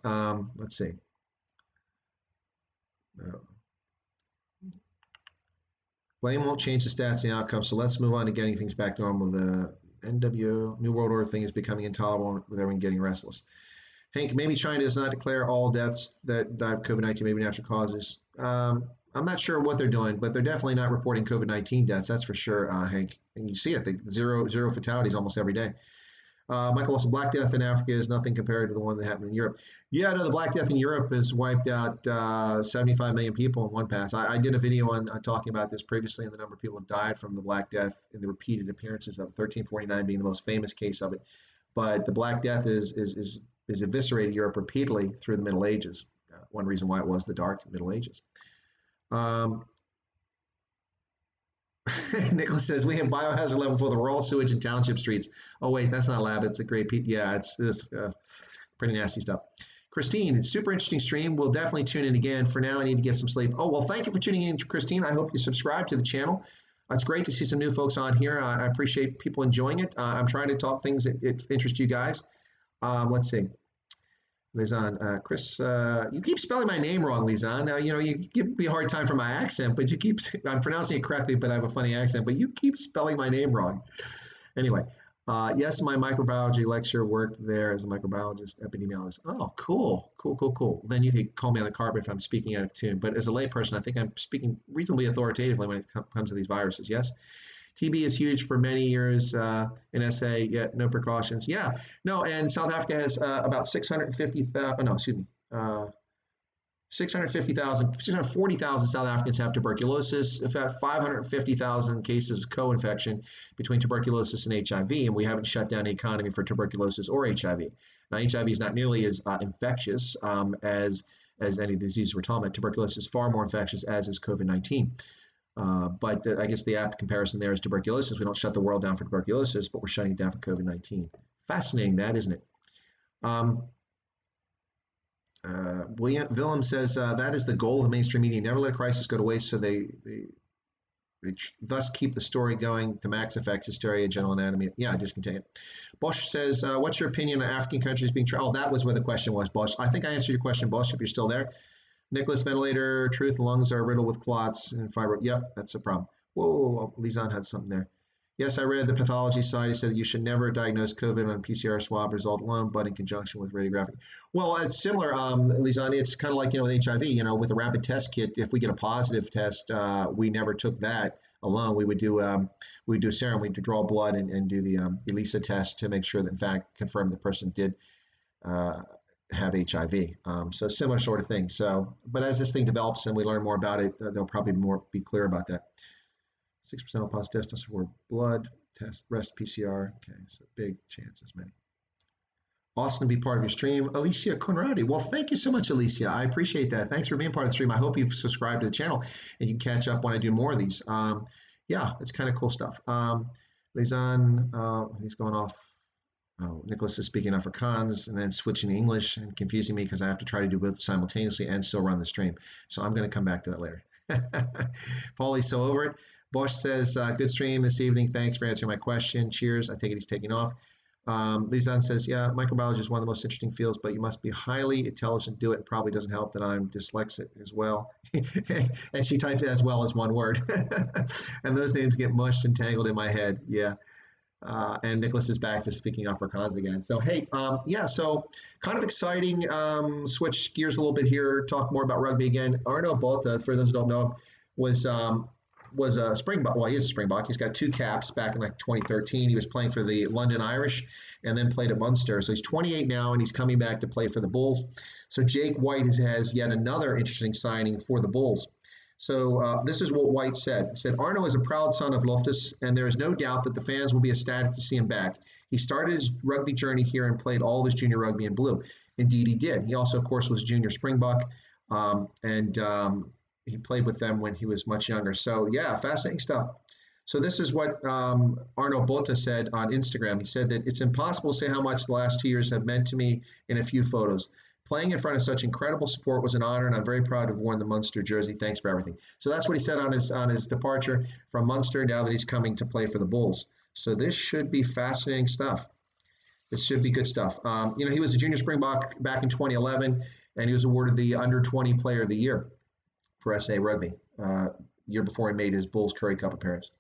Let's see. Blame won't change the stats and the outcomes, so let's move on to getting things back to normal. The NWO, New World Order thing is becoming intolerable with everyone getting restless. Hank, maybe China does not declare all deaths that die of COVID-19, maybe natural causes. I'm not sure what they're doing, but they're definitely not reporting COVID-19 deaths. That's for sure, Hank. And you see it, zero fatalities almost every day. Michael, also Black Death in Africa is nothing compared to the one that happened in Europe. Yeah, no, the Black Death in Europe has wiped out 75 million people in one pass. I did a video on talking about this previously, and the number of people have died from the Black Death in the repeated appearances of 1349 being the most famous case of it. But the Black Death is eviscerated Europe repeatedly through the Middle Ages. One reason why it was the Dark Middle Ages. Nicholas says we have biohazard level for the raw sewage and township streets. Oh wait, that's not lab. It's a great yeah, it's this pretty nasty stuff. Christine, super interesting stream. We'll definitely tune in again. For now, I need to get some sleep. Oh well, thank you for tuning in, Christine. I hope you subscribe to the channel. It's great to see some new folks on here. I appreciate people enjoying it. I'm trying to talk things that interest you guys. Let's see. Lizan, Chris, you keep spelling my name wrong, Lizan. Now, you give me a hard time for my accent, but I'm pronouncing it correctly, but I have a funny accent, but you keep spelling my name wrong. Anyway, yes, my microbiology lecturer worked there as a microbiologist, epidemiologist. Oh, cool. Then you could call me on the carpet if I'm speaking out of tune. But as a layperson, I think I'm speaking reasonably authoritatively when it comes to these viruses, yes? TB is huge for many years in SA, yet no precautions. Yeah, no, and South Africa has about 640,000 South Africans have tuberculosis. In fact, 550,000 cases of co-infection between tuberculosis and HIV, and we haven't shut down the economy for tuberculosis or HIV. Now, HIV is not nearly as infectious as any disease we're talking about. Tuberculosis is far more infectious, as is COVID-19. But I guess the apt comparison there is tuberculosis. We don't shut the world down for tuberculosis, but we're shutting it down for COVID-19. Fascinating, that, isn't it? William Willem says that is the goal of the mainstream media. Never let a crisis go to waste, so they thus keep the story going to max effects, hysteria, general anatomy. Yeah, discontent it. Bosch says, what's your opinion on African countries being tried? Oh, that was where the question was, Bosch. I think I answered your question, Bosch, if you're still there. Nicholas, ventilator, truth, lungs are riddled with clots and fibro. Yep, that's a problem. Whoa, Lizan had something there. Yes, I read the pathology side. He said that you should never diagnose COVID on a PCR swab result alone, but in conjunction with radiographic. Well, it's similar, Lizan. It's kind of like, with HIV, with a rapid test kit, if we get a positive test, we never took that alone. We would do serum, we'd draw blood and do the ELISA test to make sure that, in fact, confirm the person did have HIV. So similar sort of thing. So, but as this thing develops and we learn more about it, they'll probably be clear about that. 6% of positive tests were blood test, rest PCR. Okay, so big chances, many. Awesome to be part of your stream. Alicia Conradi. Well, thank you so much, Alicia. I appreciate that. Thanks for being part of the stream. I hope you've subscribed to the channel and you can catch up when I do more of these. Yeah, it's kind of cool stuff. Lizan, he's going off. Oh, Nicholas is speaking Afrikaans and then switching to English and confusing me because I have to try to do both simultaneously and still run the stream. So I'm going to come back to that later. Paulie's so over it. Bosch says, good stream this evening. Thanks for answering my question. Cheers. I take it he's taking off. Lizan says, yeah, microbiology is one of the most interesting fields, but you must be highly intelligent to do it. It probably doesn't help that I'm dyslexic as well. And she typed it as well as one word. And those names get mushed and tangled in my head. Yeah. And Nicholas is back to speaking Afrikaans again. So, hey, yeah, so kind of exciting. Switch gears a little bit here, talk more about rugby again. Arno Botha, for those who don't know, was was a Springbok. Well, he is a Springbok. He's got 2 caps back in like 2013. He was playing for the London Irish and then played at Munster. So he's 28 now, and he's coming back to play for the Bulls. So Jake White has yet another interesting signing for the Bulls. So this is what White said. He said, Arno is a proud son of Loftus, and there is no doubt that the fans will be ecstatic to see him back. He started his rugby journey here and played all of his junior rugby in blue. Indeed, he did. He also, of course, was junior Springbok, and he played with them when he was much younger. So, yeah, fascinating stuff. So this is what Arno Botta said on Instagram. He said that it's impossible to say how much the last 2 years have meant to me in a few photos. Playing in front of such incredible support was an honor, and I'm very proud to have worn the Munster jersey. Thanks for everything. So that's what he said on his departure from Munster, now that he's coming to play for the Bulls. So this should be fascinating stuff. This should be good stuff. He was a junior Springbok back in 2011, and he was awarded the Under-20 Player of the Year for SA Rugby, year before he made his Bulls Currie Cup appearance.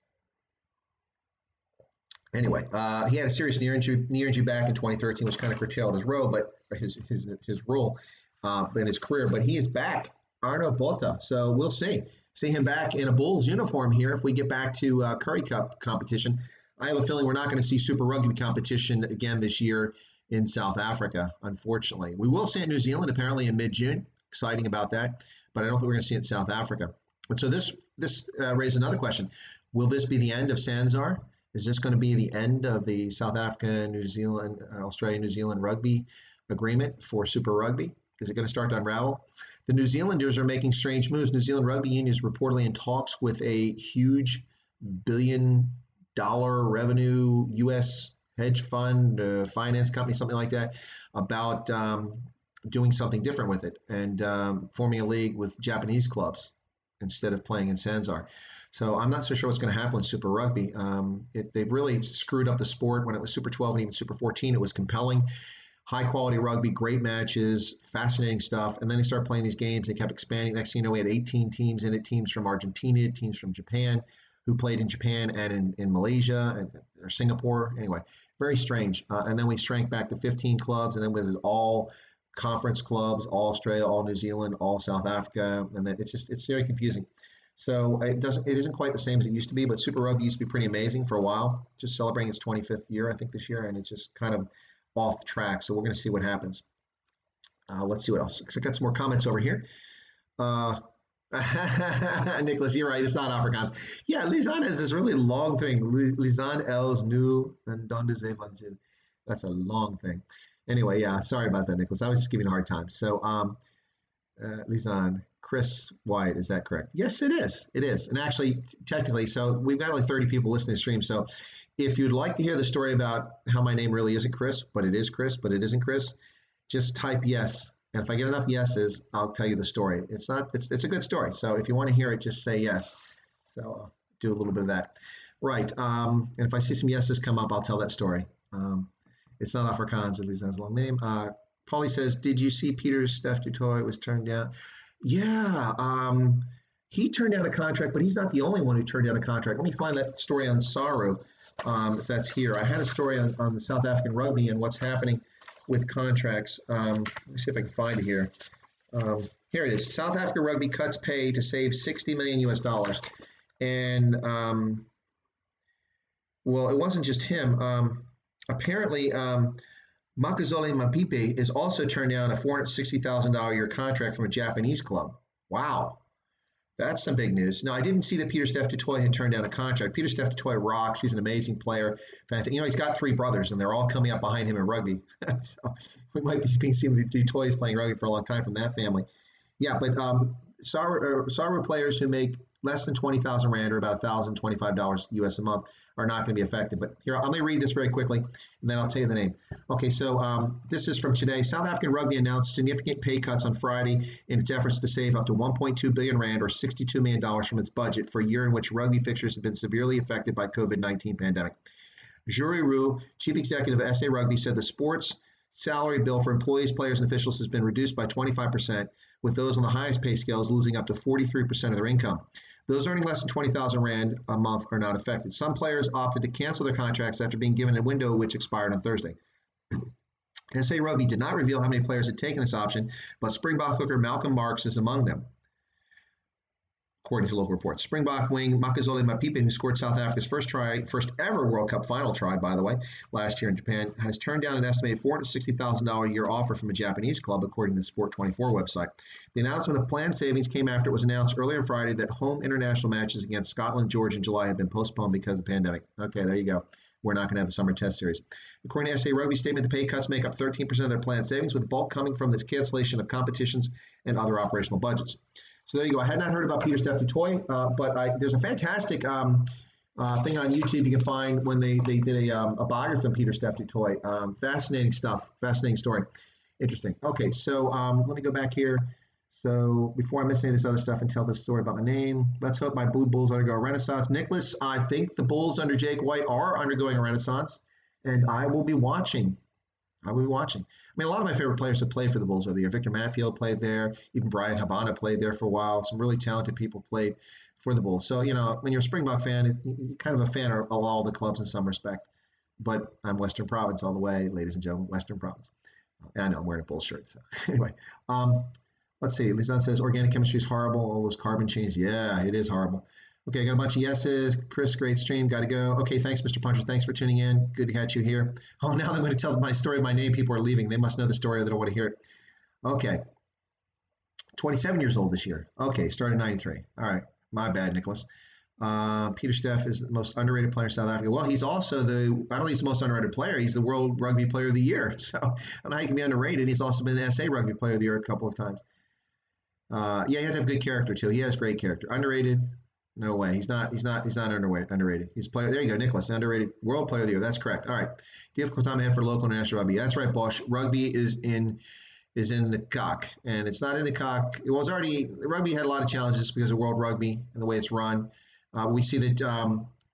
Anyway, he had a serious knee injury back in 2013, which kind of curtailed his role, but his role in his career. But he is back, Arno Botta. So we'll see him back in a Bulls uniform here if we get back to Currie Cup competition. I have a feeling we're not going to see Super Rugby competition again this year in South Africa, unfortunately. We will see it in New Zealand apparently in mid-June. Exciting about that, but I don't think we're going to see it in South Africa. And so this raises another question: will this be the end of SANZAAR? Is this going to be the end of the South Africa, New Zealand, Australia, New Zealand rugby agreement for Super Rugby? Is it going to start to unravel? The New Zealanders are making strange moves. New Zealand Rugby Union is reportedly in talks with a huge billion-dollar revenue U.S. hedge fund, finance company, something like that, about doing something different with it and forming a league with Japanese clubs instead of playing in SANZAAR. So I'm not so sure what's going to happen with Super Rugby. They've really screwed up the sport. When it was Super 12 and even Super 14, it was compelling. High-quality rugby, great matches, fascinating stuff. And then they started playing these games. They kept expanding. Next thing you know, we had 18 teams in it, teams from Argentina, teams from Japan, who played in Japan and in Malaysia or Singapore. Anyway, very strange. And then we shrank back to 15 clubs, and then with all conference clubs, all Australia, all New Zealand, all South Africa. And then it's very confusing. So it isn't quite the same as it used to be, but Super Rugby used to be pretty amazing for a while, just celebrating its 25th year, I think, this year, and it's just kind of off track. So we're going to see what happens. Let's see what else. I got some more comments over here. Nicholas, you're right. It's not Afrikaans. Yeah, Lisanne has this really long thing. Lisanne els nu en donde ze van zin. That's a long thing. Anyway, yeah, sorry about that, Nicholas. I was just giving a hard time. So, Lisanne. Chris White, is that correct? Yes, it is. It is. And actually, technically, so we've got only 30 people listening to the stream. So if you'd like to hear the story about how my name really isn't Chris, but it is Chris, but it isn't Chris, just type yes. And if I get enough yeses, I'll tell you the story. It's a good story. So if you want to hear it, just say yes. So I'll do a little bit of that. Right. And if I see some yeses come up, I'll tell that story. It's not Afrikaans, at least that's a long name. Paulie says, did you see Peter Steph Dutoy was turned down? Yeah, he turned down a contract, but he's not the only one who turned down a contract. Let me find that story on Saru, if that's here. I had a story on the South African rugby and what's happening with contracts. Let me see if I can find it here. Here it is. South African rugby cuts pay to save $60 million US. And, well, it wasn't just him. Apparently, Makazole Mapipe is also turned down a $460,000 a year contract from a Japanese club. Wow. That's some big news. No, I didn't see that Peter Steph Dutoy had turned down a contract. Peter Steph Dutoy rocks. He's an amazing player. Fantastic. He's got 3 brothers, and they're all coming up behind him in rugby. So we might be seeing the Dutoys playing rugby for a long time from that family. Yeah, but Saru players who make less than 20,000 Rand or about $1,025 US a month are not going to be affected. But here, let me read this very quickly, and then I'll tell you the name. Okay, so this is from today. South African Rugby announced significant pay cuts on Friday in its efforts to save up to 1.2 billion Rand or $62 million from its budget for a year in which rugby fixtures have been severely affected by COVID-19 pandemic. Jury Roux, chief executive of SA Rugby, said the sports salary bill for employees, players, and officials has been reduced by 25%, with those on the highest pay scales losing up to 43% of their income. Those earning less than 20,000 Rand a month are not affected. Some players opted to cancel their contracts after being given a window which expired on Thursday. SA Rugby did not reveal how many players had taken this option, but Springbok hooker Malcolm Marks is among them. according to local reports. Springbok wing Makazole Mapipe, who scored South Africa's first ever World Cup final try, by the way, last year in Japan, has turned down an estimated $460,000 a year offer from a Japanese club, according to the Sport 24 website. The announcement of planned savings came after it was announced earlier on Friday that home international matches against Scotland, Georgia, and July have been postponed because of the pandemic. Okay, there you go. We're not going to have the summer test series. According to SA Rugby's statement, the pay cuts make up 13% of their planned savings, with the bulk coming from this cancellation of competitions and other operational budgets. So there you go. I had not heard about Peter Steph du Toit, but there's a fantastic thing on YouTube you can find when they did a biography of Peter Steph du Toit. Fascinating stuff. Fascinating story. Interesting. Okay, so let me go back here. So before I miss any of this other stuff and tell this story about my name, let's hope my Blue Bulls undergo a renaissance. Nicholas, I think the Bulls under Jake White are undergoing a renaissance, and I will be watching. I will be watching. I mean, a lot of my favorite players have played for the Bulls over the year. Victor Matfield played there. Even Brian Habana played there for a while. Some really talented people played for the Bulls. So, when you're a Springbok fan, you're kind of a fan of all the clubs in some respect. But I'm Western Province all the way, ladies and gentlemen, Western Province. I know I'm wearing a Bulls shirt. So anyway, let's see. Lisan says organic chemistry is horrible. All those carbon chains. Yeah, it is horrible. Okay, I got a bunch of yeses. Chris, great stream. Got to go. Okay, thanks, Mr. Puncher. Thanks for tuning in. Good to catch you here. Oh, now I'm going to tell my story of my name. People are leaving. They must know the story or they don't want to hear it. Okay. 27 years old this year. Okay, started in 93. All right. My bad, Nicholas. Peter Steph is the most underrated player in South Africa. Well, he's also I don't think he's the most underrated player. He's the World Rugby Player of the Year. So I don't know how he can be underrated. He's also been the SA Rugby Player of the Year a couple of times. Yeah, he had to have good character too. He has great character. Underrated? No way. He's not underrated. He's a player. There you go, Nicholas. Underrated World Player of the Year. That's correct. All right. Difficult time ahead for local and national rugby. That's right, Bosch. Rugby is in the cock, and it's not in the cock. It was already rugby had a lot of challenges because of World Rugby and the way it's run. We see that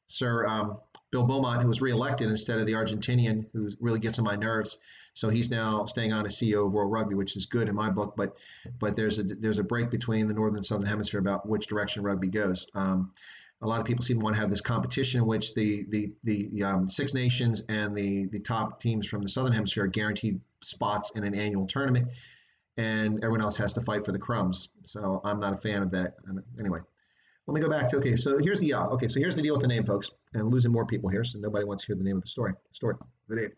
Sir Bill Beaumont, who was reelected instead of the Argentinian, who really gets on my nerves. So he's now staying on as CEO of World Rugby, which is good in my book. But there's a break between the northern and southern hemisphere about which direction rugby goes. A lot of people seem to want to have this competition in which the Six Nations and the top teams from the southern hemisphere are guaranteed spots in an annual tournament, and everyone else has to fight for the crumbs. So I'm not a fan of that. Anyway. Let me go back to, okay, so here's the deal with the name, folks, and I'm losing more people here, so nobody wants to hear the name of the story. The name.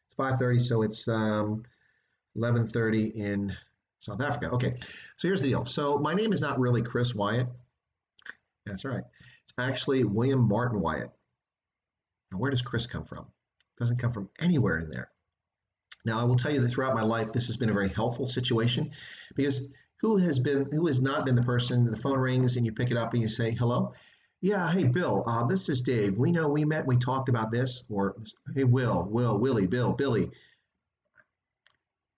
It's 5:30, so it's 11:30 in South Africa. Okay, so here's the deal. So my name is not really Chris Wyatt. That's right. It's actually William Martin Wyatt. Now, where does Chris come from? It doesn't come from anywhere in there. Now, I will tell you that throughout my life, this has been a very helpful situation because who has not been the person, the phone rings and you pick it up and you say, hello? Yeah, hey, Bill, this is Dave. We know we met, we talked about this, or hey, Willie, Bill, Billy.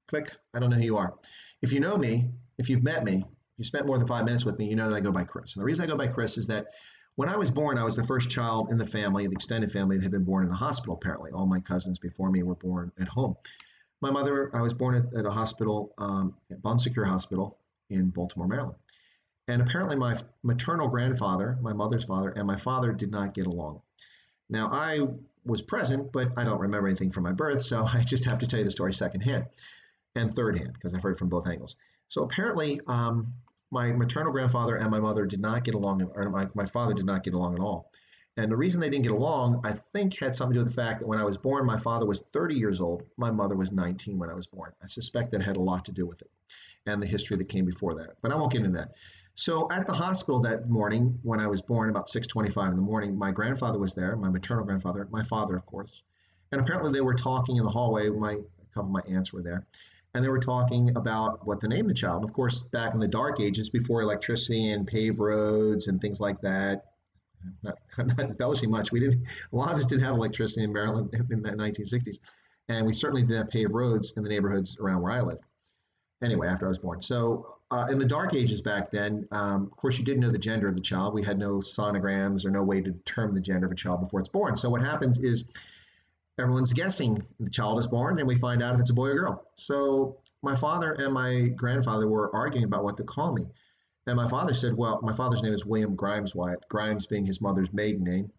Click, I don't know who you are. If you know me, if you've met me, you spent more than 5 minutes with me, you know that I go by Chris. And the reason I go by Chris is that when I was born, I was the first child in the family, the extended family that had been born in the hospital, apparently. All my cousins before me were born at home. My mother, I was born at a hospital, at Bon Secure Hospital in Baltimore, Maryland. And apparently my maternal grandfather, my mother's father, and my father did not get along. Now, I was present, but I don't remember anything from my birth, so I just have to tell you the story secondhand and thirdhand, because I've heard from both angles. So apparently, my maternal grandfather and my mother did not get along, or my father did not get along at all. And the reason they didn't get along, I think, had something to do with the fact that when I was born, my father was 30 years old. My mother was 19 when I was born. I suspect that had a lot to do with it and the history that came before that. But I won't get into that. So at the hospital that morning, when I was born, about 6:25 in the morning, my grandfather was there, my maternal grandfather, my father, of course. And apparently they were talking in the hallway. A couple of my aunts were there. And they were talking about what to name the child. Of course, back in the dark ages, before electricity and paved roads and things like that, I'm not embellishing much. A lot of us didn't have electricity in Maryland in the 1960s. And we certainly didn't have paved roads in the neighborhoods around where I lived. Anyway, after I was born. So in the dark ages back then, of course, you didn't know the gender of the child. We had no sonograms or no way to determine the gender of a child before it's born. So what happens is everyone's guessing the child is born and we find out if it's a boy or girl. So my father and my grandfather were arguing about what to call me. And my father said, well, my father's name is William Grimes Wyatt, Grimes being his mother's maiden name.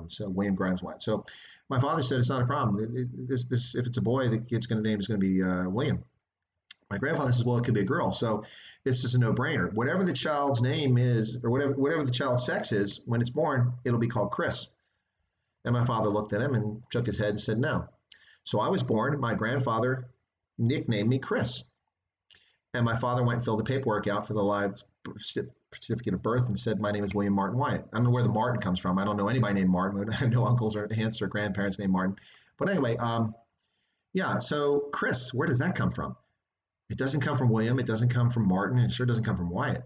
So William Grimes Wyatt. So my father said, it's not a problem. If it's a boy, the kid's name is going to be William. My grandfather says, well, it could be a girl. So it's just a no-brainer. Whatever the child's name is, or whatever the child's sex is, when it's born, it'll be called Chris. And my father looked at him and shook his head and said, no. So I was born. My grandfather nicknamed me Chris. And my father went and filled the paperwork out for the live certificate of birth and said, my name is William Martin Wyatt. I don't know where the Martin comes from. I don't know anybody named Martin. I have no uncles or aunts or grandparents named Martin. But anyway, yeah, so Chris, where does that come from? It doesn't come from William. It doesn't come from Martin. It sure doesn't come from Wyatt.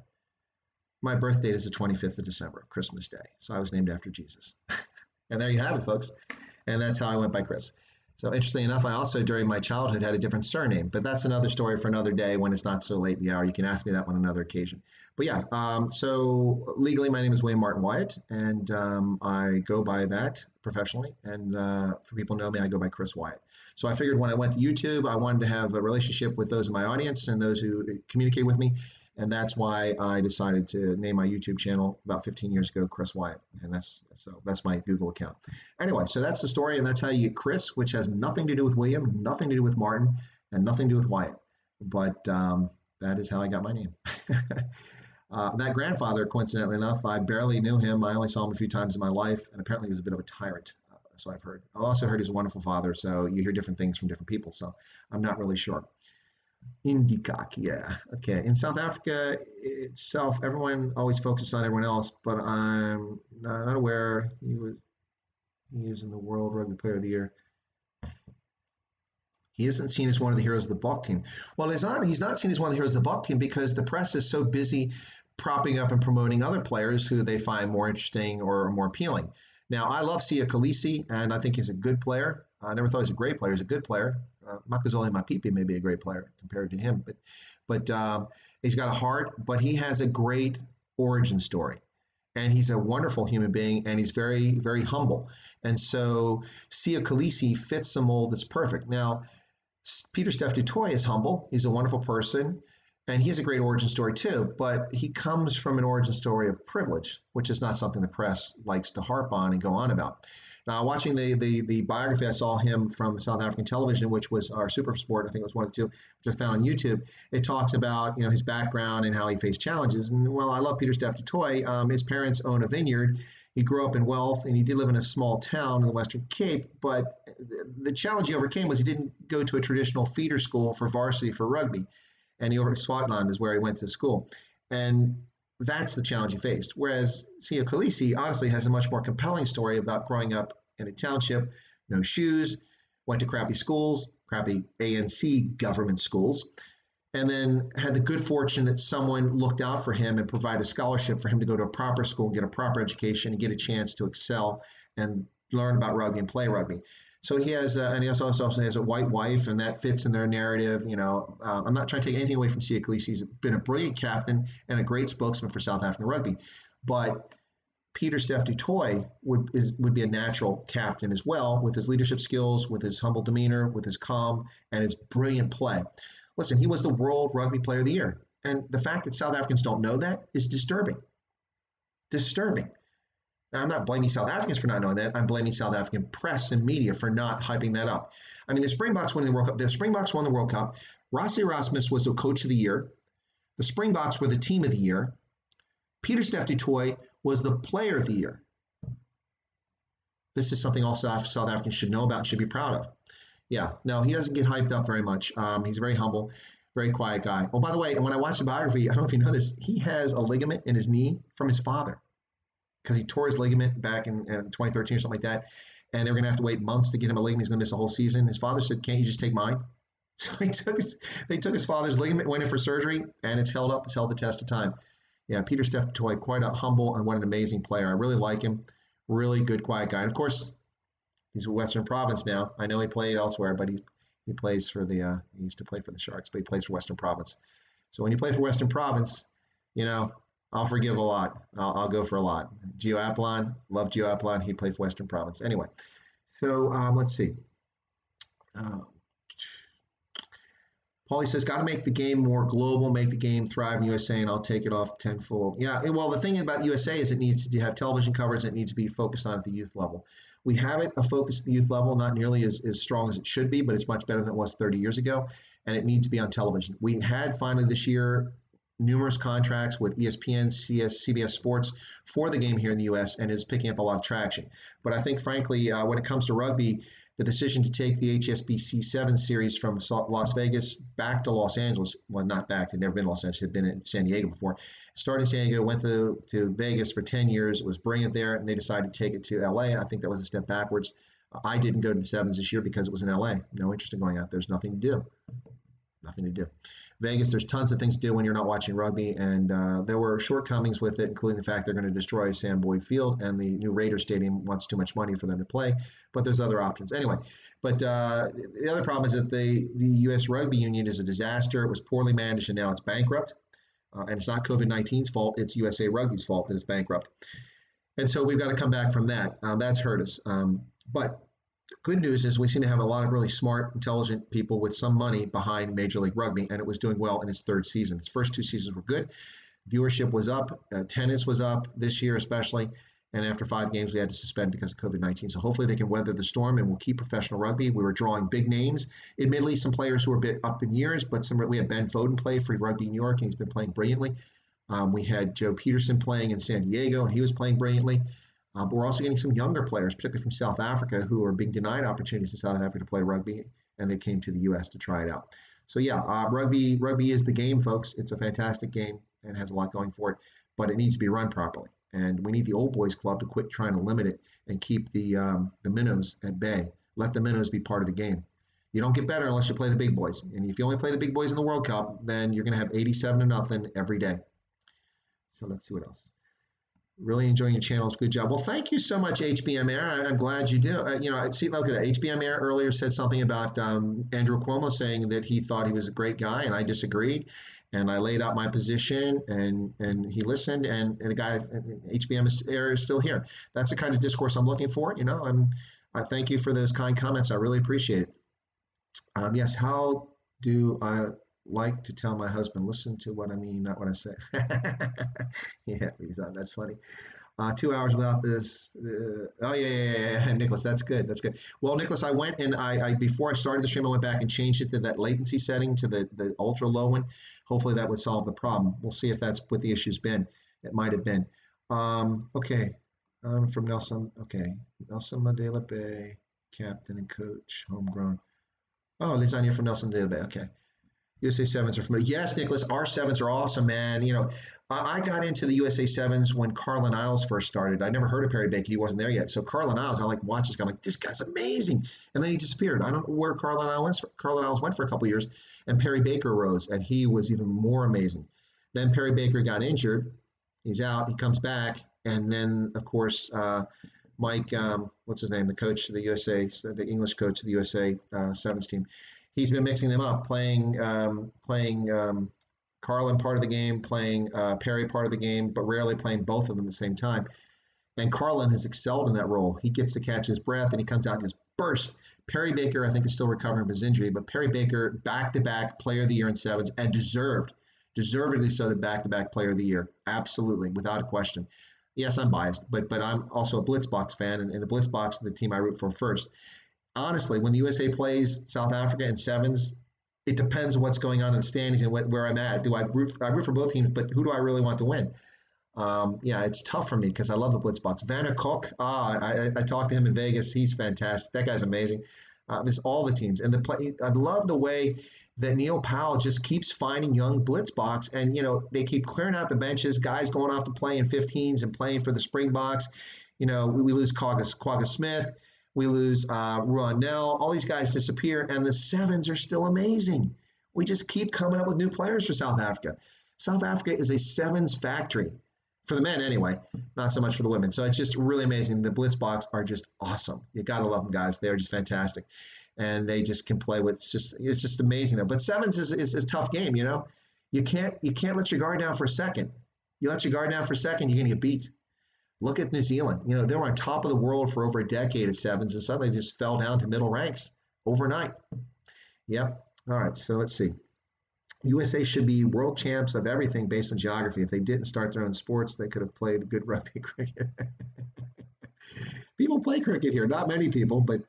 My birth date is the 25th of December, Christmas Day. So I was named after Jesus. And there you have it, folks. And that's how I went by Chris. So interestingly enough, I also, during my childhood, had a different surname. But that's another story for another day when it's not so late in the hour. You can ask me that on another occasion. But yeah, so legally, my name is William Martin Wyatt, and I go by that professionally. And for people who know me, I go by Chris Wyatt. So I figured when I went to YouTube, I wanted to have a relationship with those in my audience and those who communicate with me. And that's why I decided to name my YouTube channel about 15 years ago, Chris Wyatt. And that's my Google account. Anyway, so that's the story, and that's how you get Chris, which has nothing to do with William, nothing to do with Martin, and nothing to do with Wyatt. But that is how I got my name. That grandfather, coincidentally enough, I barely knew him. I only saw him a few times in my life, and apparently he was a bit of a tyrant. So I've heard. I also heard he's a wonderful father, so you hear different things from different people. So I'm not really sure. Indicak, yeah. Okay. In South Africa itself, everyone always focuses on everyone else, but I'm not aware he is in the World Rugby Player of the Year. He isn't seen as one of the heroes of the Bulk team. Well, he's not seen as one of the heroes of the Bulk team because the press is so busy propping up and promoting other players who they find more interesting or more appealing. Now, I love Sia Khaleesi, and I think he's a good player. I never thought he was a great player. He's a good player. Makazole Mapipi may be a great player compared to him, but he's got a heart, but he has a great origin story. And he's a wonderful human being, and he's very, very humble. And so Sia Khaleesi fits the mold that's perfect. Now, Pieter-Steph du Toit is humble. He's a wonderful person, and he has a great origin story too, but he comes from an origin story of privilege, which is not something the press likes to harp on and go on about. Now, watching the biography, I saw him from South African television, which was our Super Sport. I think it was one of the two, which I found on YouTube. It talks about his background and how he faced challenges. And well, I love Pieter-Steph du Toit. His parents own a vineyard. He grew up in wealth, and he did live in a small town in the Western Cape. But the challenge he overcame was he didn't go to a traditional feeder school for varsity for rugby. And he over at Swartland is where he went to school. And that's the challenge he faced. Whereas Sia Khaleesi honestly has a much more compelling story about growing up in a township, no shoes, went to crappy schools, crappy ANC government schools, and then had the good fortune that someone looked out for him and provided a scholarship for him to go to a proper school, get a proper education, and get a chance to excel and learn about rugby and play rugby. So he has, and he also has a white wife, and that fits in their narrative. I'm not trying to take anything away from Sia Khaleesi. He's been a brilliant captain and a great spokesman for South African rugby. But Pieter-Steph du Toit would be a natural captain as well, with his leadership skills, with his humble demeanor, with his calm, and his brilliant play. Listen, he was the World Rugby Player of the Year. And the fact that South Africans don't know that is disturbing. Disturbing. Now, I'm not blaming South Africans for not knowing that. I'm blaming South African press and media for not hyping that up. I mean, the Springboks won the World Cup. The Springboks won the World Cup. Rassie Erasmus was the coach of the year. The Springboks were the team of the year. Pieter-Steph du Toit was the player of the year. This is something all South Africans should know about and should be proud of. Yeah, no, he doesn't get hyped up very much. He's very humble, very quiet guy. Oh, by the way, when I watched the biography, I don't know if you know this, he has a ligament in his knee from his father, because he tore his ligament back in 2013 or something like that, and they were going to have to wait months to get him a ligament. He's going to miss a whole season. His father said, can't you just take mine? So they took his father's ligament, went in for surgery, and it's held up. It's held the test of time. Yeah, Pieter-Steph du Toit, quite a humble and what an amazing player. I really like him. Really good, quiet guy. And of course, he's with Western Province now. I know he played elsewhere, but he plays for he used to play for the Sharks, but he plays for Western Province. So when you play for Western Province, I'll forgive a lot. I'll go for a lot. Gio Apollon, love Gio Apollon. He played for Western Province. Anyway, so let's see. Paulie says, got to make the game more global, make the game thrive in the USA, and I'll take it off tenfold. Yeah, well, the thing about USA is it needs to have television coverage, and it needs to be focused on at the youth level. We have it a focus at the youth level, not nearly as strong as it should be, but it's much better than it was 30 years ago. and it needs to be on television. We had finally this year numerous contracts with ESPN, CBS Sports for the game here in the U.S., and is picking up a lot of traction. But I think, frankly, when it comes to rugby, the decision to take the HSBC 7 series from Las Vegas back to Los Angeles, well, not back, they'd never been in Los Angeles, they'd been in San Diego before. Started in San Diego, went to Vegas for 10 years. It was brilliant there, and they decided to take it to LA. I think that was a step backwards. I didn't go to the Sevens this year because it was in LA. No interest in going out. There's nothing to do. Nothing to do. Vegas, there's tons of things to do when you're not watching rugby, and there were shortcomings with it, including the fact they're going to destroy Sam Boyd Field, and the new Raiders Stadium wants too much money for them to play, but there's other options. Anyway, but the other problem is that the U.S. Rugby Union is a disaster. It was poorly managed, and now it's bankrupt. And it's not COVID-19's fault. It's USA Rugby's fault that it's bankrupt. And so we've got to come back from that. That's hurt us. But good news is we seem to have a lot of really smart, intelligent people with some money behind Major League Rugby, and it was doing well in its third season. Its first 2 seasons were good. Viewership was up. Attendance was up this year especially. And after 5 games, we had to suspend because of COVID-19. So hopefully they can weather the storm and we'll keep professional rugby. We were drawing big names. Admittedly, some players who were a bit up in years, but we had Ben Foden play for Rugby New York, and he's been playing brilliantly. We had Joe Peterson playing in San Diego, and he was playing brilliantly. But we're also getting some younger players, particularly from South Africa, who are being denied opportunities in South Africa to play rugby, and they came to the U.S. to try it out. So yeah, rugby is the game, folks. It's a fantastic game and has a lot going for it, but it needs to be run properly. And we need the old boys club to quit trying to limit it and keep the minnows at bay. Let the minnows be part of the game. You don't get better unless you play the big boys. And if you only play the big boys in the World Cup, then you're going to have 87-0 every day. So let's see what else. Really enjoying your channels. Good job. Well, thank you so much, HBM Air. I'm glad you do. See, look at that. HBM Air earlier said something about Andrew Cuomo saying that he thought he was a great guy, and I disagreed. And I laid out my position, and he listened, and the guy, HBM Air, is still here. That's the kind of discourse I'm looking for. I thank you for those kind comments. I really appreciate it. Yes, how do I like to tell my husband, listen to what I mean, not what I say? Yeah, that's funny. 2 hours without this. Yeah. Nicholas, that's good. That's good. Well, Nicholas, I went and I before I started the stream, I went back and changed it to that latency setting to the ultra low one. Hopefully that would solve the problem. We'll see if that's what the issue's been. It might have been. Okay. From Nelson. Okay. Nelson Mandela Bay, captain and coach, homegrown. Oh, Lasagna from Nelson Mandela Bay. Okay. USA Sevens are familiar. Yes, Nicholas, our Sevens are awesome, man. I got into the USA Sevens when Carlin Isles first started. I never heard of Perry Baker. He wasn't there yet. So Carlin Isles, I watched this guy. I'm like, this guy's amazing. And then he disappeared. I don't know where Carlin Isles went for a couple of years. And Perry Baker rose, and he was even more amazing. Then Perry Baker got injured. He's out. He comes back. And then, of course, Mike, what's his name? The coach of the USA, the English coach of the USA Sevens team. He's been mixing them up, playing Carlin part of the game, playing Perry part of the game, but rarely playing both of them at the same time. And Carlin has excelled in that role. He gets to catch his breath, and he comes out and just bursts. Perry Baker, I think, is still recovering from his injury, but Perry Baker, back-to-back Player of the Year in Sevens, and deservedly so, the back-to-back Player of the Year. Absolutely, without a question. Yes, I'm biased, but I'm also a Blitzbox fan, and the Blitzbox is the team I root for first. Honestly, when the USA plays South Africa in Sevens, it depends on what's going on in the standings and where I'm at. I root for both teams, but who do I really want to win? It's tough for me because I love the Blitzbox. Vanner Cook, I talked to him in Vegas. He's fantastic. That guy's amazing. There's all the teams. And I love the way that Neil Powell just keeps finding young Blitzbox, and they keep clearing out the benches, guys going off to play in 15s and playing for the Springboks. We lose Quagga Smith. We lose Ruan Nell. All these guys disappear, and the Sevens are still amazing. We just keep coming up with new players for South Africa. South Africa is a Sevens factory, for the men anyway, not so much for the women. So it's just really amazing. The Blitzboks are just awesome. You got to love them, guys. They're just fantastic. And they just can play with, it's just amazing, though. But Sevens is a tough game, You can't let your guard down for a second. You let your guard down for a second, you're going to get beat. Look at New Zealand. They were on top of the world for over a decade at Sevens, and suddenly just fell down to middle ranks overnight. Yep. All right, so let's see. USA should be world champs of everything based on geography. If they didn't start their own sports, they could have played good rugby cricket. People play cricket here. Not many people, but,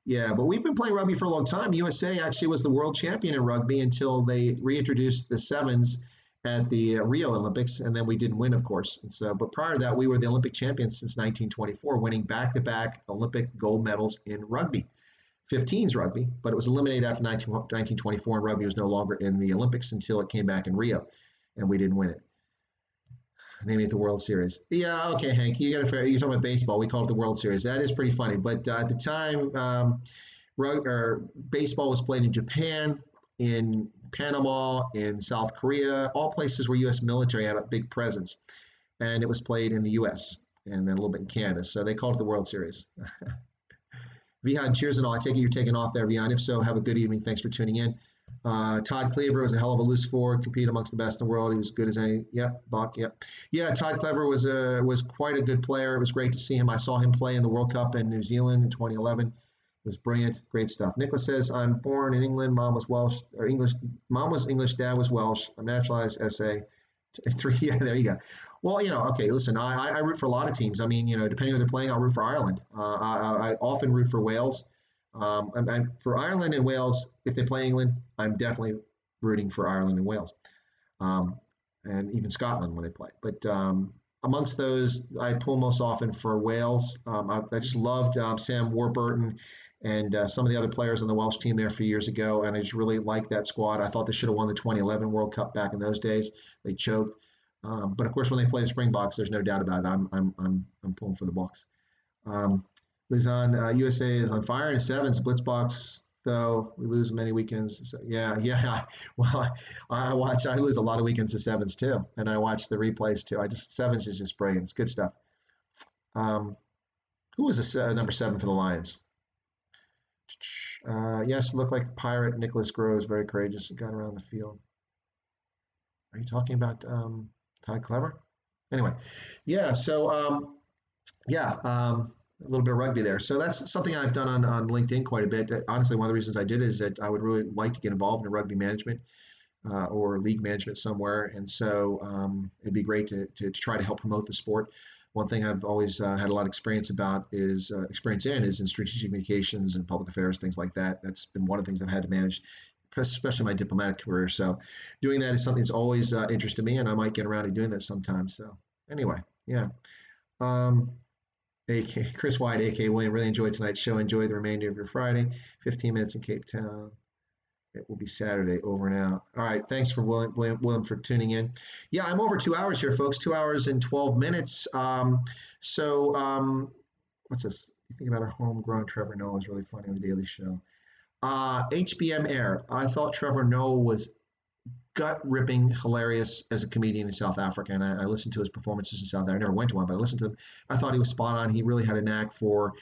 Yeah, but we've been playing rugby for a long time. USA actually was the world champion in rugby until they reintroduced the sevens at the Rio Olympics, and then we didn't win, of course. And so, but prior to that, we were the Olympic champions since 1924, winning back-to-back Olympic gold medals in rugby. 15s rugby, but it was eliminated after 1924, and rugby was no longer in the Olympics until it came back in Rio, and we didn't win it. Naming it the World Series. Yeah, okay, Hank, you got to. You're talking about baseball. We call it the World Series. That is pretty funny. But at the time, baseball was played in Japan, in Panama, in South Korea, all places where U.S. military had a big presence, and it was played in the U.S. and then a little bit in Canada. So they called it the World Series. Vihan, cheers and all. I take it you're taking off there, Vihan. If so, have a good evening. Thanks for tuning in. Todd Cleaver was a hell of a loose forward, competed amongst the best in the world. He was good as any. Yep, Bach. Yep. Yeah, Todd Cleaver was quite a good player. It was great to see him. I saw him play in the World Cup in New Zealand in 2011. It was brilliant. Great stuff. Nicholas says, I'm born in England. Mom was Welsh or English. Mom was English. Dad was Welsh. I'm naturalized SA. 3. Yeah, there you go. Well, okay, listen, I root for a lot of teams. I mean, depending on who they're playing, I'll root for Ireland. I often root for Wales. And for Ireland and Wales, if they play England, I'm definitely rooting for Ireland and Wales, and even Scotland when they play. But amongst those, I pull most often for Wales. I just loved Sam Warburton and some of the other players on the Welsh team there a few years ago, and I just really liked that squad. I thought they should have won the 2011 World Cup back in those days. They choked, but of course, when they play the Springboks, there's no doubt about it. I'm pulling for the Boks. Lizan, USA is on fire in the sevens. Blitzbox, though, we lose many weekends. So, yeah. Well, I lose a lot of weekends to sevens too, and I watch the replays too. Sevens is just brilliant. It's good stuff. Who was number 7 for the Lions? Yes, looked like a pirate. Nicholas Groves, very courageous, got around the field. Are you talking about Todd Clever? Anyway, yeah. So a little bit of rugby there. So that's something I've done on LinkedIn quite a bit. Honestly, one of the reasons I did is that I would really like to get involved in rugby management or league management somewhere. And so it'd be great to try to help promote the sport. One thing I've always had a lot of experience in strategic communications and public affairs, things like that. That's been one of the things I've had to manage, especially my diplomatic career. So doing that is something that's always interested me, and I might get around to doing that sometime. So anyway, yeah. Chris White, A.K. William, really enjoyed tonight's show. Enjoy the remainder of your Friday. 15 minutes in Cape Town. It will be Saturday, over and out. All right, thanks for William for tuning in. Yeah, I'm over 2 hours here, folks. 2 hours and 12 minutes. What's this? You think about our homegrown Trevor Noah was really funny on the Daily Show. HBM Air. I thought Trevor Noah was gut-ripping hilarious as a comedian in South Africa, and I listened to his performances in South Africa. I never went to one, but I listened to them. I thought he was spot on. He really had a knack for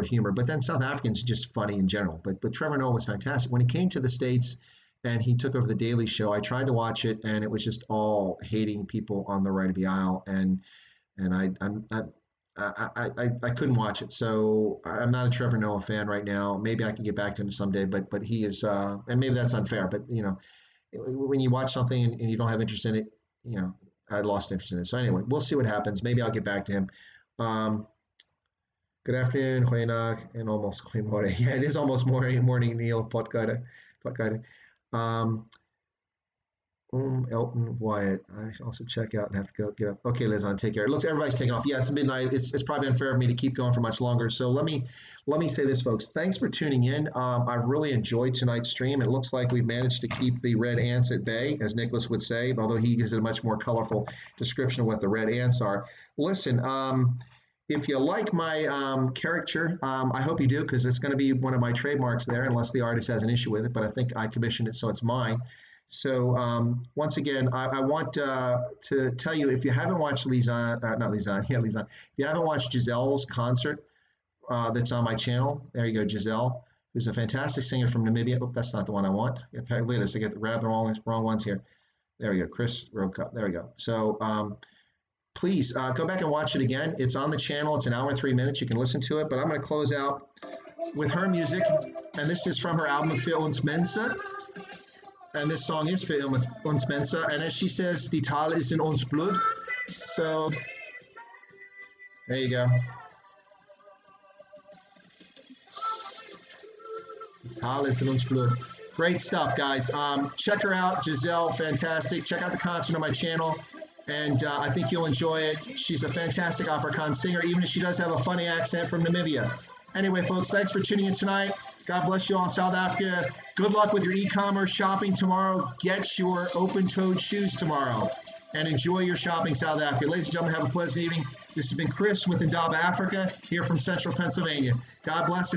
humor. But then South Africans are just funny in general. But Trevor Noah was fantastic. When he came to the States and he took over the Daily Show, I tried to watch it, and it was just all hating people on the right of the aisle, and I couldn't watch it. So I'm not a Trevor Noah fan right now. Maybe I can get back to him someday, but he is, and maybe that's unfair, but when you watch something and you don't have interest in it, I lost interest in it. So anyway, we'll see what happens. Maybe I'll get back to him. Good afternoon, goeienaand, and almost goeiemorgen. Yeah, it is almost morning, Neil Potgade. Elton Wyatt. I should also check out and have to go get up. Okay, Liz, take care. It looks everybody's taking off. Yeah, it's midnight. It's probably unfair of me to keep going for much longer. So let me say this, folks. Thanks for tuning in. I really enjoyed tonight's stream. It looks like we've managed to keep the red ants at bay, as Nicholas would say, although he gives it a much more colorful description of what the red ants are. Listen, if you like my caricature, I hope you do, because it's going to be one of my trademarks there, unless the artist has an issue with it. But I think I commissioned it, so it's mine. So once again, I want to tell you, if you haven't watched Lizan, if you haven't watched Giselle's concert that's on my channel, there you go, Giselle, who's a fantastic singer from Namibia. Oh, that's not the one I want. Look at this, I get the wrong ones here. There we go, Chris Road Cup. There we go. So please go back and watch it again. It's on the channel. It's an hour and 3 minutes. You can listen to it. But I'm going to close out with her music, and this is from her album Für uns Mensa. And this song is Für uns Mensa. And as she says, die Tal ist in uns Blut. So there you go. Alles in uns Blut. Great stuff, guys. Check her out, Giselle, fantastic. Check out the concert on my channel, and I think you'll enjoy it. She's a fantastic Afrikaans singer, even if she does have a funny accent from Namibia. Anyway, folks, thanks for tuning in tonight. God bless you all in South Africa. Good luck with your e-commerce shopping tomorrow. Get your open-toed shoes tomorrow. And enjoy your shopping, South Africa. Ladies and gentlemen, have a pleasant evening. This has been Chris with Indaba Africa, here from Central Pennsylvania. God bless and